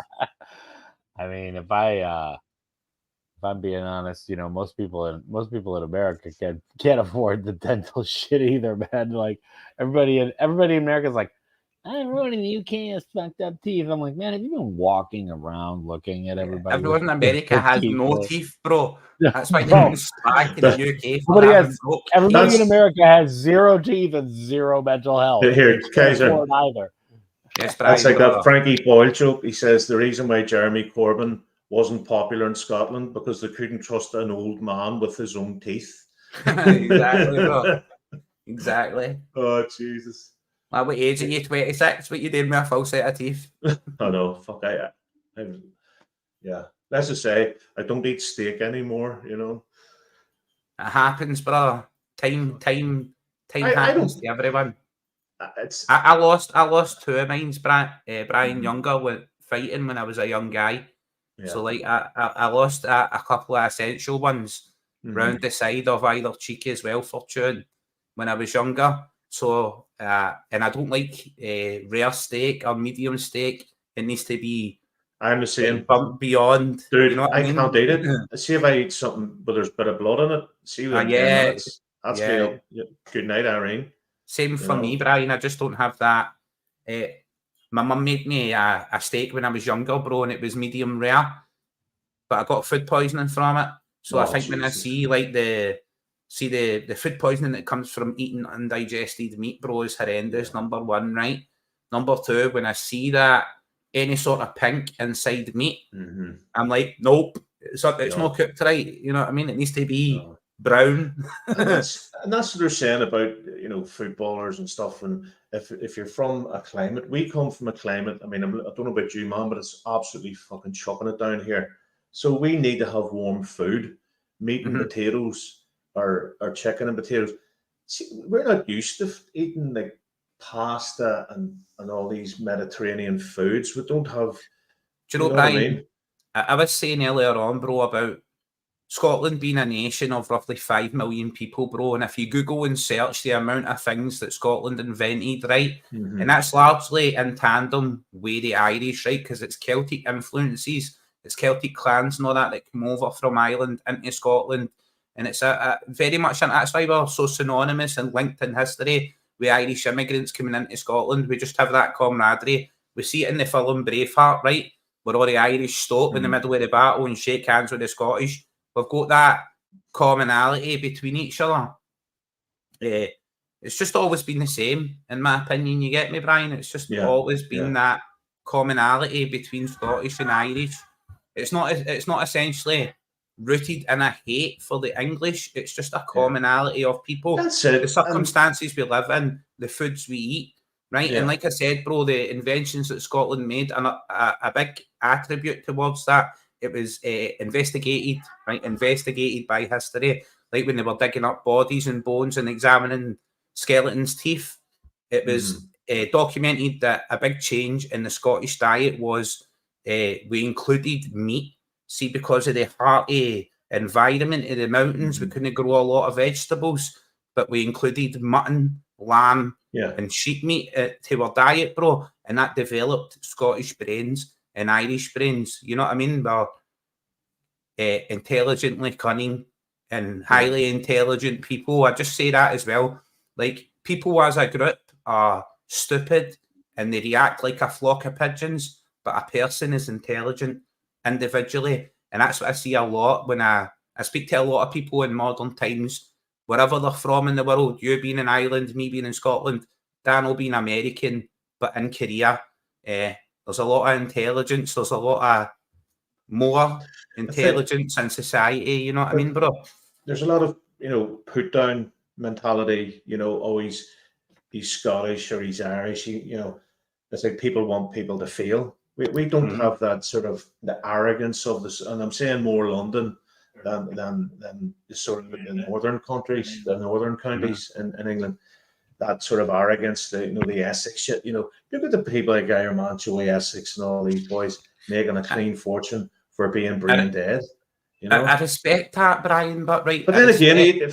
I mean, if I'm being honest, you know, most people in America can't afford the dental shit either, man. Like everybody in America is like, everyone in the UK has fucked up teeth. I'm like, man, have you been walking around looking at everybody? Everyone in America has no teeth, bro. That's why they're in slack in the UK. Everybody in America has zero teeth and zero mental health. Here, Kaiser. Either. Yes, that's like that Frankie Boyle joke. He says the reason why Jeremy Corbyn wasn't popular in Scotland because they couldn't trust an old man with his own teeth. Exactly, bro. Exactly. Oh, Jesus. What age are you? 26? What you doing with a full set of teeth? I know. Fuck, yeah. Let's just say I don't eat steak anymore, you know. It happens, brother. Time happens to everyone. I lost two of mine, Brian Younger, with fighting when I was a young guy. Yeah. So like I lost a couple of essential ones round the side of either cheek as well for chewing when I was younger. So and I don't like rare steak or medium steak. It needs to be. I'm the same. Bumped beyond. Dude, you know I can't eat it. See if I eat something but there's a bit of blood in it. See what that's good night, Irene. Same for me, Brian. I just don't have that. My mum made me a steak when I was younger, bro, and it was medium rare. But I got food poisoning from it. So I think when I see like the food poisoning that comes from eating undigested meat, bro, is horrendous. Number one, right? Number two, when I see that any sort of pink inside meat, I'm like, nope, it's not cooked right. You know what I mean? It needs to be brown. and that's what they're saying about, you know, footballers and stuff. And if you're from a climate, we come from a climate. I mean, I don't know about you, man, but it's absolutely fucking chucking it down here. So we need to have warm food, meat and potatoes, or chicken and potatoes. See, we're not used to eating like pasta and all these Mediterranean foods. We don't have. Do you know, Brian? What I mean? I was saying earlier on, bro, about Scotland being a nation of roughly 5 million people, bro. And if you Google and search the amount of things that Scotland invented, right, and that's largely in tandem with the Irish, right, because it's Celtic influences, it's Celtic clans and all that come over from Ireland into Scotland. And it's a very much, and that's why we're so synonymous and linked in history with Irish immigrants coming into Scotland. We just have that camaraderie. We see it in the film Braveheart, right? Where all the Irish stop in the middle of the battle and shake hands with the Scottish. we've got that commonality between each other. It's just always been the same, in my opinion. You get me, Brian? It's just always been that commonality between Scottish and Irish. It's not essentially rooted in a hate for the English. It's just a commonality of people. That's it. The circumstances we live in, the foods we eat, right? And like I said, bro, the inventions that Scotland made, and a big attribute towards that, it was investigated by history. Like when they were digging up bodies and bones and examining skeletons' teeth, it was documented that a big change in the Scottish diet was we included meat. See, because of the hearty environment in the mountains, we couldn't grow a lot of vegetables, but we included mutton, lamb, and sheep meat to our diet, bro. And that developed Scottish brains and Irish brains. You know what I mean? They're intelligently cunning and highly intelligent people. I just say that as well. Like, people as a group are stupid and they react like a flock of pigeons, but a person is intelligent individually. And that's what I see a lot when I speak to a lot of people in modern times, wherever they're from in the world. You being in Ireland, me being in Scotland, Daniel being American, but in Korea. There's a lot of intelligence. There's a lot of more intelligence in society. You know what I mean, bro? There's a lot of, put down mentality, always he's Scottish or he's Irish. It's like people want people to fail. We don't have that sort of the arrogance of this, and I'm saying more London than the sort of the northern countries, the northern counties in England. That sort of arrogance, the Essex shit. Look at the people like Guy Mancho, Essex, and all these boys making a clean fortune for being brain dead. I respect that, Brian, but then again,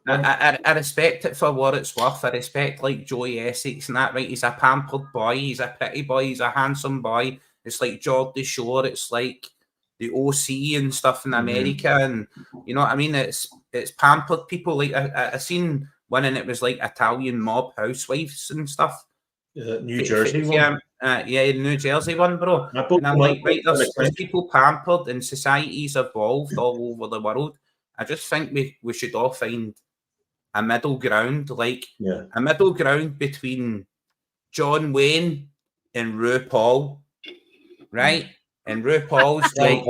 I respect it for what it's worth. I respect like Joey Essex and that, right? He's a pampered boy, he's a pretty boy, he's a handsome boy. It's like Geordie Shore, it's like the OC and stuff in America, and you know what I mean? It's pampered people. Like I seen one, and it was like Italian mob housewives and stuff. New Jersey one. The New Jersey one, bro. And I'm like, right, there's people pampered and society's evolved all over the world. I just think we should all find a middle ground, a middle ground between John Wayne and RuPaul, right? And RuPaul's like,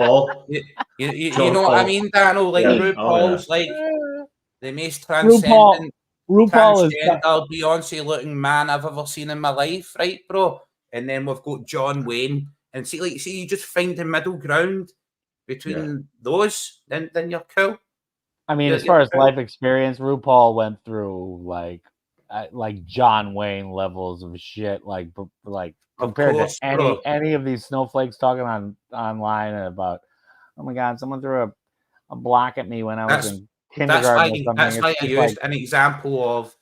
you know what I mean, Daniel? Like RuPaul's like the most transcendent. RuPaul is Beyonce looking man I've ever seen in my life, right, bro? And then we've got John Wayne, and see, you just find the middle ground between those, then you're cool. I mean, as far as life experience, RuPaul went through like John Wayne levels of shit, like compared to any of these snowflakes talking online about, oh my God, someone threw a block at me when I was in kindergarten. That's why I used an example of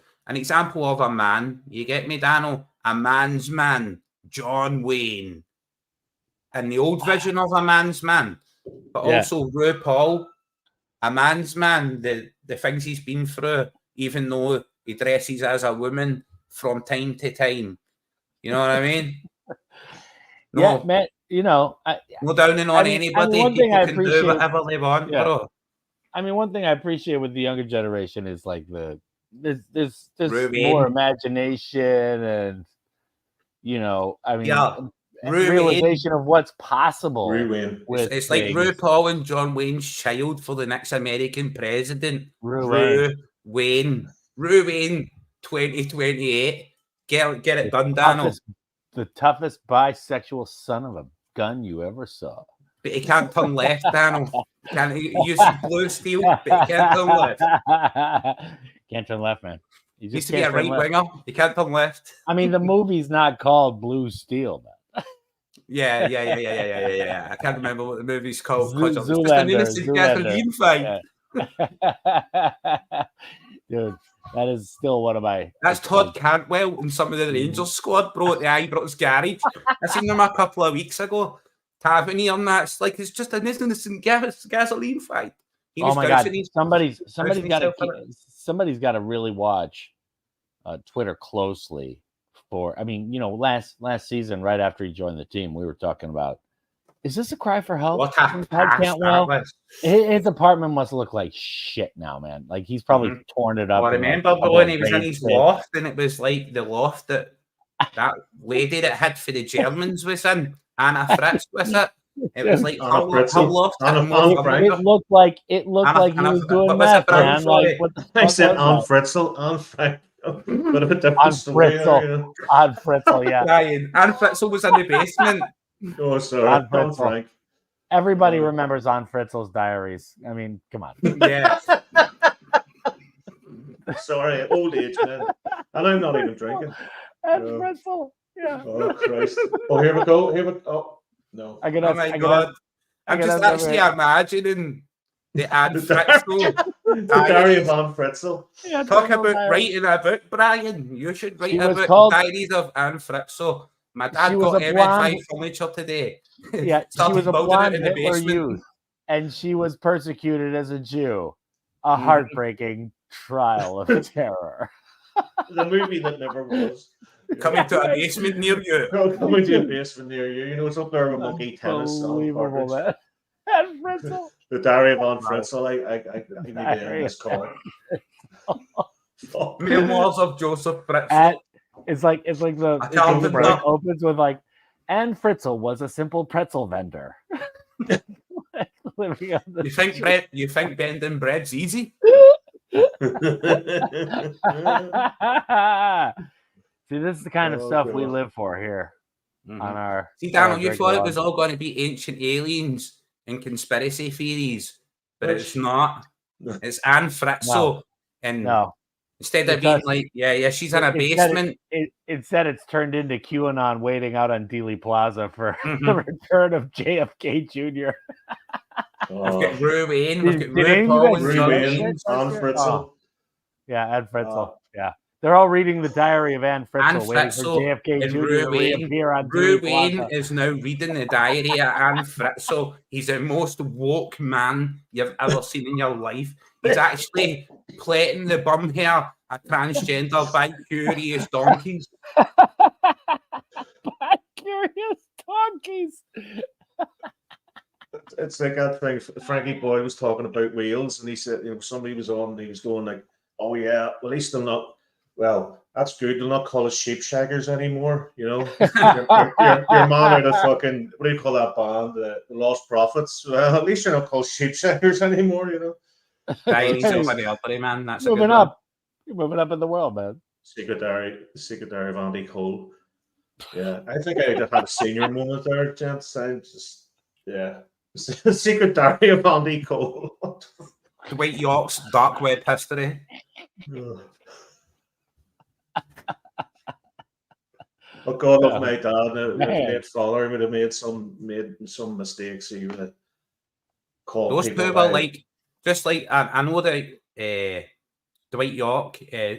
a man. You get me, Daniel? A man's man, John Wayne, and the old vision of a man's man, but also RuPaul, a man's man. The things he's been through, even though he dresses as a woman from time to time. You know what I mean? No, yeah, man. No downing on anybody. One thing I appreciate, can do whatever they want, bro. I mean, one thing I appreciate with the younger generation is like there's more imagination and realization of what's possible. It's like RuPaul and John Wayne's child for the next American president. Wayne 2028. Get it done, Daniel. The toughest bisexual son of a gun you ever saw. But he can't turn left, Daniel. He uses blue steel, but he can't turn left. Can't turn left, man. He used to be a right winger. He can't turn left. I mean, the movie's not called Blue Steel, man. Yeah. I can't remember what the movie's called. It's just an innocent gasoline fight. Dude, that is still one of my... That's Todd Cantwell and some of the Rangers squad, bro, at the Ibrox garage. I seen them a couple of weeks ago. Tavernier and that's like, it's just an innocent gasoline fight. Oh my God, somebody's got to really watch Twitter closely for. I mean, last season, right after he joined the team, we were talking about Is this a cry for help? What a from Todd pass Cantwell? that was. His apartment must look like shit now, man. Like he's probably torn it up. I remember when he was in his loft, and it was like the loft that lady that had for the Germans was in, Anna Fritz was it. It was like her loft. It looked like he was doing that, man. Like what the fuck I said was on Fritzl, on Frank. But a different story. On Fritzl, yeah. Ryan, Anne Fritzl was in the basement. Oh, sorry. On Frank. Everybody remembers on Fritzl's diaries. I mean, come on. Yeah. Sorry, old age, man. And I'm not even drinking. And Fritzl, yeah. Oh, Christ. Oh, here we go. Oh, no. Oh, my God. I'm just actually imagining the Anne Fritzl. The diary of Anne Fritzl. Yeah, talk about writing a book, Brian. You should write a book, Diaries of Anne Fritzl. My dad got MN5 furniture today. Yeah, she was a blonde Hitler youth, and she was persecuted as a Jew. A heartbreaking trial of terror. The movie that never was. Coming to a basement near you. Coming to a basement near you. You know, it's up there with Monkey Tennis. Unbelievable, man. And Fritzl. The diary of Anne Fritzl. I need to end this call. Memoirs of Joseph Fritzl. It's like the opens with like, Anne Fritzl was a simple pretzel vendor. You think bending bread's easy? See, this is the kind of stuff we live for here on our. See, Daniel, you thought it was all going to be ancient aliens and conspiracy theories, but it's not. It's Anne Fritzl, and instead of being like, she's in a basement. Instead, it's turned into QAnon waiting out on Dealey Plaza for the return of JFK Jr. We've got Ruane, we've got RuPaul and Anne Fritzl. Yeah, Anne Fritzl. Yeah. They're all reading the diary of Anne Fritzl, waiting for JFK Jr. to reappear on Ruane is now reading the diary of Anne Fritzl. He's the most woke man you've ever seen in your life. He's actually plaiting the bum hair a transgender bi-curious donkeys. Bi-curious donkeys. It's like that thing Frankie Boy was talking about Wales, and he said, somebody was on, and he was going like, oh yeah, well, at least they'll not, well, that's good, they'll not call us sheepshaggers anymore, your man out of fucking, what do you call that band, the Lost Prophets, well, at least you're not called sheepshaggers anymore, Diaries of the Opera, man. That's moving up. You're moving up in the world, man. Secret Diary of Andy Cole. Yeah, I think I just had a senior moment there, gents. Secret Diary of Andy Cole. Dwight York's dark web history. Oh God, love my dad. If father would have made some mistakes, he would have called. Those people were like, just like I know that Dwight York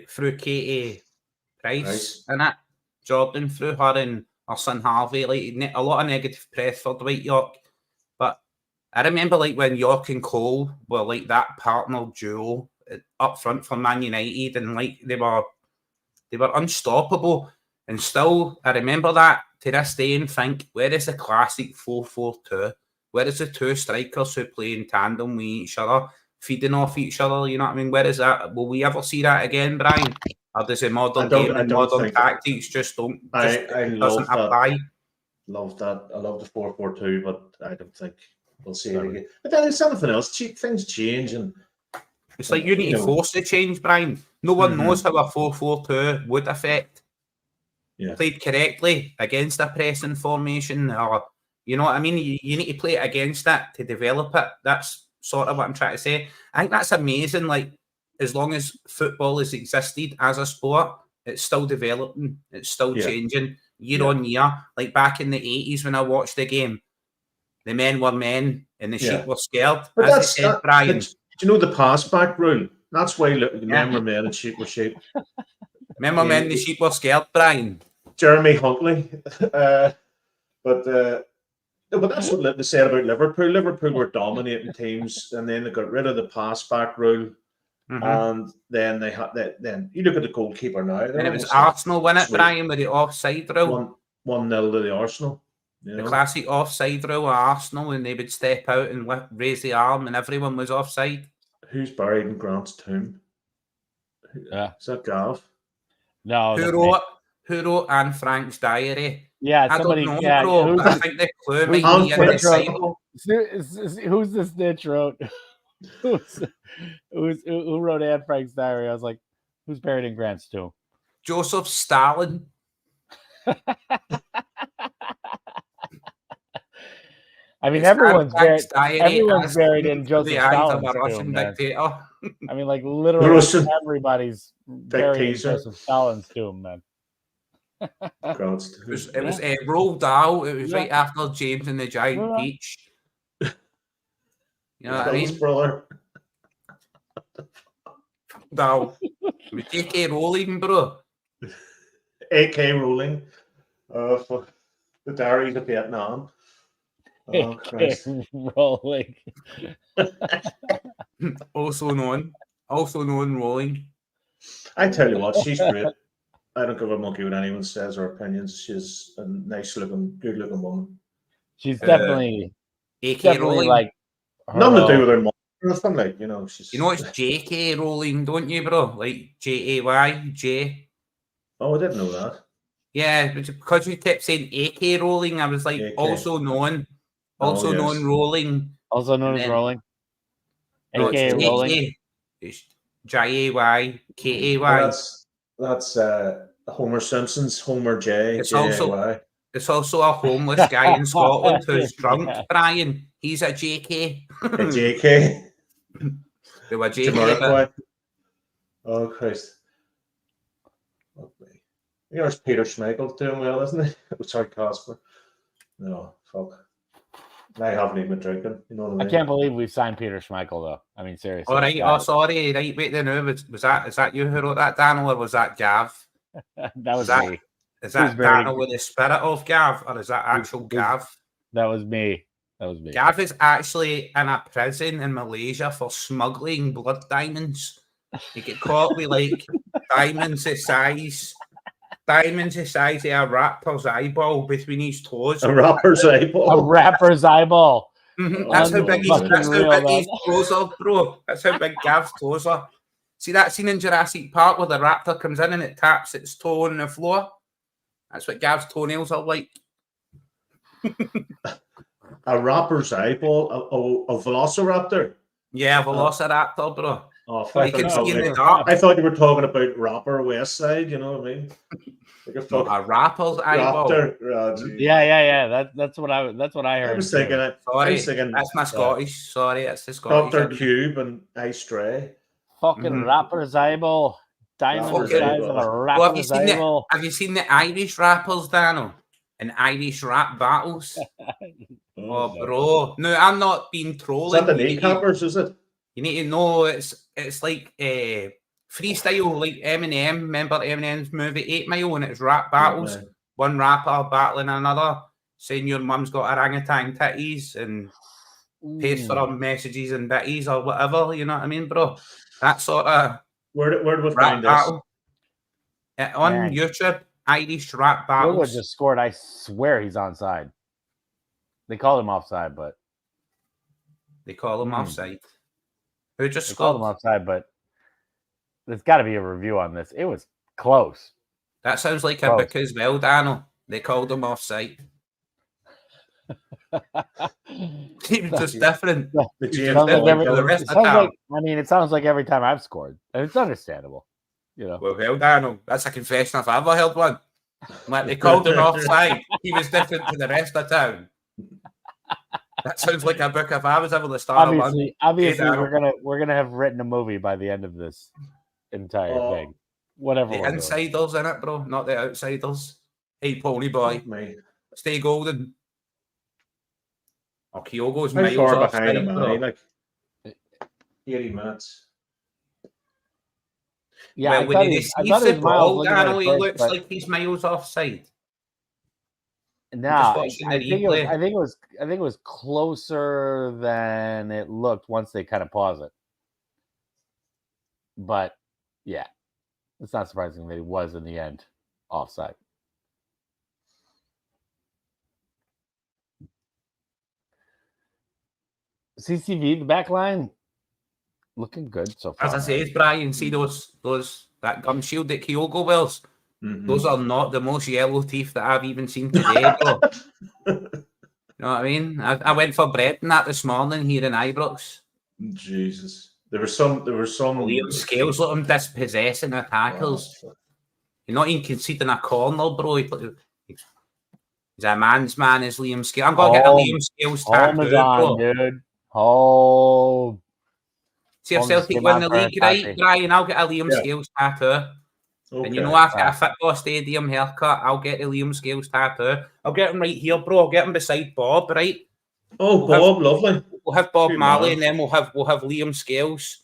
through Katie Price and that Jordan through her and her son Harvey, like a lot of negative press for Dwight York. But I remember like when York and Cole were like that partner duo up front for Man United, and like they were unstoppable. And still, I remember that to this day and think, where is the classic 4-4-2? Where is the two strikers who play in tandem with each other, feeding off each other? You know what I mean? Where is that? Will we ever see that again, Brian? Or does the modern game and modern tactics just don't? I doesn't apply. Love that. I love the 4-4-2, but I don't think we'll see it again. But then it's something else. Things change, and it's like you need to force the change, Brian. No one knows how a 4-4-2 would affect. Played correctly against a pressing formation, or you know what I mean. You need to play it against that to develop it. That's sort of what I'm trying to say. I think that's amazing. Like, as long as football has existed as a sport, it's still developing. It's still changing year on year. Like back in the 80s when I watched the game, the men were men and the sheep were scared. But that's Brian. Do you know the pass back rule? That's why men were men and sheep were sheep. Remember men, the sheep were scared, Brian. Jeremy Huntley. But that's what they said about Liverpool. Liverpool were dominating teams, and then they got rid of the pass back rule. And then they had that. Then you look at the goalkeeper now. And it was Arsenal win it, Brian, with the offside rule. 1-0 to the Arsenal. You The know? classic offside rule at Arsenal when they would step out and raise the arm and everyone was offside. Who's buried in Grant's tomb? Yeah. Is that Gav? No, Who wrote Anne Frank's diary? yeah, I somebody. don't know, Yeah, bro. I think the clue might Anne be in the Frank's- title. Who's the snitch wrote? Who wrote Anne Frank's diary? I was like, who's buried in Grant's tomb? Joseph Stalin. I mean, It's everyone's Anne Frank's buried. diary Everyone's as buried seen in through Joseph the eyes of Stalin's a Russian tomb, man. dictator. I mean, like literally, Russian everybody's buried in dictator. Joseph Stalin's tomb, man. Grant's tomb. It was rolled out. It was Yeah. right after James and the Giant Yeah. Peach. You know what I His mean? brother. No. It was J.K. Rowling, bro. A.K. Rowling. For the diaries of Vietnam. Oh, Christ. Rolling. Also known Rowling. I tell you what, she's great. I don't give a monkey what anyone says or opinions. She's a nice looking, good looking woman. She's definitely, A.K. Rowling. like her Nothing to do own- with her mom or nothing, like, you know, she's. You know it's J.K. Rowling, don't you, bro? Like J-A-Y, J. Oh, I didn't know that. Yeah, because you kept saying A.K. Rowling, I was like, AK. also known Oh, yes. Rowling. also known And as then- Rolling. No, AKA it's Rolling. J.K. It's J-A-Y, K-A-Y. Well, that's Homer Simpson's Homer J. It's J-A-Y. It's also a homeless guy in Scotland who's drunk, Yeah. Brian. He's a JK. A J.K. They were JK, but Jamiroquai. Oh, Christ. Okay. You know, it's Peter Schmeichel doing well, isn't he? Sorry, Casper. No, fuck. I haven't even been drinking. You know what I I mean? can't believe we've signed Peter Schmeichel, though. I mean, seriously. all right. God. Oh, sorry. Right, wait. Then is that you who wrote that, Daniel, or was that Gav? That was that- me. Is that very- Daniel with the spirit of Gav, or is that actual Gav? That was me. That was me. Gav is actually in a prison in Malaysia for smuggling blood diamonds. He get caught with like diamonds the size of a rapper's eyeball between his toes. A rapper's A eyeball. rapper's eyeball. Mhm, That's how big Unfucking his toes are, bro. That's how big Gav's toes are. See that scene in Jurassic Park where the raptor comes in and it taps its toe on the floor? That's what Gav's toenails are like. A rapper's eyeball. A velociraptor. Yeah, Velociraptor, bro. Oh, You can see in the fuck. dark. I thought you were talking about rapper West Side. You know what I mean? Like a No, fuck a rapper's eyeball. raptor. Oh, geez. Yeah. That's what I heard. I was too. thinking. I Sorry, was thinking. that's my Scottish. Sorry, that's the Scottish. Dr. Cube and Ice Stray. Fucking Mhm. rapper's eyeball. Diamond Rapper's the size eyeball. of a Well, have you rapper's seen eyeball. Have you seen the Irish rappers, Daniel? And Irish rap battles? Oh, bro. No, I'm not being Is trolling. that the You need to- kneecappers? Is it? You need to know it's like freestyle, like Eminem. Remember Eminem's movie 8 Mile, and it's rap battles. Man. One rapper battling another, saying your mum's got orangutan titties and pays for her messages and bitties or whatever. You know what I mean, bro? That sort of Where do we rap find this? battle. On Man. YouTube, Irish rap Woodward battles. just scored. I swear he's onside. They called him offside, but They call him Hmm. offside. Who just they called him scored? offside. But there's got to be a review on this. It was close. That sounds like a Close. book as well, Daniel. They called him offside. He was just different. The Sounds James Sounds like different Bond for the killer. rest It of sounds town. like, I mean, it sounds like every time I've scored, and it's understandable. You know, Well, Daniel, that's a confession if I ever heard one. Like they called him offside. He was different to the rest of town. That sounds like a book if I was ever the star of one. obviously, Daniel. we're gonna have written a movie by the end of this entire Oh. thing. Whatever. The we're doing. insiders in it, bro, not the outsiders. Hey, pony boy, Fuck me. stay golden. Oh, Kyogo's How miles far offside, behind am bro. I? Like 80 minutes. Yeah, Well, I when thought he he receives was the miles ball, looking at Daniel, it he first, looks but- like he's miles offside. No, just watching the I think replay. it was closer than it looked once they kind of pause it. But yeah, it's not surprising that he was in the end offside. CCV, the back line, looking good so far. As I say, Brian, see that gum shield that Kyogo wears? Those are not the most yellow teeth that I've even seen today, bro. You know what I mean? I went for bread and that this morning here in Ibrox. Jesus. There were some Liam Scales, look him dispossessing the tackles. You're not even conceding a corner, bro. He's a man's man, is Liam Scales. I'm going to get a Liam Scales tattoo, bro. Dude. Home. See if Celtic win the league, right, Brian? I'll get a Liam Scales tattoo. Okay. And you know, I've got a football stadium haircut. I'll get a Liam Scales tattoo. I'll get him right here, bro. I'll get him beside Bob, right? Oh, Bob, lovely. We'll have Bob Marley, and then we'll have Liam Scales.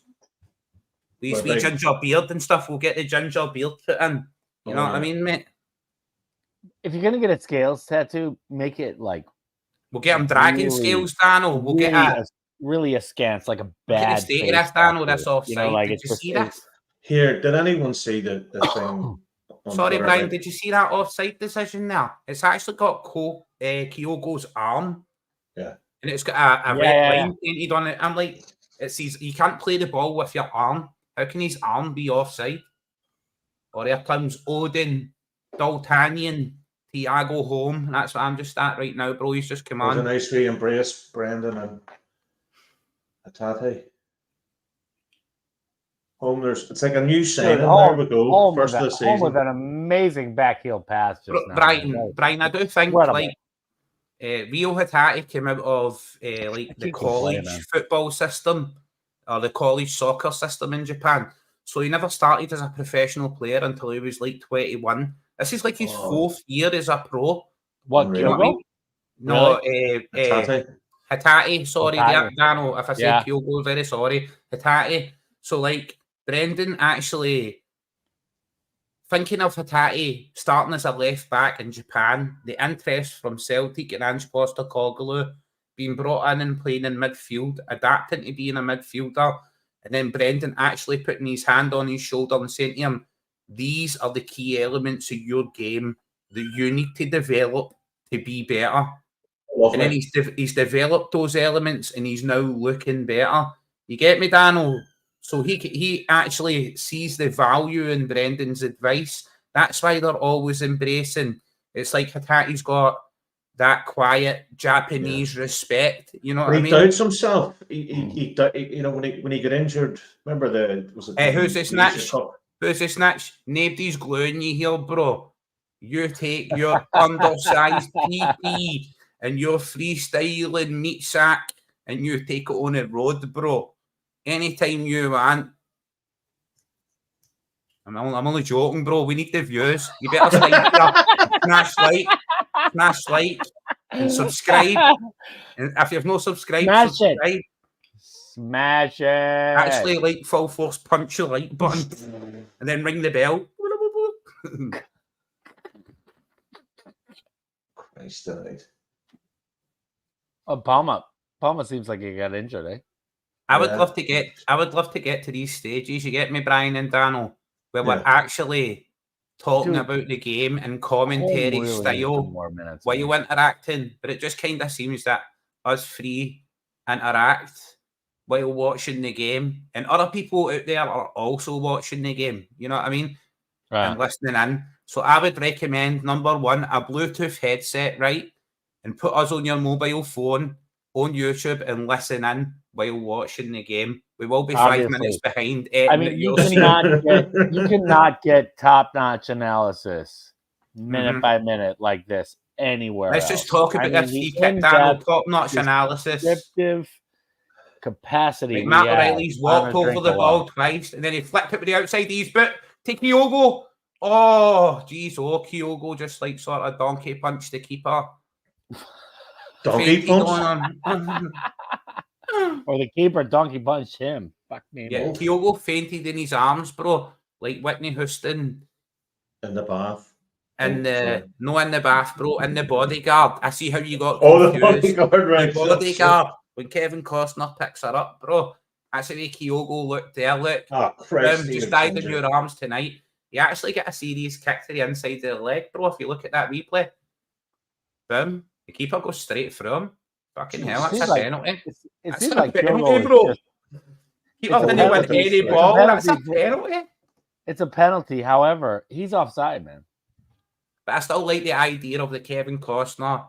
These wee ginger beard and stuff. We'll get the ginger beard put in. You know what I mean, mate? If you're gonna get a Scales tattoo, make it like we'll get him dragon scales, Dano. We'll get really askance, like a bad state of this, Dano. That's offside. You know, like did you see that? Here, did anyone see the thing? Sorry, Brian. Did you see that offside decision there? It's actually got Kyogo's arm. Yeah. And it's got a red line painted on it. I'm like, it says you can't play the ball with your arm. How can his arm be offside? Or here comes Odin, D'Altagnan, Thiago home. That's what I'm just at right now, bro. He's just come on. There's a nice wee embrace, Brendan and Hatate. Home, it's like a new signing. There we go. First of the season. Home with an amazing backheel pass just now. Brian, I do think like Rio Hatate came out of like the college football system or the college soccer system in Japan. So he never started as a professional player until he was like 21. This is like his 4th year as a pro. What, you know what I mean? No, Hatate. Sorry, Dano. If I say Kyogo, very sorry. Hatate. So like Brendan actually thinking of Hatate starting as a left back in Japan, the interest from Celtic and Ange Postecoglou being brought in and playing in midfield, adapting to being a midfielder, and then Brendan actually putting his hand on his shoulder and saying to him, these are the key elements of your game that you need to develop to be better. And then he's developed those elements and he's now looking better. You get me, Dano? So he actually sees the value in Brendan's advice. That's why they're always embracing. It's like Hatate's got that quiet Japanese respect. You know what I mean? He doubts himself. He you know, when he got injured. Remember who's this snatch? Who's this snatch? Nobody's gluing you here, bro. You take your undersized PP and your freestyling meat sack and you take it on the road, bro. Anytime you want. I'm only joking, bro. We need the views. You better smash like, and subscribe. And if you've not subscribed, subscribe. Smash it. Actually, like full force punch your like button and then ring the bell. Christ alive. Oh, Palma seems like he got injured, eh? I would love to get to these stages. You get me, Brian and Daniel, where we're actually talking about the game and commentary style while you're interacting. But it just kind of seems that us three interact while watching the game, and other people out there are also watching the game. You know what I mean? Right. And listening in. So I would recommend, number one, a Bluetooth headset, right? And put us on your mobile phone on YouTube and listen in while watching the game. We will be 5 minutes behind. I mean, you cannot get top-notch analysis minute by minute like this anywhere. Let's just talk about this top-notch analysis. Descriptive capacity. Like Matt O'Reilly's walked over the ball twice, and then he flicked it with the outside of his boot. Take Kyogo. Oh, geez. Oh, Kyogo just like sort of donkey punched the keeper. Donkey punch? Or the keeper donkey punched him. Fuck me. Yeah, Kyogo fainted in his arms, bro. Like Whitney Houston. In the bath. No, in the bath, bro. In the bodyguard. I see how you got confused. The bodyguard, right. The bodyguard. When Kevin Costner picks her up, bro. That's the way Kyogo looked there. Look. Oh, Christ. Just died in your arms tonight. You actually get a serious kick to the inside of the leg, bro. If you look at that replay. Boom. The keeper goes straight through him. Fucking hell, that's a penalty. It seems like penalty, bro. Keep up the with any ball. That's a penalty. It's a penalty. However, he's offside, man. But I still like the idea of the Kevin Costner,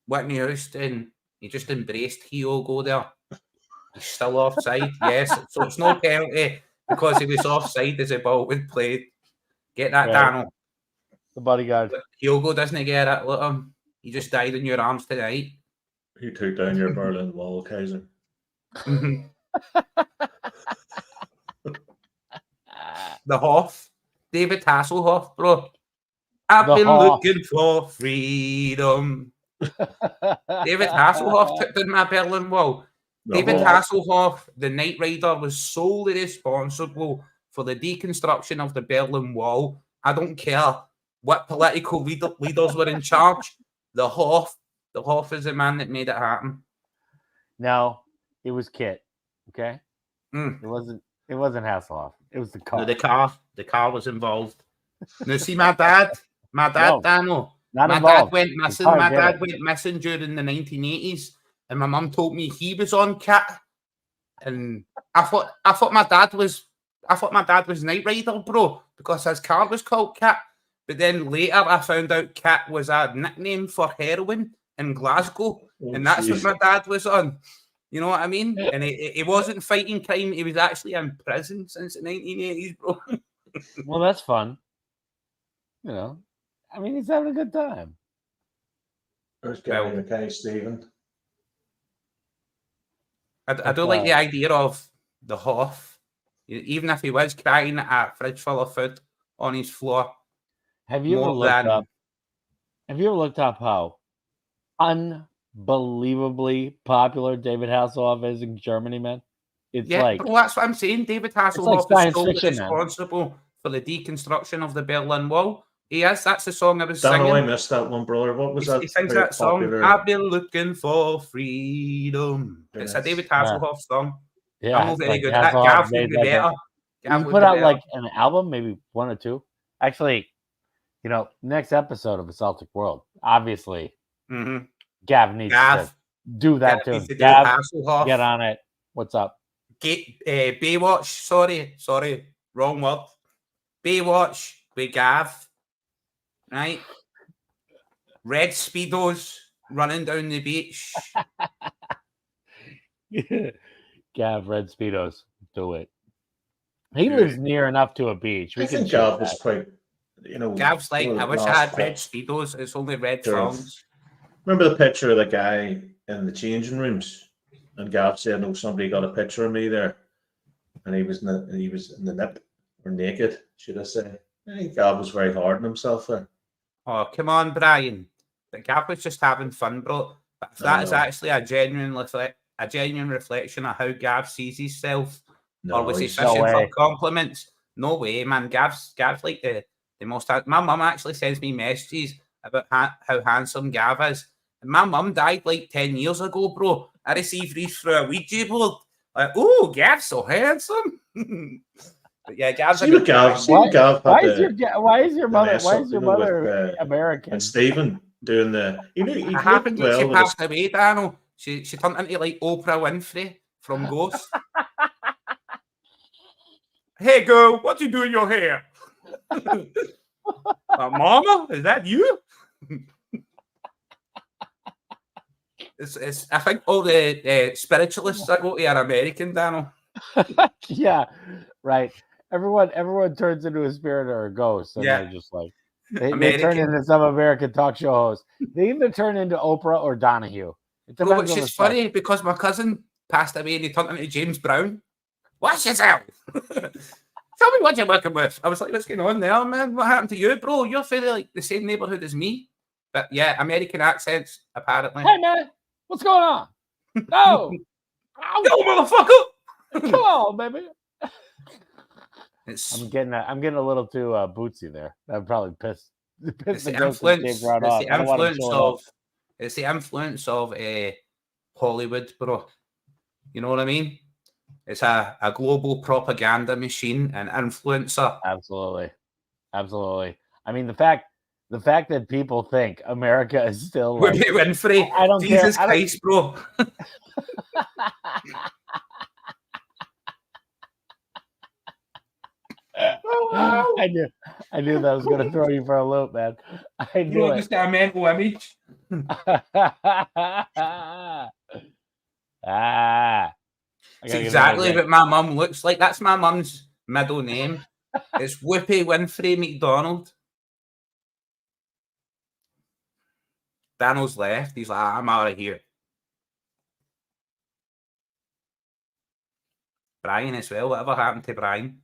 Whitney Houston. He just embraced Hyogo there. He's still offside, yes. So it's no penalty because he was offside as the ball was played. Get that, Daniel. The bodyguard. Hyogo doesn't get it. Look him. He just died in your arms tonight. He took down your Berlin Wall, Kaiser. The Hoff. David Hasselhoff, bro. I've been looking for freedom. David Hasselhoff took down my Berlin Wall. David Hasselhoff, the Knight Rider, was solely responsible for the deconstruction of the Berlin Wall. I don't care what political leaders were in charge. The Hoff is the man that made it happen. No, it was Kit. Okay, It wasn't Hasselhoff. It was the car. No, the car was involved. Now see, my dad, Daniel. My dad went missing. My dad went missing during the 1980s, and my mum told me he was on Kit. And I thought my dad was Knight Rider, bro, because his car was called Kit. But then later I found out Kit was a nickname for heroin in Glasgow, and that's what my dad was on. You know what I mean? And he wasn't fighting crime; he was actually in prison since the 1980s, bro. Well, that's fun. You know, I mean, he's having a good time. There's Gary McKay, Stephen. I do like the idea of the Hoff, even if he was crying at a fridge full of food on his floor. Have you ever looked up how unbelievably popular David Hasselhoff is in Germany, man? It's like, bro, that's what I'm saying. David Hasselhoff is solely responsible for the deconstruction of the Berlin Wall. He is. That's the song I was singing. I missed that one, brother. What was that? He sings that song. I've been looking for freedom. It's a David Hasselhoff song. Yeah, I'm not very good at that. Gav would be better. You put out like an album, maybe one or two. Actually, you know, next episode of the Celtic World, obviously, Gav needs to do that too. Gav, get on it. What's up? Baywatch. Sorry, wrong word. Baywatch with Gav. Right? Red Speedos running down the beach. Gav, Red Speedos. Do it. He lives near enough to a beach. I think Gav was quite, you know. Gav's like, I wish I had red Speedos. It's only red thongs. Remember the picture of the guy in the changing rooms? And Gav said, no, somebody got a picture of me there. And he was in the nip, or naked, should I say. I think Gav was very hard on himself there. Oh, come on, Brian. But Gav was just having fun, bro. But if that is actually a genuine reflection of how Gav sees himself, or was he fishing for compliments? No way, man. Gav's like the most. My mum actually sends me messages about how handsome Gav is. And my mum died like 10 years ago, bro. I received these through a Ouija board. Like, oh, Gav's so handsome. But yeah, Gav's Why is your mother American? And Stephen doing the. It happened when she passed away, Daniel. She turned into like Oprah Winfrey from Ghost. Hey, girl, what you do in your hair? Mama, is that you? I think all the spiritualists I go to are American, Daniel. Yeah, right. Everyone turns into a spirit or a ghost, and they're just like they turn into some American talk show host. They either turn into Oprah or Donahue. Well, which is funny because my cousin passed away and he turned into James Brown. Watch yourself. Tell me what you're working with. I was like, what's going on there, man? What happened to you, bro? You're fairly like the same neighborhood as me. But yeah, American accents, apparently. Hey, man, what's going on? No. Go, motherfucker. Come on, baby. I'm getting a little too bootsy there. That would probably piss the influence. It's the influence of Hollywood, bro. You know what I mean? It's a global propaganda machine and influencer. Absolutely. I mean, the fact The fact that people think America is still like Whippy Winfrey. I don't Jesus care. Christ, bro. I knew that was going to throw you for a loop, man. I knew it. Just a mental image. It's exactly what my mum looks like. That's my mum's middle name. It's Whoopi Winfrey McDonald. Daniel's left. He's like, I'm out of here. Brian as well. Whatever happened to Brian?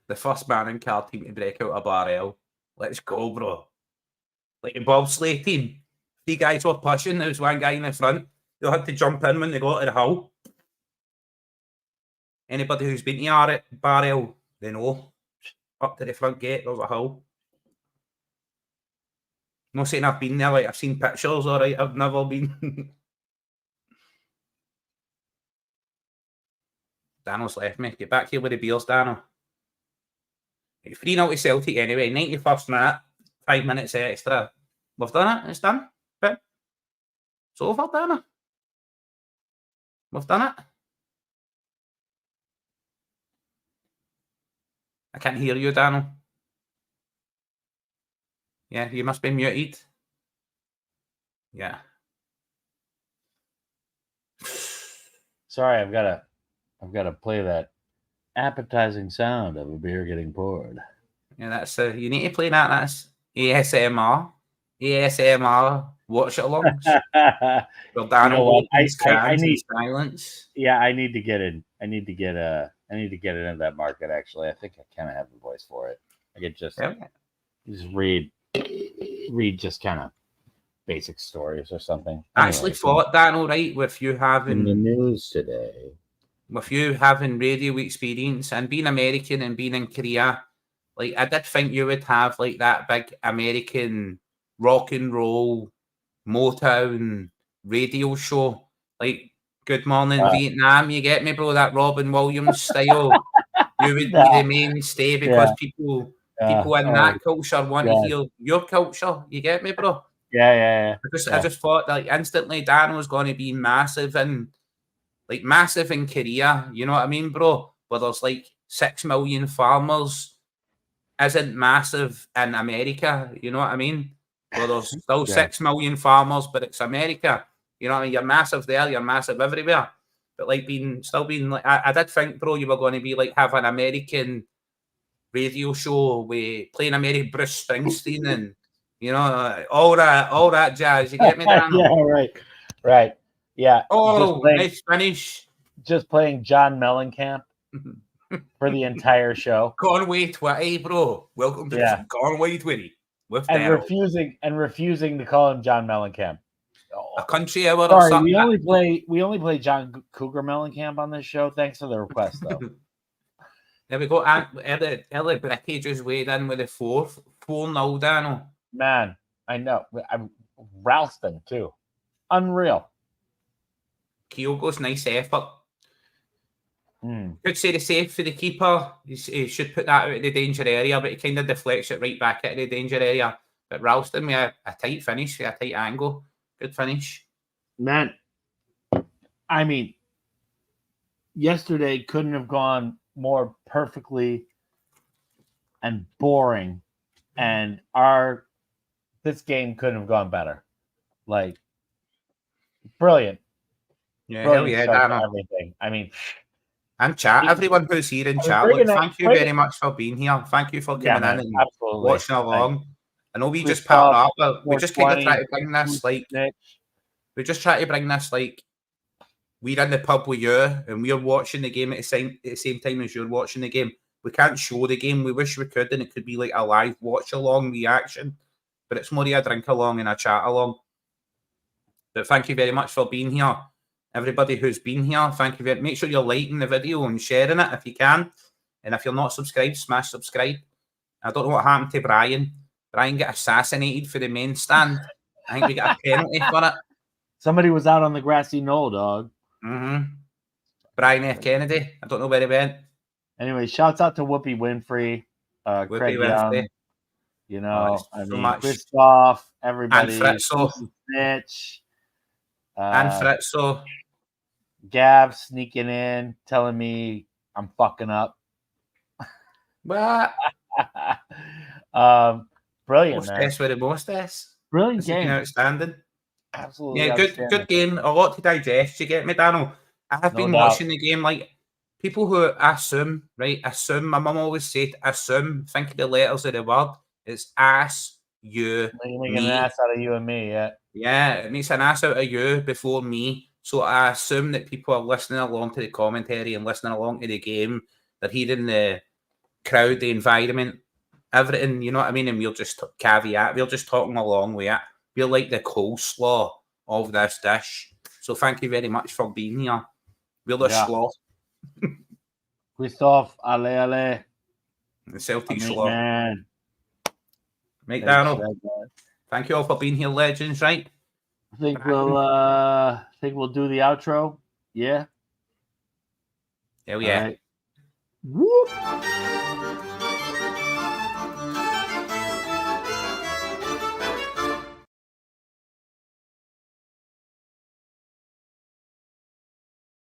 The first man in car team to break out a barrel. Let's go, bro. Like the bobsleigh team. 3 guys were pushing. There was 1 guy in the front. They had to jump in when they got to the hill. Anybody who's been to barrel, they know. Up to the front gate, there's a hill. I'm not saying I've been there, like I've seen pictures, alright, I've never been. Daniel's left me. Get back here with the beers, Daniel. 3-0 to Celtic anyway, 91st minute, 5 minutes extra. We've done it, it's done. But it's over, Daniel. We've done it. I can't hear you, Daniel. Yeah, you must be muted. Yeah. Sorry, I've got to play that appetizing sound of a beer getting poured. Yeah, that's you need to play that. That's ASMR. Watch it along. Well, Daniel, you know what? I need silence. Yeah, I need to get in. I need to get into that market. Actually, I think I kind of have the voice for it. I could just read just kind of basic stories or something. I actually thought, Daniel, right, with you having in the news today, with you having radio experience and being American and being in Korea, like I did think you would have like that big American rock and roll Motown radio show, like Good Morning Vietnam. You get me, bro? That Robin Williams style. You would be the mainstay because people in that culture want to hear your culture. You get me, bro? Yeah. I just thought like instantly Dan was going to be massive in Korea. You know what I mean, bro? Where there's like 6 million farmers isn't massive in America. You know what I mean? Where there's still 6 million farmers, but it's America. You know what I mean? You're massive there. You're massive everywhere. But like I did think, bro, you were going to be like have an American radio show with playing American Bruce Springsteen and all that jazz. You get me, Dan? Yeah, right. Yeah. Oh, nice finish. Just playing John Mellencamp for the entire show. Conway Twitty, bro. Welcome to Conway Twitty. And refusing to call him John Mellencamp. A country hour or something. We only play John Cougar Mellencamp on this show. Thanks for the request, though. There we go. Ellie Bricky just weighed in with a 4-0, Daniel. Man, I know. I'm Ralston too. Unreal. Kyogo's nice effort. Could say the save for the keeper. He should put that out of the danger area, but he kind of deflects it right back into the danger area. But Ralston with a tight finish, a tight angle. Good finish. Man, I mean, yesterday couldn't have gone more perfectly and boring, and this game couldn't have gone better. Like, brilliant. Yeah, brilliant everything. I mean, and chat, everyone who's here in chat, thank you very much for being here. Thank you for coming in and watching along. I know we just packed up, but we just kind of try to bring this like we're in the pub with you and we're watching the game at the same time as you're watching the game. We can't show the game. We wish we could, and it could be like a live watch along reaction, but it's more a drink along and a chat along. But thank you very much for being here. Everybody who's been here, thank you. Make sure you're liking the video and sharing it if you can. And if you're not subscribed, smash subscribe. I don't know what happened to Brian. Brian got assassinated for the main stand. I think we got a penalty for it. Somebody was out on the grassy knoll, dog. Brian F. Kennedy. I don't know where he went. Anyway, shouts out to Whoopi Winfrey, Craig Young. You know, Christoph, everybody, and Fritzo, Snitch, and Fritzo, Gav sneaking in, telling me I'm fucking up. What? Brilliant, man. With the mostess. Brilliant game. Outstanding. Absolutely. Yeah, outstanding. good game. A lot to digest. You get me, Daniel? I have been watching the game like people who assume, right? Assume. My mum always said, assume. Think of the letters of the word. It's ass, you, making me. an ass out of you and me, yeah. Yeah, it makes an ass out of you before me. So I assume that people are listening along to the commentary and listening along to the game. They're hearing the crowd, the environment, everything, you know what I mean? And we're just caveat, we're just talking along with it. We're like the coleslaw of this dish. So thank you very much for being here. We're the slaw. Christoph, ale. The Celtic slaw. Man. Right, Daniel. Thank you all for being here, legends, right? I think we'll do the outro. Yeah. Hell yeah. All right. Whoop.